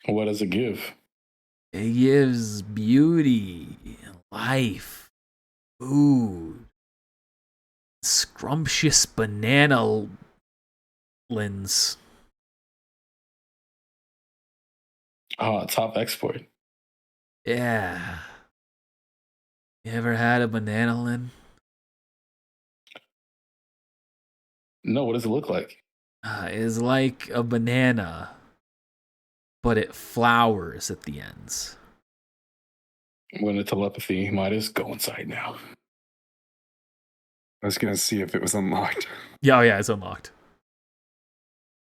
What does it give? It gives beauty, life, food, scrumptious banana lins. Oh, top export. Yeah. You ever had a banana lin? No, what does it look like? It's like a banana, but it flowers at the ends. When the telepathy might just go inside now. I was gonna see if it was unlocked. Yeah, oh yeah, it's unlocked.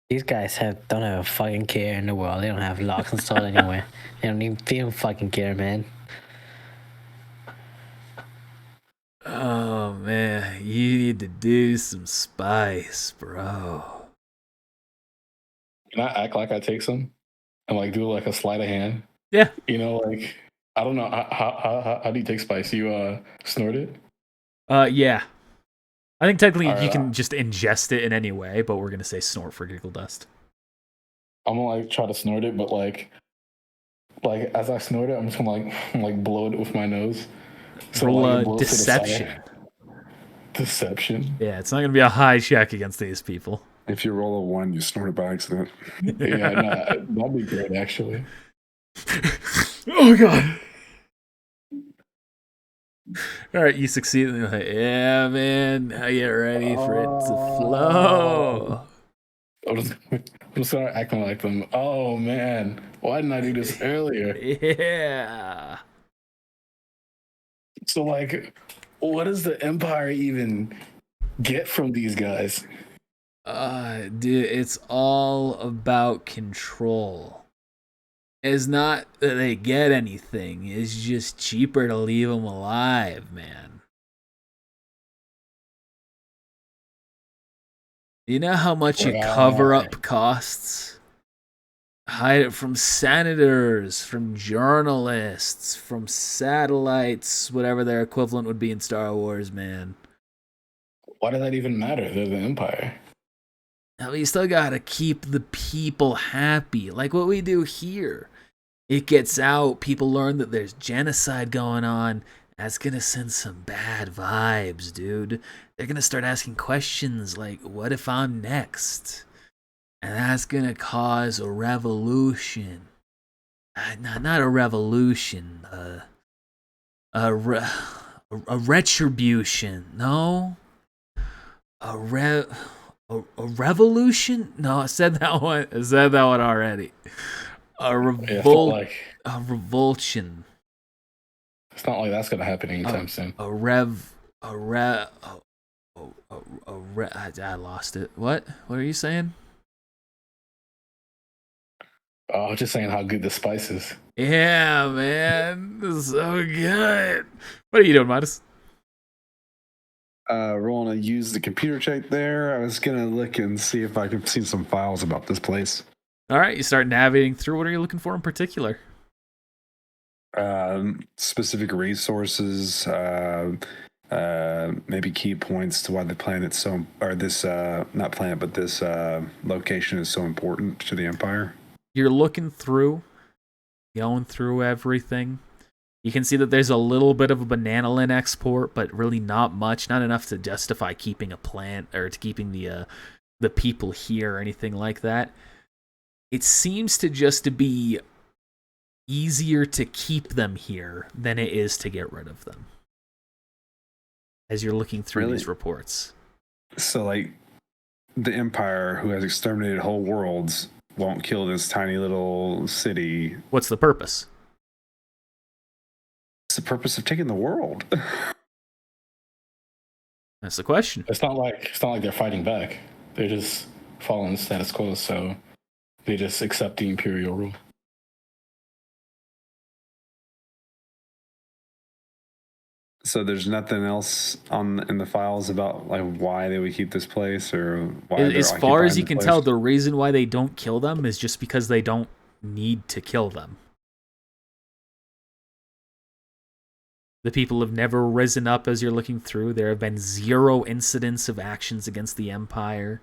These guys don't have a fucking care in the world. They don't have locks installed anywhere. They don't fucking care, man. Oh man, you need to do some spice, bro. Can I act like I take some and like do like a sleight of hand? Yeah. You know, like I don't know how do you take spice? You snort it? Yeah. I think technically All right, you can just ingest it in any way, but we're gonna say snort for giggle dust. I'm gonna like try to snort it, but like as I snort it, I'm just gonna like blow it with my nose. So Roll like, it a blows to the side. deception. Deception. Yeah, it's not gonna be a high check against these people. If you roll a 1, you snort it by accident. Yeah, no, that'd be great actually. Oh god. All right, you succeed. Like, yeah, man. I get ready for it to flow. I'm just gonna acting like them. Oh man, why didn't I do this earlier? Yeah. So like, what does the Empire even get from these guys? Dude, it's all about control. It's not that they get anything. It's just cheaper to leave them alive, man. You know how much a cover up costs? Hide it from senators, from journalists, from satellites, whatever their equivalent would be in Star Wars, man. Why does that even matter? They're the Empire. Now, you still gotta keep the people happy, like what we do here. It gets out, people learn that there's genocide going on. That's gonna send some bad vibes, dude. They're gonna start asking questions like, what if I'm next? And that's gonna cause a revolution. Not a revolution, a retribution. No? A revolution? No, I said that one. I said that one already. A Yeah, I feel like revulsion. It's not like that's gonna happen anytime soon. I lost it. What are you saying? Oh, I was just saying how good the spice is. Yeah, man, this is so good. What are you doing, Midas? Rolling to use the computer check there. I was gonna look and see if I could see some files about this place. All right, you start navigating through. What are you looking for in particular? Specific resources, maybe key points to why the planet's so, or this not planet, but this location is so important to the Empire. You're looking through, going through everything. You can see that there's a little bit of a bananalin export, but really not much, not enough to justify keeping a plant or to keeping the people here or anything like that. It seems to just be easier to keep them here than it is to get rid of them. As you're looking through these reports. So, like, the Empire, who has exterminated whole worlds, won't kill this tiny little city. What's the purpose? What's the purpose of taking the world? That's the question. It's not like they're fighting back. They're just following the status quo, so they just accept the Imperial rule. So there's nothing else in the files about like why they would keep this place or why. As far as you can tell, the reason why they don't kill them is just because they don't need to kill them. The people have never risen up as you're looking through. There have been 0 incidents of actions against the Empire.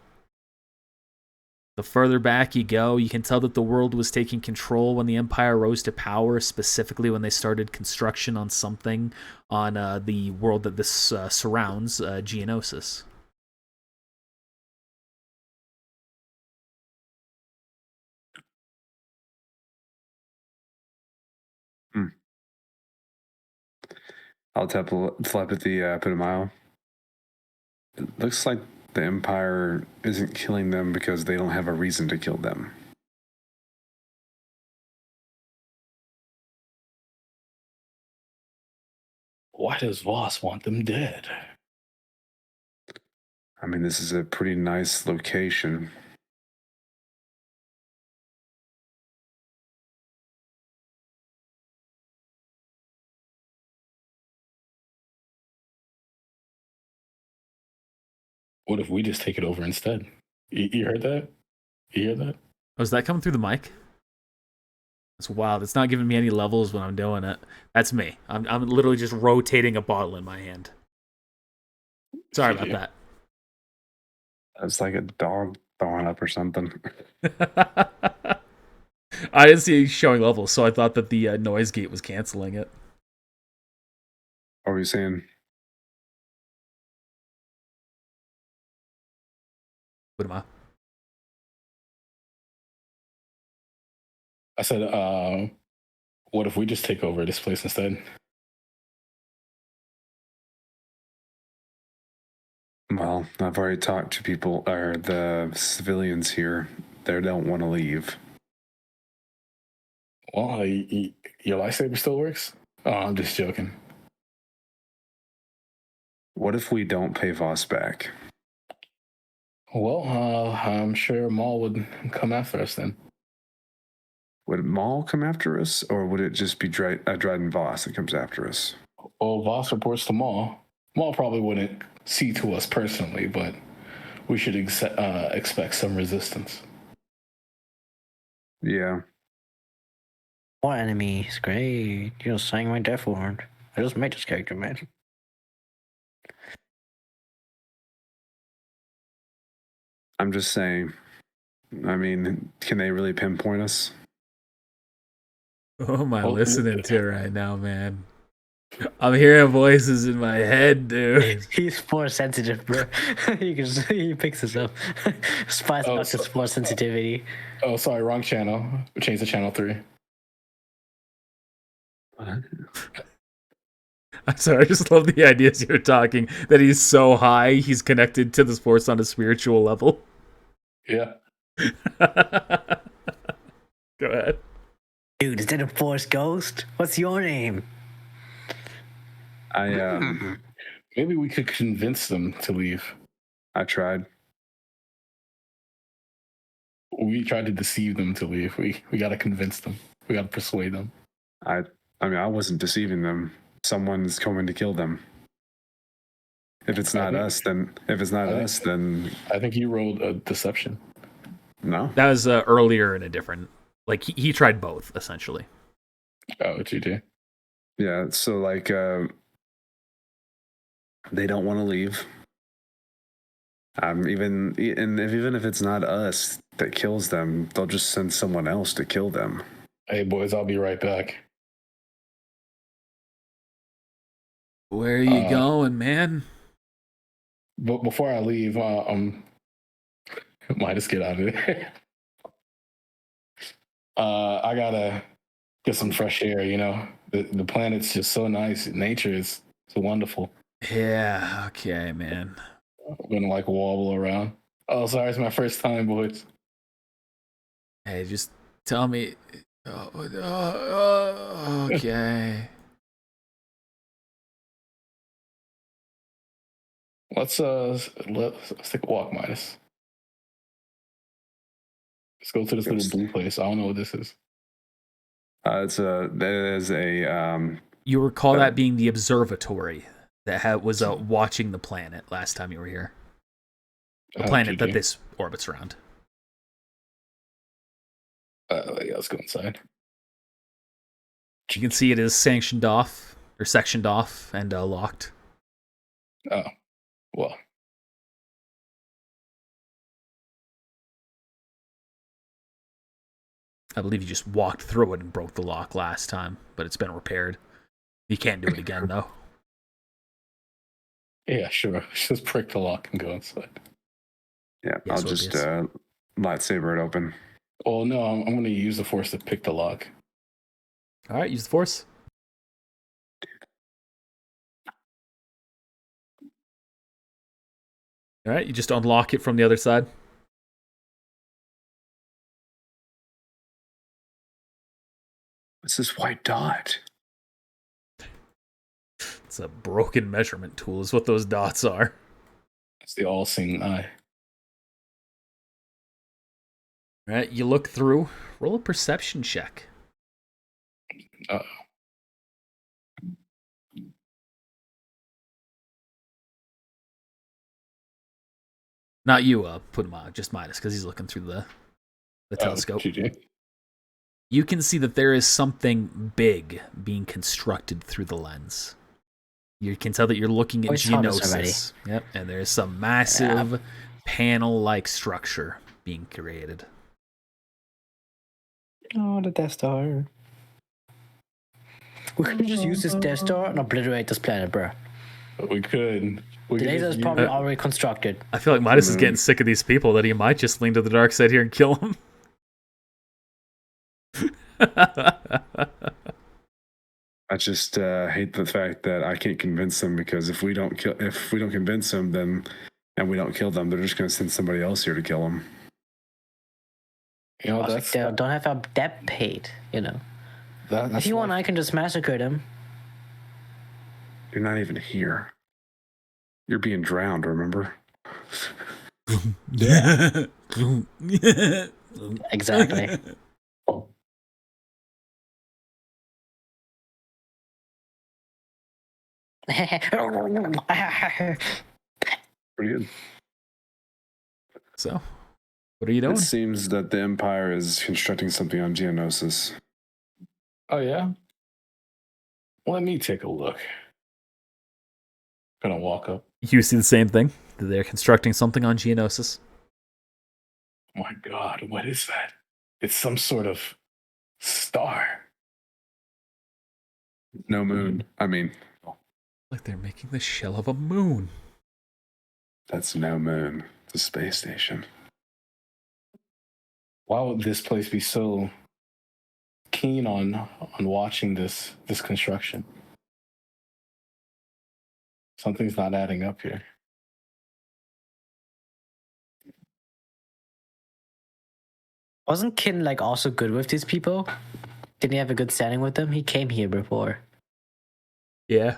The further back you go, you can tell that the world was taking control when the Empire rose to power, specifically when they started construction on something on the world that this surrounds, Geonosis. I'll telepathy put a mile. It looks like the Empire isn't killing them because they don't have a reason to kill them. Why does Voss want them dead? I mean, this is a pretty nice location. What if we just take it over instead? You heard that? You hear that? Oh, is that coming through the mic? That's wild. It's not giving me any levels when I'm doing it. That's me. I'm literally just rotating a bottle in my hand. Sorry about that. It's like a dog throwing up or something. I didn't see it showing levels, so I thought that the noise gate was canceling it. What were you saying? What am I? I said, what if we just take over this place instead? Well, I've already talked to people, or the civilians here. They don't want to leave. Well, your lightsaber still works? Oh, I'm just joking. What if we don't pay Voss back? Well, I'm sure Maul would come after us then. Would Maul come after us, or would it just be Dryden Voss that comes after us? Well, Voss reports to Maul. Maul probably wouldn't see to us personally, but we should expect some resistance. Yeah. What enemy? It's great. You're saying my death warrant. I just made this character, man. I'm just saying. I mean, can they really pinpoint us? What am I listening to right now, man? I'm hearing voices in my head, dude. He's force sensitive, bro. He picks this up. Spice Box is force sensitivity. Oh, sorry, wrong channel. We changed to channel 3. I'm sorry, I just love the ideas you're talking. That he's so high, he's connected to the force on a spiritual level. Yeah. Go ahead. Dude, is that a force ghost? What's your name? Maybe we could convince them to leave. I tried. We tried to deceive them to leave. We got to convince them. We got to persuade them. I mean, I wasn't deceiving them. Someone's coming to kill them. If it's not us, then I think you rolled a deception. no. That was earlier in a different. Like he tried both essentially. Oh, what you do? Yeah. So like, they don't want to leave. Even if it's not us that kills them, they'll just send someone else to kill them. Hey, boys, I'll be right back. Where are you going, man? But before I leave, might just get out of there. I gotta get some fresh air. You know, the planet's just so nice. Nature is so wonderful. Yeah. Okay, man. I'm gonna like wobble around. Oh, sorry, it's my first time, boys. Hey, just tell me. Okay. Let's take a walk, Midas. Let's go to this little blue place. I don't know what this is. There is a You recall that being the observatory that was watching the planet last time you were here. The planet that this orbits around. Yeah, let's go inside. You can see it is sectioned off and locked. Oh, well. I believe you just walked through it and broke the lock last time, but it's been repaired. You can't do it again, though. Yeah, sure. Just prick the lock and go inside. yeah. Yes, I'll just lightsaber it open. Oh no, I'm going to use the force to pick the lock. All right, use the force. All right, you just unlock it from the other side. What's this white dot? It's a broken measurement tool, is what those dots are. It's the all-seeing eye. All right, you look through. Roll a perception check. Uh-oh. Not you, put him on, just Midas, because he's looking through the telescope. GG. You can see that there is something big being constructed through the lens. You can tell that you're looking at Geonosis. Yep, and there's some massive panel-like structure being created. Oh, the Death Star. We could just use this Death Star and obliterate this planet, bro. We could. The laser is probably already constructed. I feel like Midas is getting sick of these people, that he might just lean to the dark side here and kill them. I just hate the fact that I can't convince them, because if we don't convince them, then and we don't kill them, they're just going to send somebody else here to kill them. You know, They don't have our debt paid, you know. If you want, I can just massacre them. You're not even here. You're being drowned, remember? Yeah. Exactly. Pretty good. So, what are you doing? It seems that the Empire is constructing something on Geonosis. Oh, yeah? Let me take a look. Gonna walk up. You see the same thing? They're constructing something on Geonosis. Oh my god, what is that? It's some sort of star. No moon. I mean, Like they're making the shell of a moon. that's no moon. It's a space station. Why would this place be so keen on watching this construction? Something's not adding up here. Wasn't Kin like also good with these people? Didn't he have a good standing with them? He came here before. Yeah.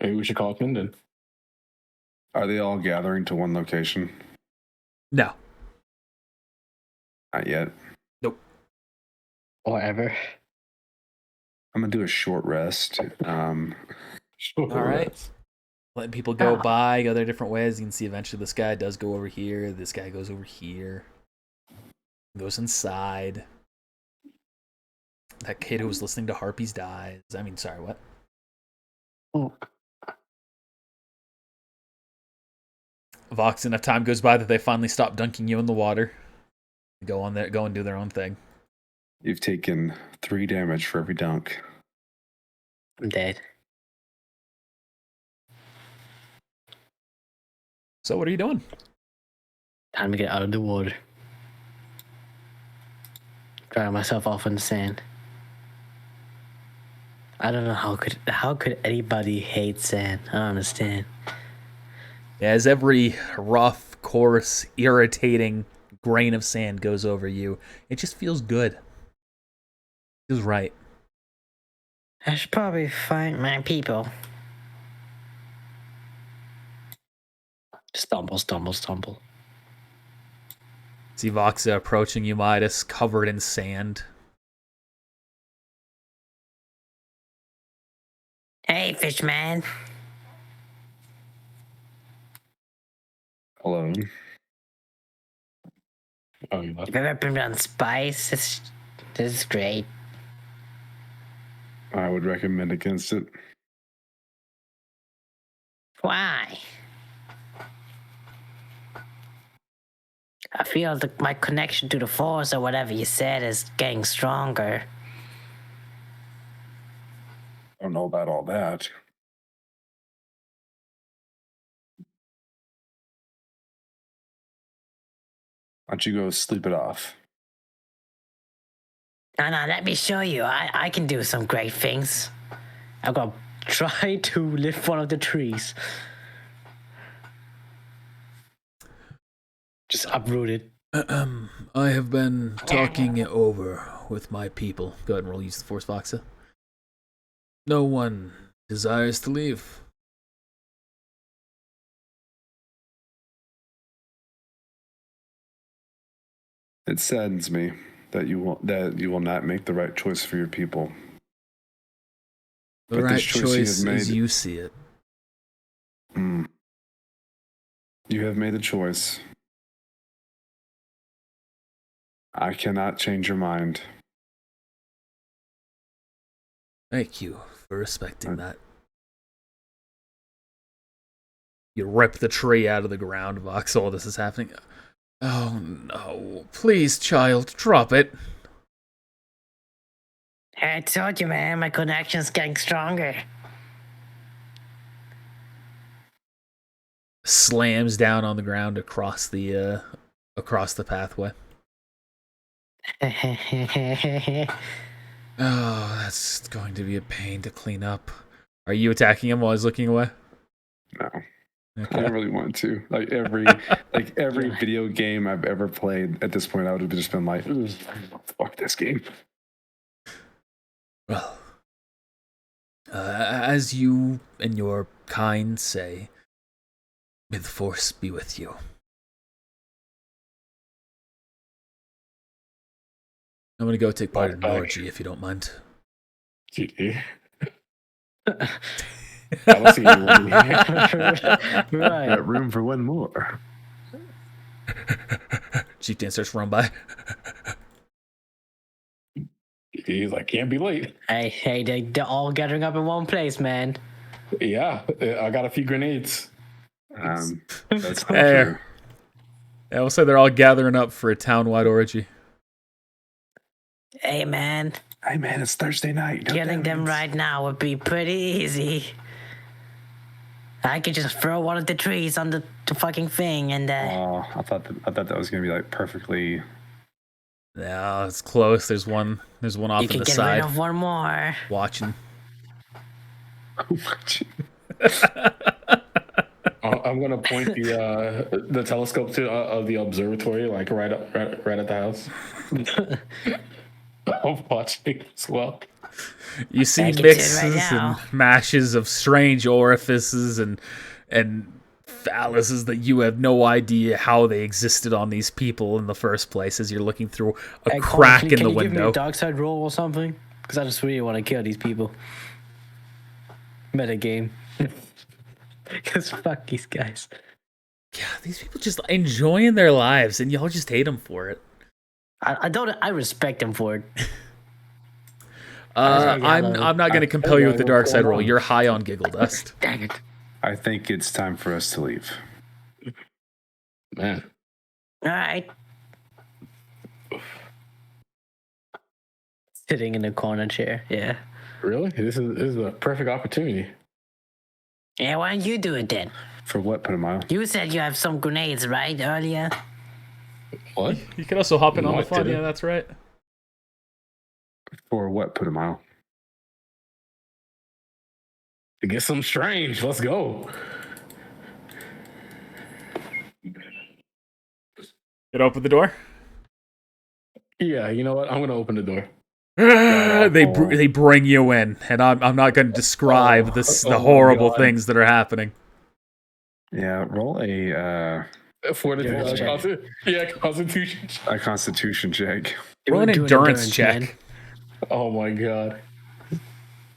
Maybe we should call Minden. Are they all gathering to one location? No. Not yet. Whatever. I'm gonna do a short rest. Sure. All right. Letting people go by, go their different ways. You can see eventually this guy does go over here. This guy goes over here. Goes inside. That kid who was listening to Harpies dies. I mean, sorry, what? Oh. Vox, enough time goes by that they finally stop dunking you in the water. Go and do their own thing. You've taken 3 damage for every dunk. I'm dead. So what are you doing? Time to get out of the water. Dry myself off in the sand. I don't know how could anybody hate sand? I don't understand. As every rough, coarse, irritating grain of sand goes over you, it just feels good. Feels right. I should probably find my people. Stumble. See Voxa approaching you, Midas, covered in sand. Hey, fishman. Alone. Oh, you left. You've ever been on Spice? This is great. I would recommend against it. Why? I feel like my connection to the Force or whatever you said is getting stronger. I don't know about all that. Why don't you go sleep it off? No, let me show you. I can do some great things. I'm gonna try to lift one of the trees. Just uproot it. I have been talking it over with my people. Go ahead and roll use the Force, Voxa. No one desires to leave. It saddens me that you will not make the right choice for your people. The But right this choice you choice have made- is you see it. You have made a choice. I cannot change your mind. Thank you for respecting that. You rip the tree out of the ground, Vox. All this is happening. Oh no. Please, child, drop it. I told you, man, my connection's getting stronger. Slams down on the ground across the pathway. Oh, that's going to be a pain to clean up. Are you attacking him while he's looking away? No. Okay. I don't really want to. Like every video game I've ever played at this point, I would have just been like, fuck this game. Well, as you and your kind say, may the Force be with you. I'm gonna go take part in an orgy, if you don't mind. GD. I don't see anyone. Right. Got room for one more. Chieftain starts to run by. He's like, can't be late. Hey, they're all gathering up in one place, man. Yeah, I got a few grenades. That's not Hey. true. Yeah, we'll say they're all gathering up for a town-wide orgy. Hey, man, Hey man, it's Thursday night. Don't killing that them means- right now would be pretty easy. I could just throw one of the trees on the fucking thing and Oh, I thought that was gonna be like perfectly. Yeah, it's close. There's one off you to can the get side rid of one more. watching. I'm gonna point the telescope to of the observatory, like right at the house. I'm watching as well. You see I can see it mixes right now. and mashes of strange orifices and phalluses that you have no idea how they existed on these people in the first place as you're looking through a Hey, Connor, crack can in the you give me a window. dark side roll or something? Because I just really want to kill these people. Meta game. Because fuck these guys. Yeah, these people just enjoying their lives and y'all just hate them for it. I respect them for it. I'm not going to compel you with the dark side roll. on? You're high on giggle dust. Dang it. I think it's time for us to leave. Man, All right. Sitting in the corner chair. Yeah. really? This is a perfect opportunity. Yeah, why don't you do it then? For what, Putumayo? You said you have some grenades, right, earlier? What? You can also hop in on No, the I fun. didn't. Yeah, that's right. For what, Putumayo? To get some strange. Let's go. Get open the door. Yeah, you know what? I'm gonna open the door. They bring you in, and I'm not going to describe the my horrible God. things that are happening. Yeah, roll a Constitution. Constitution check. Roll an Do endurance check. man. Oh my god.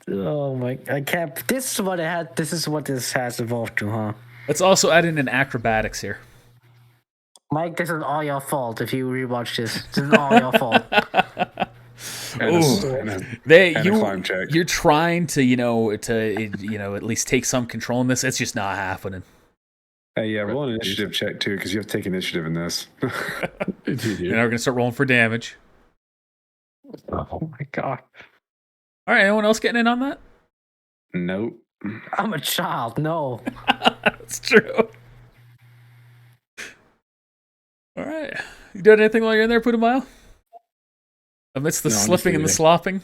Oh my! I can't. This is what it had. This is what this has evolved to, huh? Let's also add in an acrobatics here. Mike, this is all your fault. If you rewatch this, this is all your fault. And a climb check. You're trying to at least take some control in this. It's just not happening. Hey, yeah, roll an initiative check too, because you have to take initiative in this. You're now going to start rolling for damage. Oh my god! All right, anyone else getting in on that? Nope. I'm a child. No. That's true. All right. You doing anything while you're in there, Putumayo? Amidst the No, I'm just slipping and the leaving. slopping?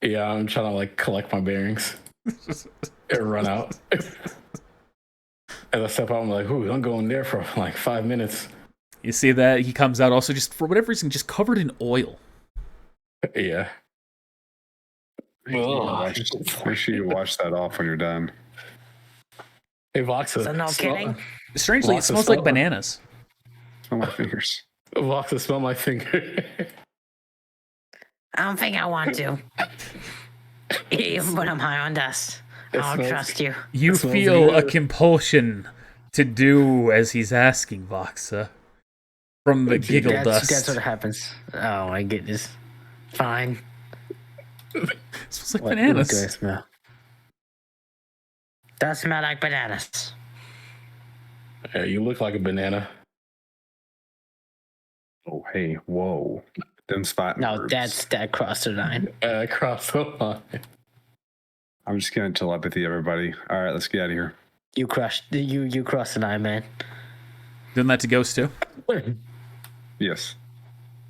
Yeah, I'm trying to like collect my bearings and run out. As I step out, I'm like, "Ooh, I'm going there for like 5 minutes." You see that? He comes out also just, for whatever reason, just covered in oil. Yeah. Make sure you wash that off when you're done. Hey, Voxa. So no kidding. Strangely, it Lots of smells like stuff. bananas. Smell my fingers. Voxa, smell my finger. I don't think I want to. Even when I'm high on dust, It I'll smells- trust you. You smells feel a good. compulsion to do as he's asking, Voxa. From the giggle dust. That's what happens. Oh my goodness. Fine. It smells like What do I bananas. smell? Does smell like bananas. Yeah, you look like a banana. Oh, hey, whoa. Them spot No, verbs. that crossed the line. Across the line. I'm just gonna telepathy everybody. All right, let's get out of here. You crossed the line, man. Doing that to Ghost too? Yes.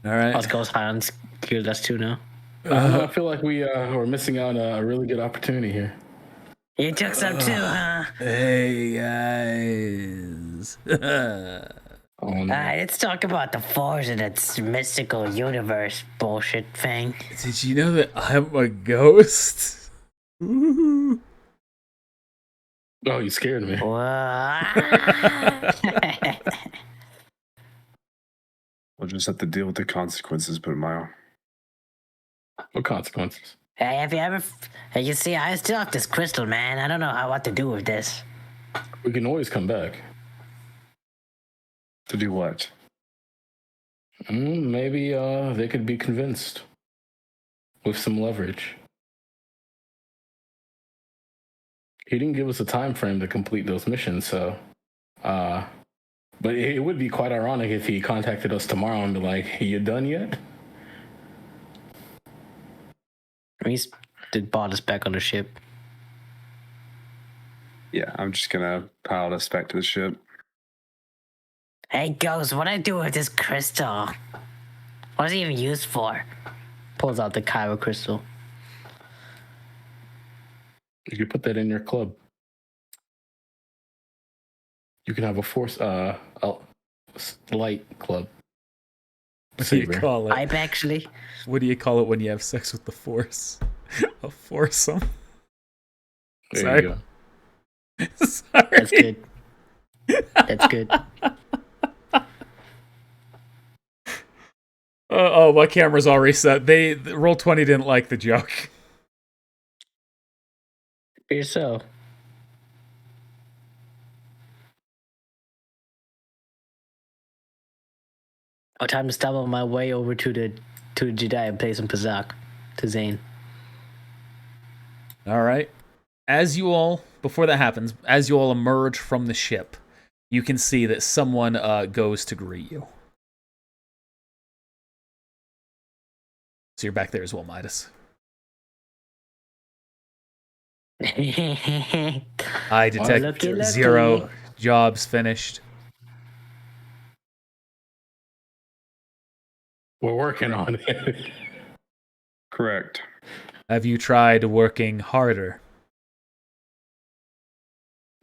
All right. Us goes high on skill dust too now. I feel like we're missing out on a really good opportunity here. You took some too, huh? Hey, guys. Oh, no. Alright, let's talk about the Force and its mystical universe bullshit thing. Did you know that I'm a ghost? Ooh. Oh, you scared me. We'll just have to deal with the consequences, Putumayo. What consequences? Hey, have you ever? Hey, you see, I still have this crystal, man. I don't know what to do with this. We can always come back. To do what? Maybe they could be convinced with some leverage. He didn't give us a time frame to complete those missions, so but it would be quite ironic if he contacted us tomorrow and be like, "You done yet?" He's did brought us back on the ship. Yeah, I'm just gonna pilot us back to the ship. Hey, Ghost, what do I do with this crystal? What is it even used for? Pulls out the Kyro crystal. You could put that in your club. You can have a force light club. What do you saber. call it? I've actually. What do you call it when you have sex with the Force? A foursome. There Sorry. you go. Sorry. That's good. That's good. Oh, my camera's all reset. Roll20 didn't like the joke. Fear so. Oh, time to stumble my way over to the Jedi and play some Pazak to Zane. All right. Before that happens, as you all emerge from the ship, you can see that someone goes to greet you. So you're back there as well, Midas. I detect Lucky. 0 jobs finished. We're working on it. Correct. Have you tried working harder?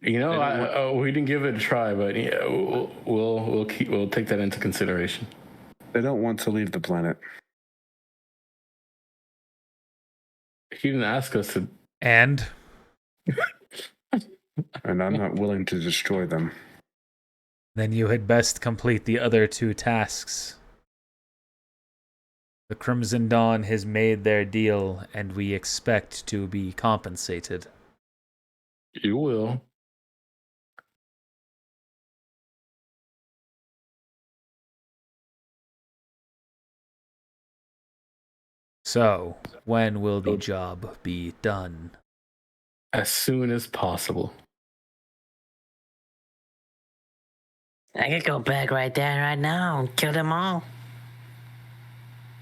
You know, we didn't give it a try, but yeah, we'll take that into consideration. They don't want to leave the planet. He didn't ask us to. And And I'm not willing to destroy them. then you had best complete the other 2 tasks. The Crimson Dawn has made their deal, and we expect to be compensated. You will. So, when will the job be done? As soon as possible. I could go back right there, right now, and kill them all.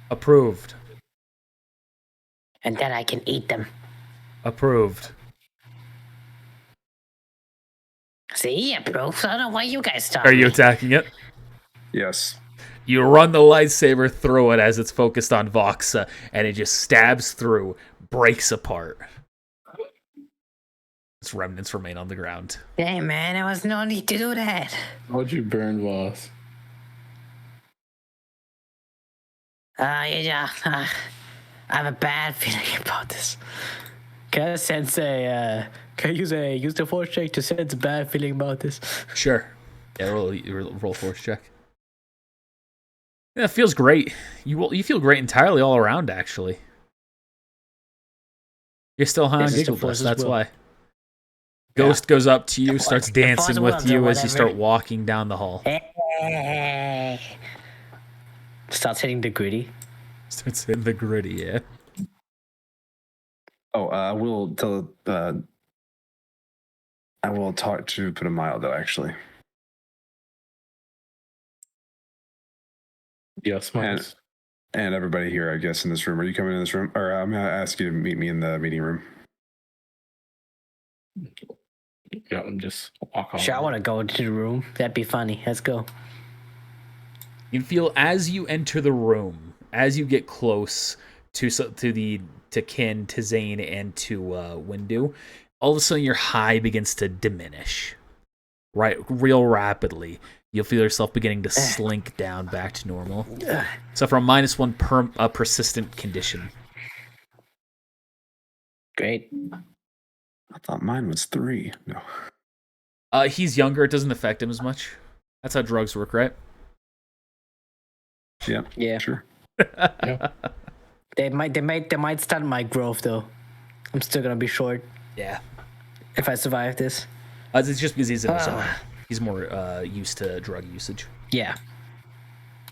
Approved. And then I can eat them. Approved. See, approved. I don't know why you guys talk. Are you attacking it? Yes. You run the lightsaber through it as it's focused on Voxa, and it just stabs through, breaks apart. Its remnants remain on the ground. Hey, man, there was no need to do that. How'd you burn Voss? Yeah. I have a bad feeling about this. Can I sense a? Can I use the force check to sense a bad feeling about this? Sure. Yeah, roll force check. Yeah, it feels great. You feel great entirely all around, actually. You're still high on This is the giggle dust, Force's that's will. why. Ghost goes up to you, starts The dancing Force with wills or you as you whatever. start walking down the hall. Hey. Starts hitting the gritty. Starts hitting the gritty, yeah. Oh, I will tell. I will talk to put a mile though. Actually, Yes, Marcus. and everybody here, I guess, in this room. Are you coming in this room, or I'm gonna ask you to meet me in the meeting room? Yeah, I'm just walk on. Sure, I want to go into the room. That'd be funny. Let's go. You feel as you enter the room, as you get close to Kin, to Zane, and to Windu, all of a sudden your high begins to diminish, right, real rapidly. You'll feel yourself beginning to slink down back to normal. So for a -1 persistent condition. Great. I thought mine was 3. No. He's younger; it doesn't affect him as much. That's how drugs work, right? Yeah. Yeah. Sure. Yeah. They might stunt my growth though. I'm still gonna be short Yeah. if I survive this. It's just because he's in his own. He's more used to drug usage. Yeah.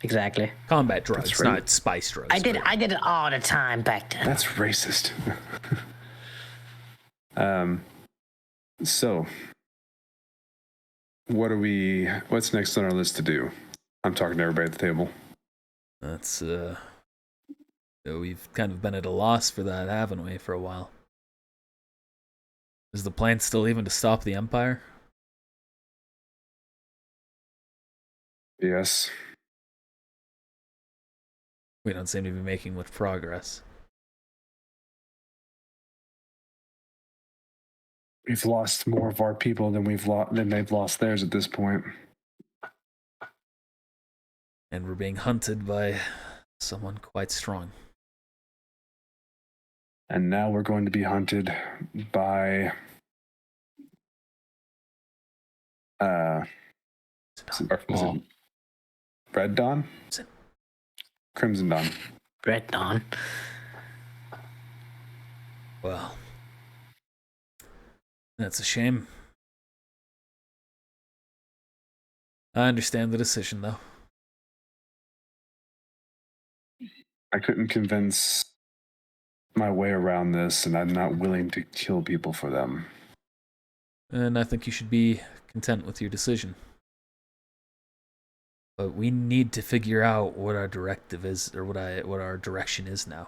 Exactly. Combat drugs, That's right. not spice drugs. I did but- it all the time back then. That's racist. So, what's next on our list to do? I'm talking to everybody at the table. That's so we've kind of been at a loss for that, haven't we, for a while? Is the plan still even to stop the Empire? Yes. We don't seem to be making much progress. We've lost more of our people than they've lost theirs at this point. And we're being hunted by someone quite strong. And now we're going to be hunted by is it Red Dawn? Crimson Dawn. Red Dawn. Well, that's a shame. I understand the decision, though. I couldn't convince my way around this, and I'm not willing to kill people for them. And I think you should be content with your decision. But we need to figure out what our directive is, or what our direction is now.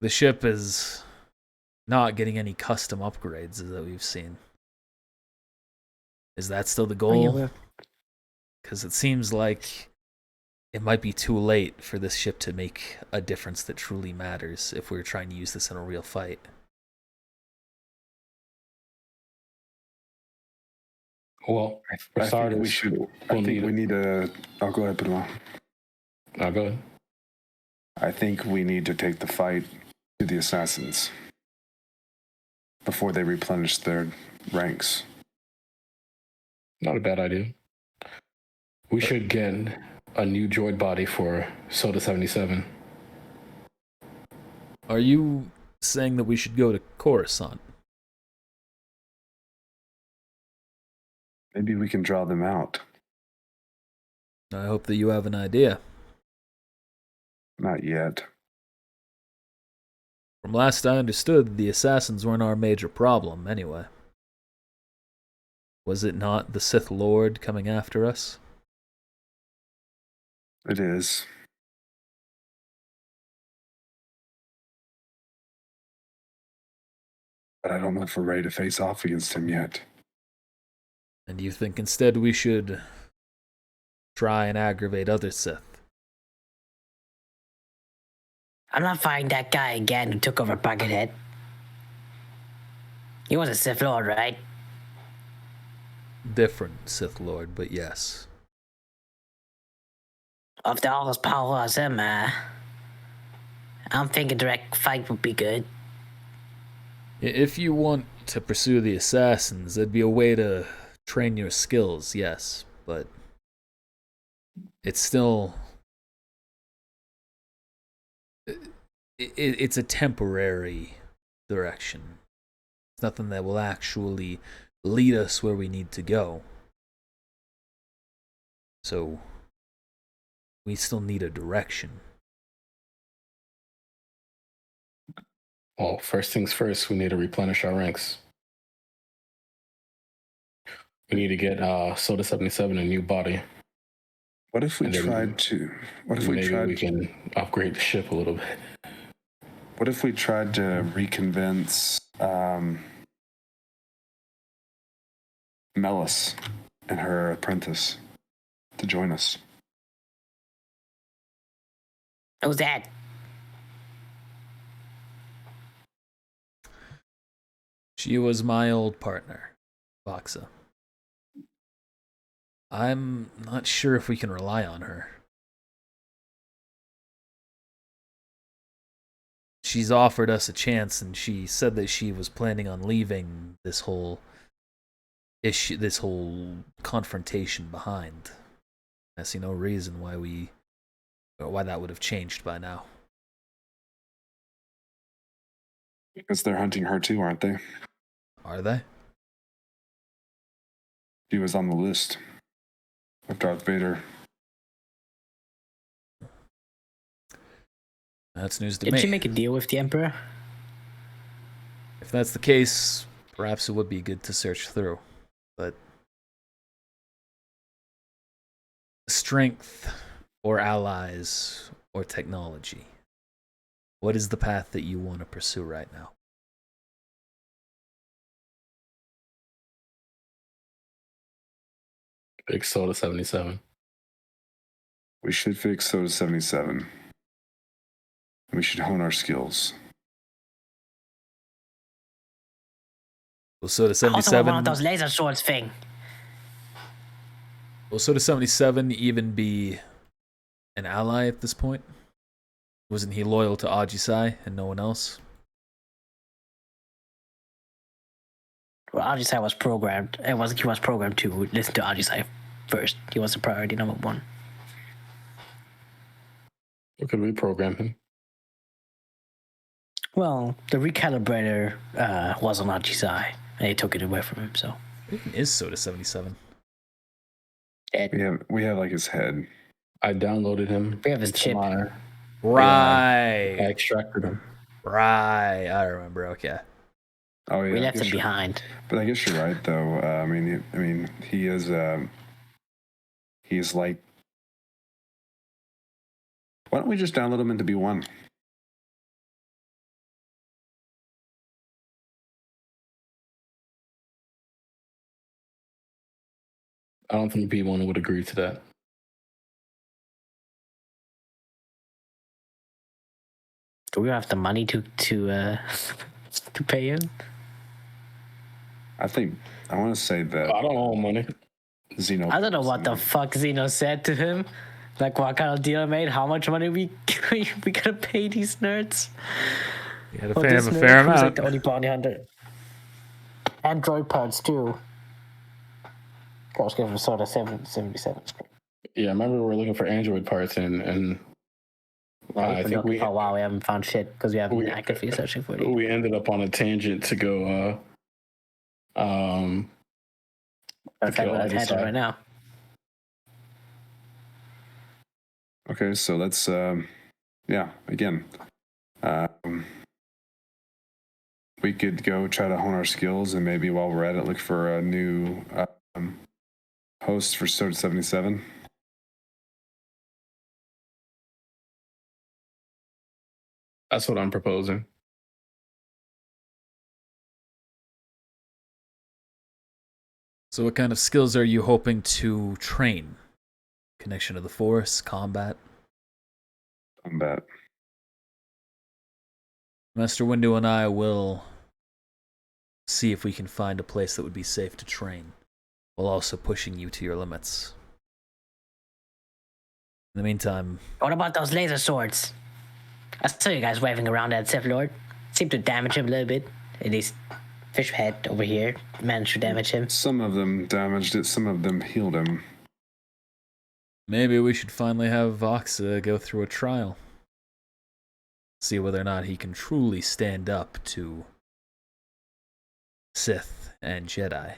The ship is not getting any custom upgrades that we've seen. Is that still the goal? Because it seems like it might be too late for this ship to make a difference that truly matters if we're trying to use this in a real fight. Well, I think we should. I think we need to. Oh, go ahead, Padua. Go ahead. I think we need to take the fight to the assassins before they replenish their ranks. Not a bad idea. We should get a new droid body for Soda 77. Are you saying that we should go to Coruscant? Maybe we can draw them out. I hope that you have an idea. Not yet. From last I understood, the assassins weren't our major problem, anyway. Was it not the Sith Lord coming after us? It is. But I don't know if we're ready to face off against him yet. And you think instead we should try and aggravate other Sith? I'm not fighting that guy again who took over Buckethead. He was a Sith Lord, right? Different Sith Lord, but yes. If they're all as powerful as him, I'm thinking direct fight would be good. If you want to pursue the assassins, that'd be a way to train your skills, yes, but it's still... It's a temporary direction. It's nothing that will actually lead us where we need to go. So, we still need a direction. Well, first things first, we need to replenish our ranks. We need to get Soda 77 a new body. What if we tried to... What if we tried... we can upgrade the ship a little bit. What if we tried to reconvince Melis and her apprentice to join us? Who's that? She was my old partner, Voxa. I'm not sure if we can rely on her. She's offered us a chance, and she said that she was planning on leaving this whole issue, this whole confrontation behind. I see no reason why that would have changed by now. Because they're hunting her too, aren't they? Are they? She was on the list of Darth Vader. That's news to me. Did she make a deal with the Emperor? If that's the case, perhaps it would be good to search through. But strength or allies or technology, what is the path that you want to pursue right now? Big Soda 77. We should fix Soda 77. We should hone our skills. Well, Soda I also want 77. one of those laser swords thing. Will Soda 77 even be an ally at this point? Wasn't he loyal to Ajisai and no one else? Well, Ajisai was programmed. He was programmed to listen to Ajisai first. He was the priority number one. Or could we program him? Well, the recalibrator was on Ajisai, and they took it away from him. So Who even is Soda 77? We have like his head. I downloaded him. we have his chip. I Right. extracted him. Right. I remember. Okay. Oh yeah, We I left guess him you're- behind. But I guess you're right, though. I mean, he is. He's like. Why don't we just download him into B1? I don't think B1 would agree to that. Do we have the money to to pay him? I think I want to say that I don't owe him money. Xeno. I don't know what the fuck Zeno said to him. Like, what kind of deal I made? How much money we gotta pay these nerds? You had to Well, pay this him a nerd fair who's like amount. the only bounty hunter. Android parts too. I was giving Soda 77. Yeah, I remember we were looking for Android parts, and I think we Oh wow, we haven't found shit because we haven't we- been actively searching for it. we ended up on a tangent to go. That's kill what I'm Ajisai. right now. Okay, so let's. Yeah, again. We could go try to hone our skills, and maybe while we're at it, look for a new host for Soda 77. That's what I'm proposing. So, what kind of skills are you hoping to train? Connection to the Force, combat? Combat. Master Windu and I will see if we can find a place that would be safe to train, while also pushing you to your limits. In the meantime, What about those laser swords? I saw you guys waving around that Sith Lord. Seemed to damage him a little bit. At least Fishhead over here managed to damage him. Some of them damaged it, some of them healed him. maybe we should finally have Voxa go through a trial. See whether or not he can truly stand up to Sith and Jedi.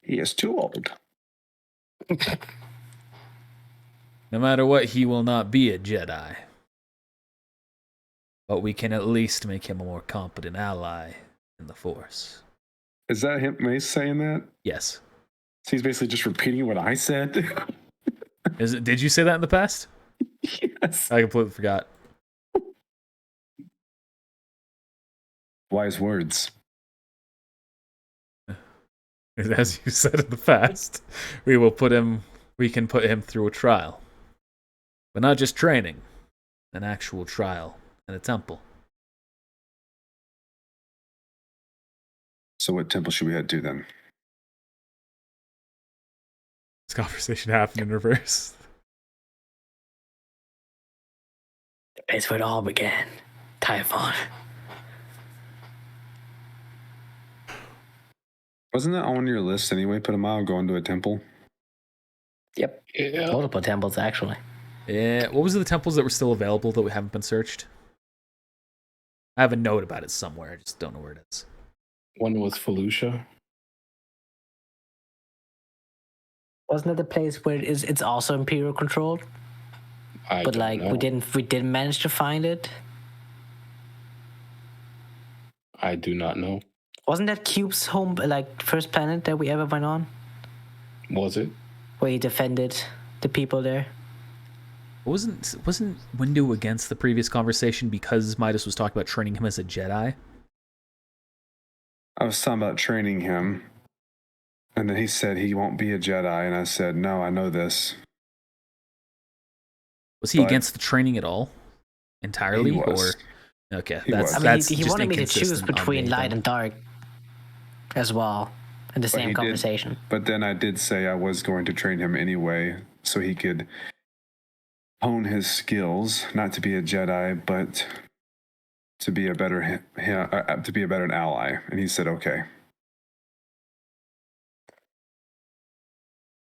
He is too old. No matter what, he will not be a Jedi. But we can at least make him a more competent ally in the Force. Is that him, Mace, saying that? Yes. So he's basically just repeating what I said. Did you say that in the past? Yes. I completely forgot. Wise words. As you said in the past, we can put him through a trial. But not just training, an actual trial in a temple. So what temple should we head to then? This conversation happened in reverse. The place where it all began. Typhon. Wasn't that on your list anyway? Put a mile going to a temple. Yep. Yeah. Multiple temples, actually. Yeah, what was the temples that were still available that we haven't been searched? I have a note about it somewhere. I just don't know where it is. One was Felucia. Wasn't it the place where it's also Imperial controlled? I But don't like know. we didn't manage to find it. I do not know. Wasn't that Cube's home, like first planet that we ever went on, Was it? where he defended the people there? Wasn't Windu against the previous conversation because Midas was talking about training him as a Jedi? I was talking about training him. And then he said he won't be a Jedi. And I said, no, I know this. Was he But- against the training at all? Entirely? He was. Or okay, He was. that's I mean, that's he just wanted me to choose inconsistent on between me, light then. and dark as well. in the same he did- conversation. But then I did say I was going to train him anyway, so he could hone his skills, not to be a Jedi, but to be a better ally. And he said, okay.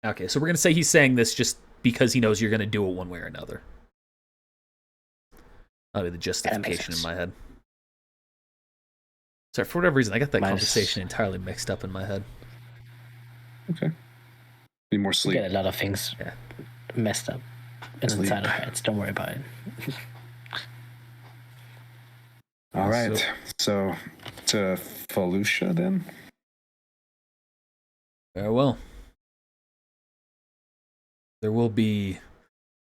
Okay, so we're gonna say he's saying this just because he knows you're gonna do it one way or another. That'll be the justification in my head. Sorry, for whatever reason, I got that conversation entirely mixed up in my head. Okay. Need more We sleep. get a lot of things messed up inside our heads. Don't worry about it. All right. So to Felucia then? Farewell. There will be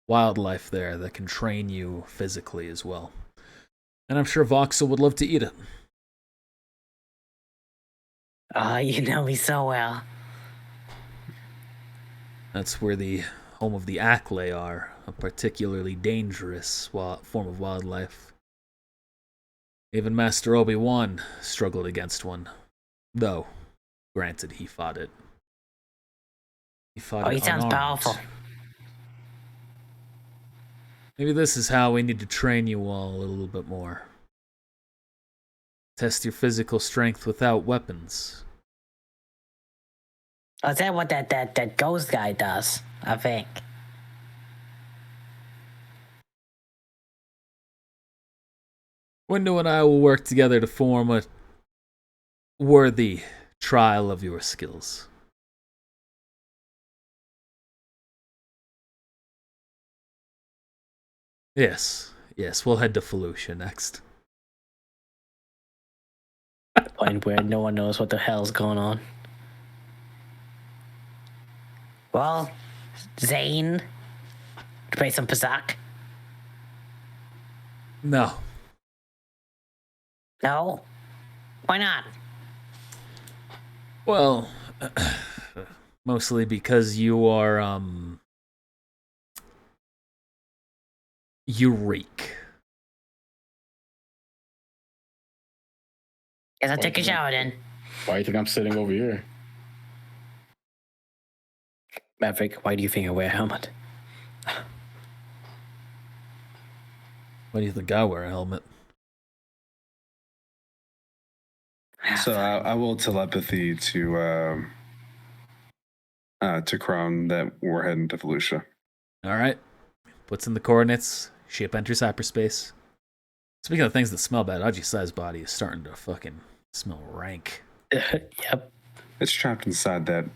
wildlife there that can train you physically as well. And I'm sure Voxel would love to eat it. Ah, you know me so well. That's where the home of the Acklay are, a particularly dangerous form of wildlife. Even Master Obi-Wan struggled against one. Though, granted, he fought it. He fought it He sounds unarmed. powerful. Maybe this is how we need to train you all a little bit more. Test your physical strength without weapons. Is that what that ghost guy does? I think. Windu and I will work together to form a worthy trial of your skills. Yes, we'll head to Felucia next. Point where no one knows what the hell's going on. Well, Zane, to play some Pazak? No. No? Why not? Well, mostly because you are, you reek. Guess I'll take a shower then. Why do you think I'm sitting over here? Maverick, why do you think I wear a helmet? Why do you think I wear a helmet? So I will telepathy to Kron that we're heading to Felucia. Alright. Puts in the coordinates. Ship enters hyperspace. Speaking of things that smell bad, Aji-Sai's body is starting to fucking smell rank. Yep. It's trapped inside that,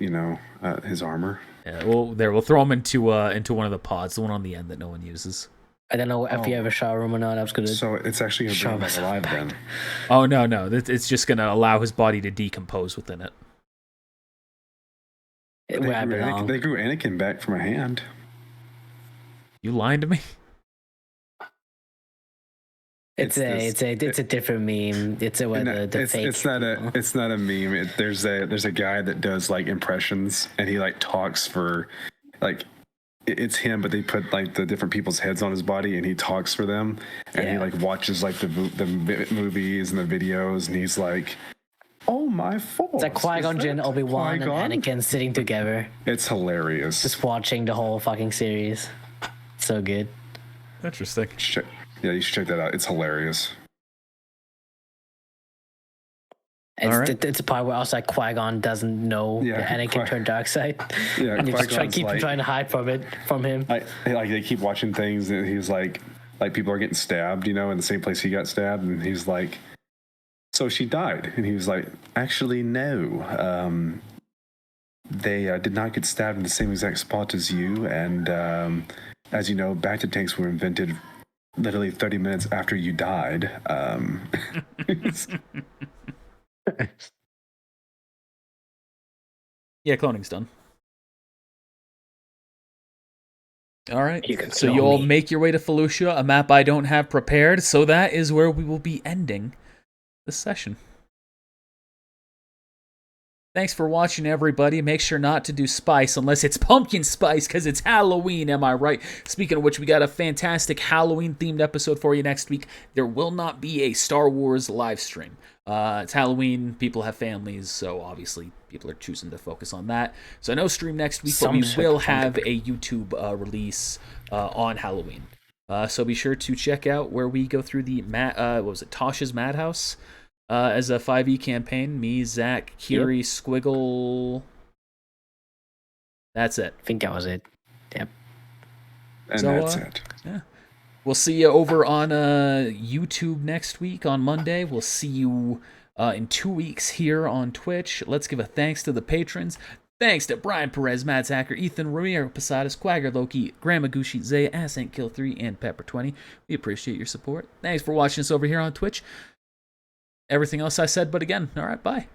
his armor. Yeah, we'll throw him into one of the pods, the one on the end that no one uses. I don't know if you have a shower room or not. I was gonna. So it's actually going to bring him back alive then. Oh, no. It's just going to allow his body to decompose within it. Where I belong. They grew Anakin back from a hand. You lying to me? It's a different meme. It's the fake. It's not a meme. There's a guy that does like impressions and he like talks for like it's him, but they put like the different people's heads on his body and he talks for them and he like watches like the movies and the videos and he's like, oh my Force. It's like Qui-Gon Jinn, Obi-Wan, and Anakin sitting together. It's hilarious. Just watching the whole fucking series. So good. Interesting. Yeah, you should check that out. It's hilarious. It's a part where also like Qui-Gon doesn't know that Anakin turned dark side. Yeah, and they just keep trying to hide from him. Like they keep watching things and he's like people are getting stabbed, in the same place he got stabbed, and he's like, so she died, and he was like, actually no, they did not get stabbed in the same exact spot as you, and as you know, Bacta tanks were invented literally 30 minutes after you died. Yeah, cloning's done. All right, so clone you all me. make your way to Felucia, a map I don't have prepared, so that is where we will be ending this session. Thanks for watching, everybody. Make sure not to do spice unless it's pumpkin spice, because it's Halloween, am I right? Speaking of which, we got a fantastic Halloween-themed episode for you next week. There will not be a Star Wars live stream. It's Halloween. People have families, so obviously people are choosing to focus on that. So no stream next week, but Some we shit will from have a YouTube release on Halloween. So be sure to check out where we go through the Tasha's Madhouse as a 5e campaign. Me, Zach, Kiri, Squiggle. That's it. I think that was it. Yep. And So, that's it. Yeah. We'll see you over on YouTube next week on Monday. We'll see you in 2 weeks here on Twitch. Let's give a thanks to the patrons. Thanks to Brian Perez, Mads Hacker, Ethan Ramiro, Posadas, Quagger Loki, Grandma Gucci, Zaya, Kill3, and Pepper20. We appreciate your support. Thanks for watching us over here on Twitch. Everything else I said, but again, all right, bye.